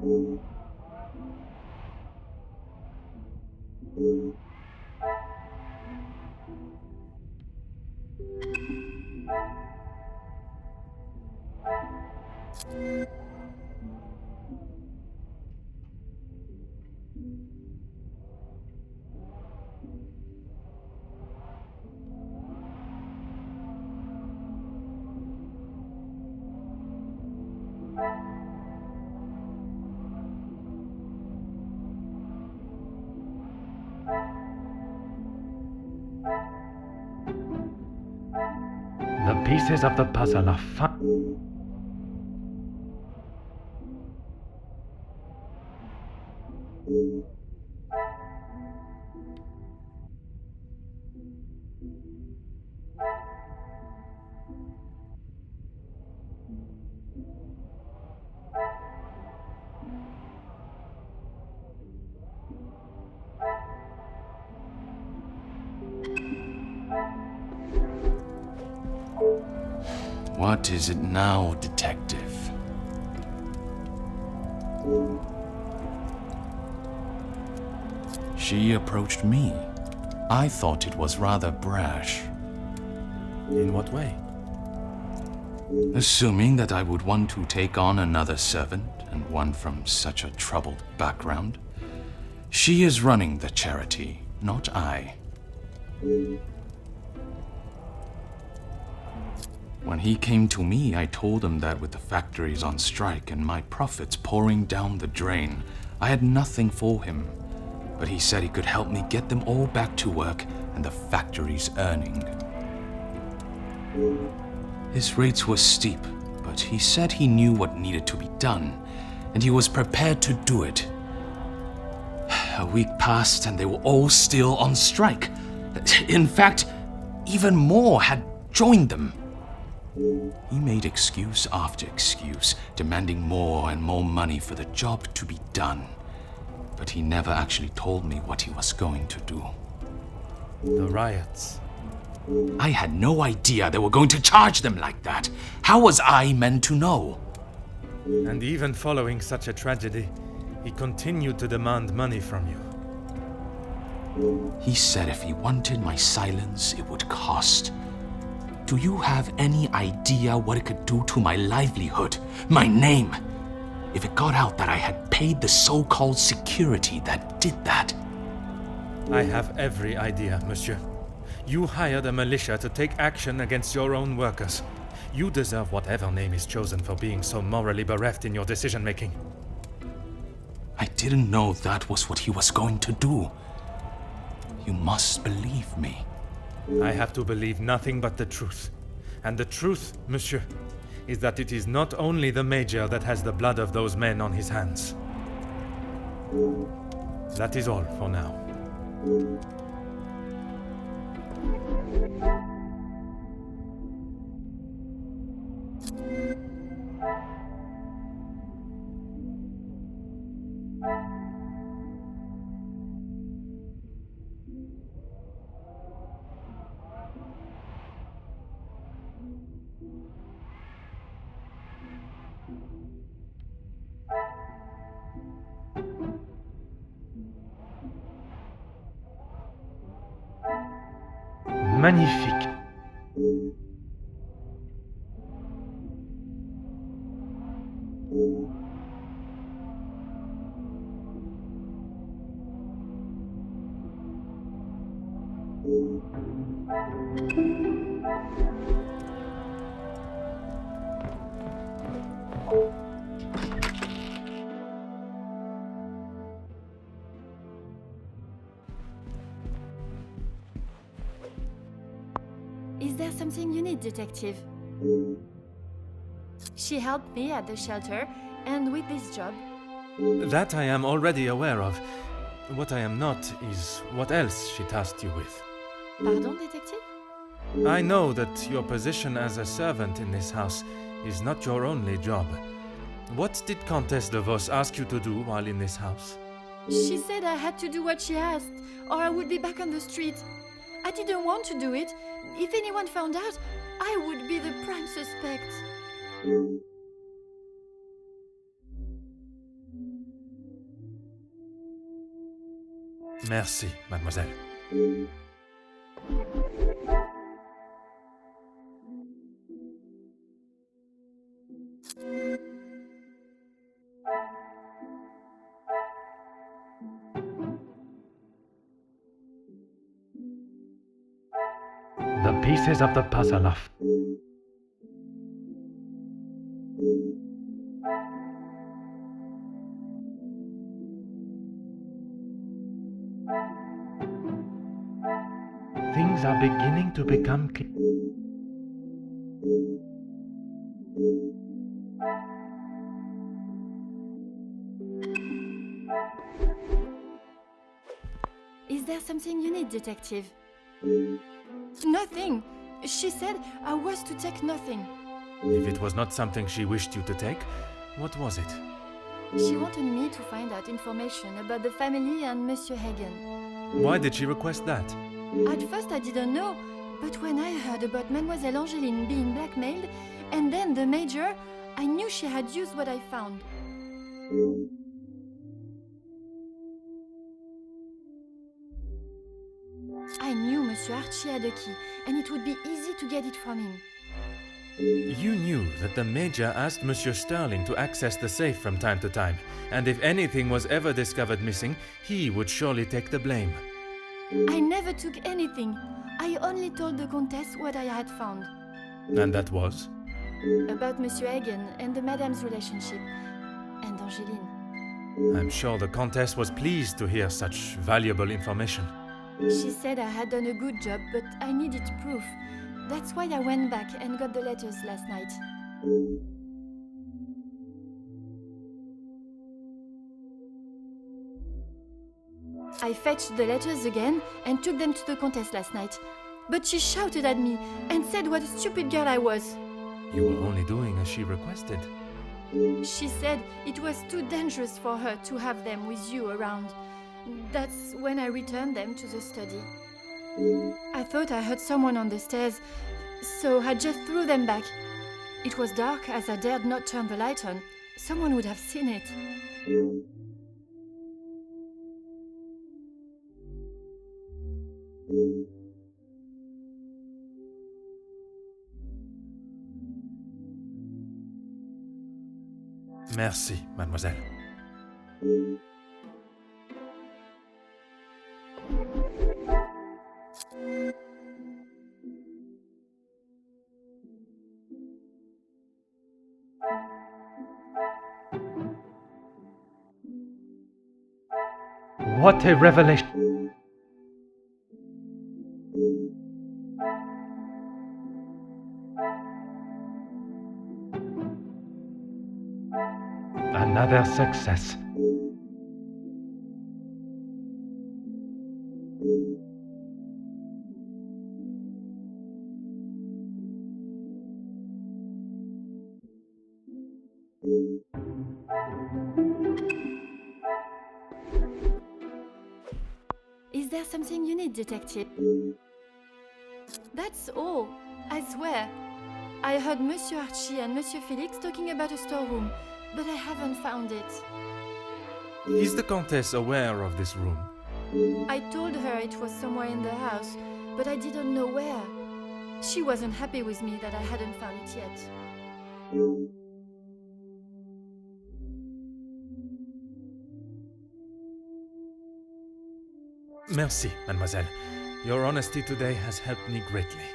pieces of the puzzle are fun. What is it now, detective? She approached me. I thought it was rather brash. In what way? Assuming that I would want to take on another servant, and one from such a troubled background. She is running the charity, not I. When he came to me, I told him that with the factories on strike and my profits pouring down the drain, I had nothing for him. But he said he could help me get them all back to work and the factories earning. His rates were steep, but he said he knew what needed to be done, and he was prepared to do it. A week passed and they were all still on strike. In fact, even more had joined them. He made excuse after excuse, demanding more and more money for the job to be done. But he never actually told me what he was going to do. The riots. I had no idea they were going to charge them like that. How was I meant to know? And even following such a tragedy, he continued to demand money from you. He said if he wanted my silence, it would cost. Do you have any idea what it could do to my livelihood, my name? If it got out that I had paid the so-called security that did that. I have every idea, monsieur. You hired a militia to take action against your own workers. You deserve whatever name is chosen for being so morally bereft in your decision-making. I didn't know that was what he was going to do. You must believe me. I have to believe nothing but the truth. And the truth, monsieur, is that it is not only the Major that has the blood of those men on his hands. That is all for now. Magnifique. Is there something you need, detective? She helped me at the shelter and with this job. That I am already aware of. What I am not is what else she tasked you with. Pardon, detective? I know that your position as a servant in this house is not your only job. What did Countess de Vos ask you to do while in this house? She said I had to do what she asked, or I would be back on the street. I didn't want to do it. If anyone found out, I would be the prime suspect. Merci, mademoiselle. The pieces of the puzzle are... Things are beginning to become clear. something you need, Detective? Nothing. She said I was to take nothing. If it was not something she wished you to take, what was it? She wanted me to find out information about the family and Monsieur Hagen. Why did she request that? At first I didn't know, but when I heard about Mademoiselle Angeline being blackmailed, and then the Major, I knew she had used what I found. I knew Monsieur Archie had a key, and it would be easy to get it from him. You knew that the Major asked Monsieur Sterling to access the safe from time to time, and if anything was ever discovered missing, he would surely take the blame. I never took anything. I only told the Countess what I had found. And that was? About Monsieur Hagen and the Madame's relationship, and Angeline. I'm sure the Countess was pleased to hear such valuable information. She said I had done a good job, but I needed proof. That's why I went back and got the letters last night. I fetched the letters again and took them to the Countess last night. But she shouted at me and said what a stupid girl I was. You were only doing as she requested. She said it was too dangerous for her to have them with you around. That's when I returned them to the study. I thought I heard someone on the stairs, so I just threw them back. It was dark, as I dared not turn the light on. Someone would have seen it. Merci, mademoiselle. What a revelation! Another success. Is there something you need, Detective? That's all, I swear. I heard Monsieur Archie and Monsieur Felix talking about a storeroom, but I haven't found it. Is the Countess aware of this room? I told her it was somewhere in the house, but I didn't know where. She wasn't happy with me that I hadn't found it yet. Merci, mademoiselle. Your honesty today has helped me greatly.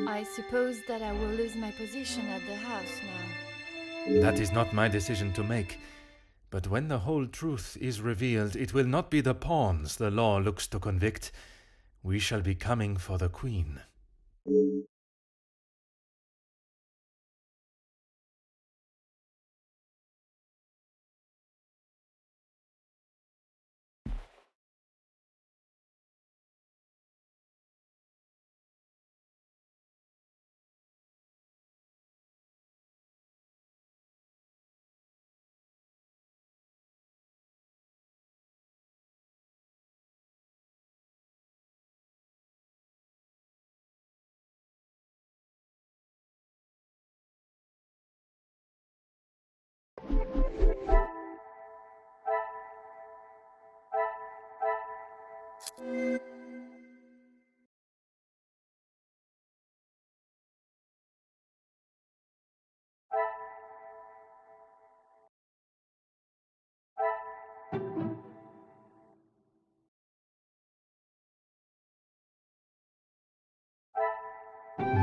I suppose that I will lose my position at the house now. That is not my decision to make. But when the whole truth is revealed, it will not be the pawns the law looks to convict. We shall be coming for the Queen.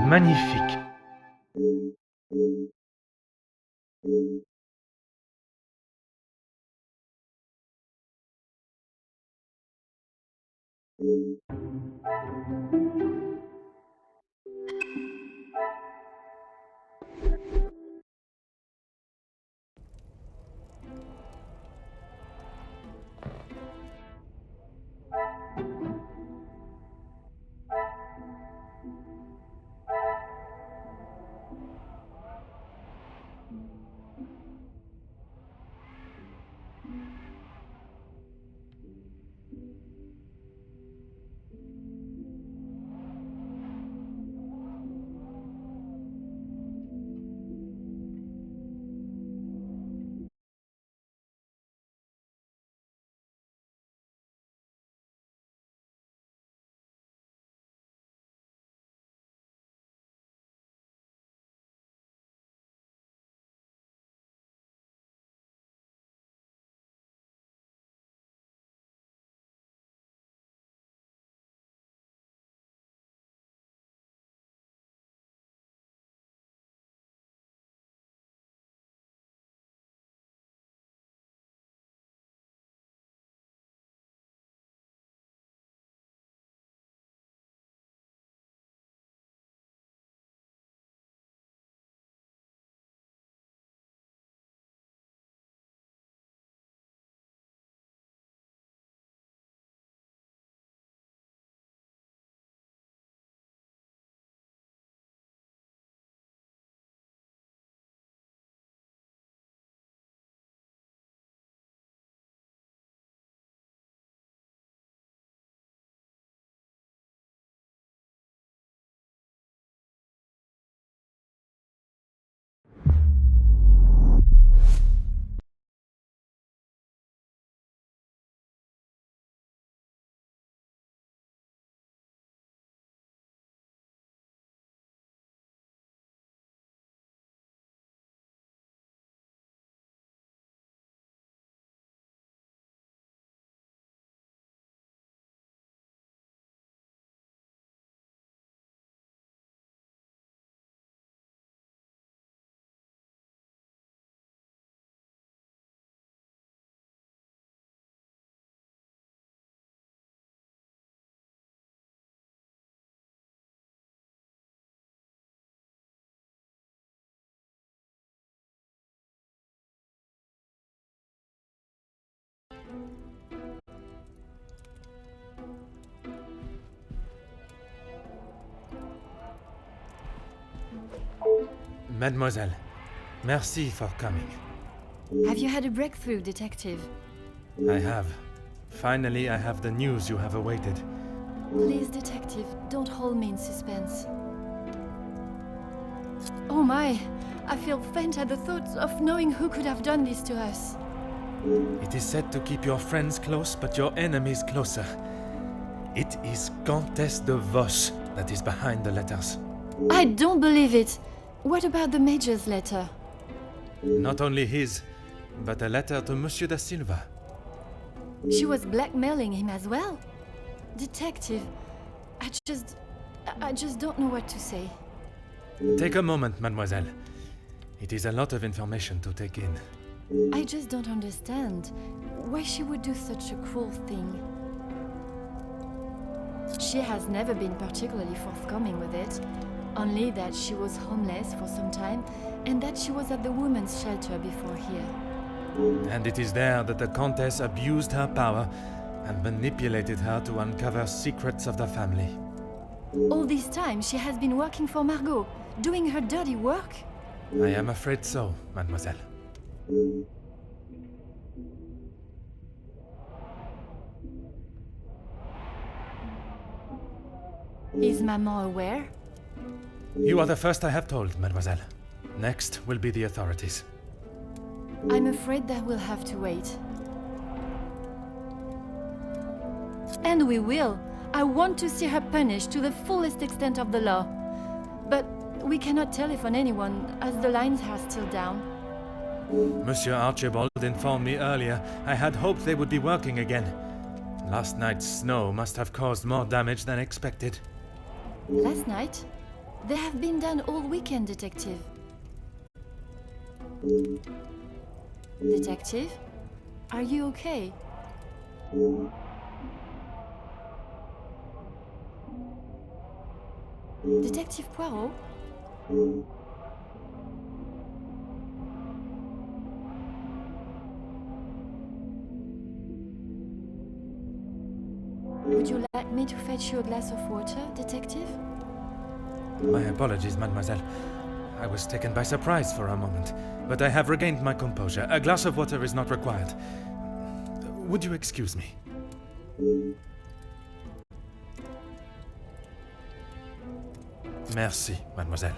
Magnifique. Mademoiselle, merci for coming. Have you had a breakthrough, Detective? I have. Finally, I have the news you have awaited. Please, Detective, don't hold me in suspense. Oh my, I feel faint at the thought of knowing who could have done this to us. It is said to keep your friends close, but your enemies closer. It is Countess de Vos that is behind the letters. I don't believe it. What about the Major's letter? Not only his, but a letter to Monsieur da Silva. She was blackmailing him as well? Detective, I just don't know what to say. Take a moment, mademoiselle. It is a lot of information to take in. I just don't understand why she would do such a cruel thing. She has never been particularly forthcoming with it, only that she was homeless for some time and that she was at the women's shelter before here. And it is there that the Countess abused her power and manipulated her to uncover secrets of the family. All this time she has been working for Margot, doing her dirty work? I am afraid so, mademoiselle. Is Maman aware? You are the first I have told, mademoiselle. Next will be the authorities. I'm afraid that we'll have to wait. And we will. I want to see her punished to the fullest extent of the law. But we cannot telephone anyone, as the lines are still down. Monsieur Archibald informed me earlier. I had hoped they would be working again. Last night's snow must have caused more damage than expected. Last night? They have been done all weekend, Detective. Detective? Are you okay? Detective Poirot? Would you like me to fetch you a glass of water, Detective? My apologies, mademoiselle. I was taken by surprise for a moment, but I have regained my composure. A glass of water is not required. Would you excuse me? Merci, mademoiselle.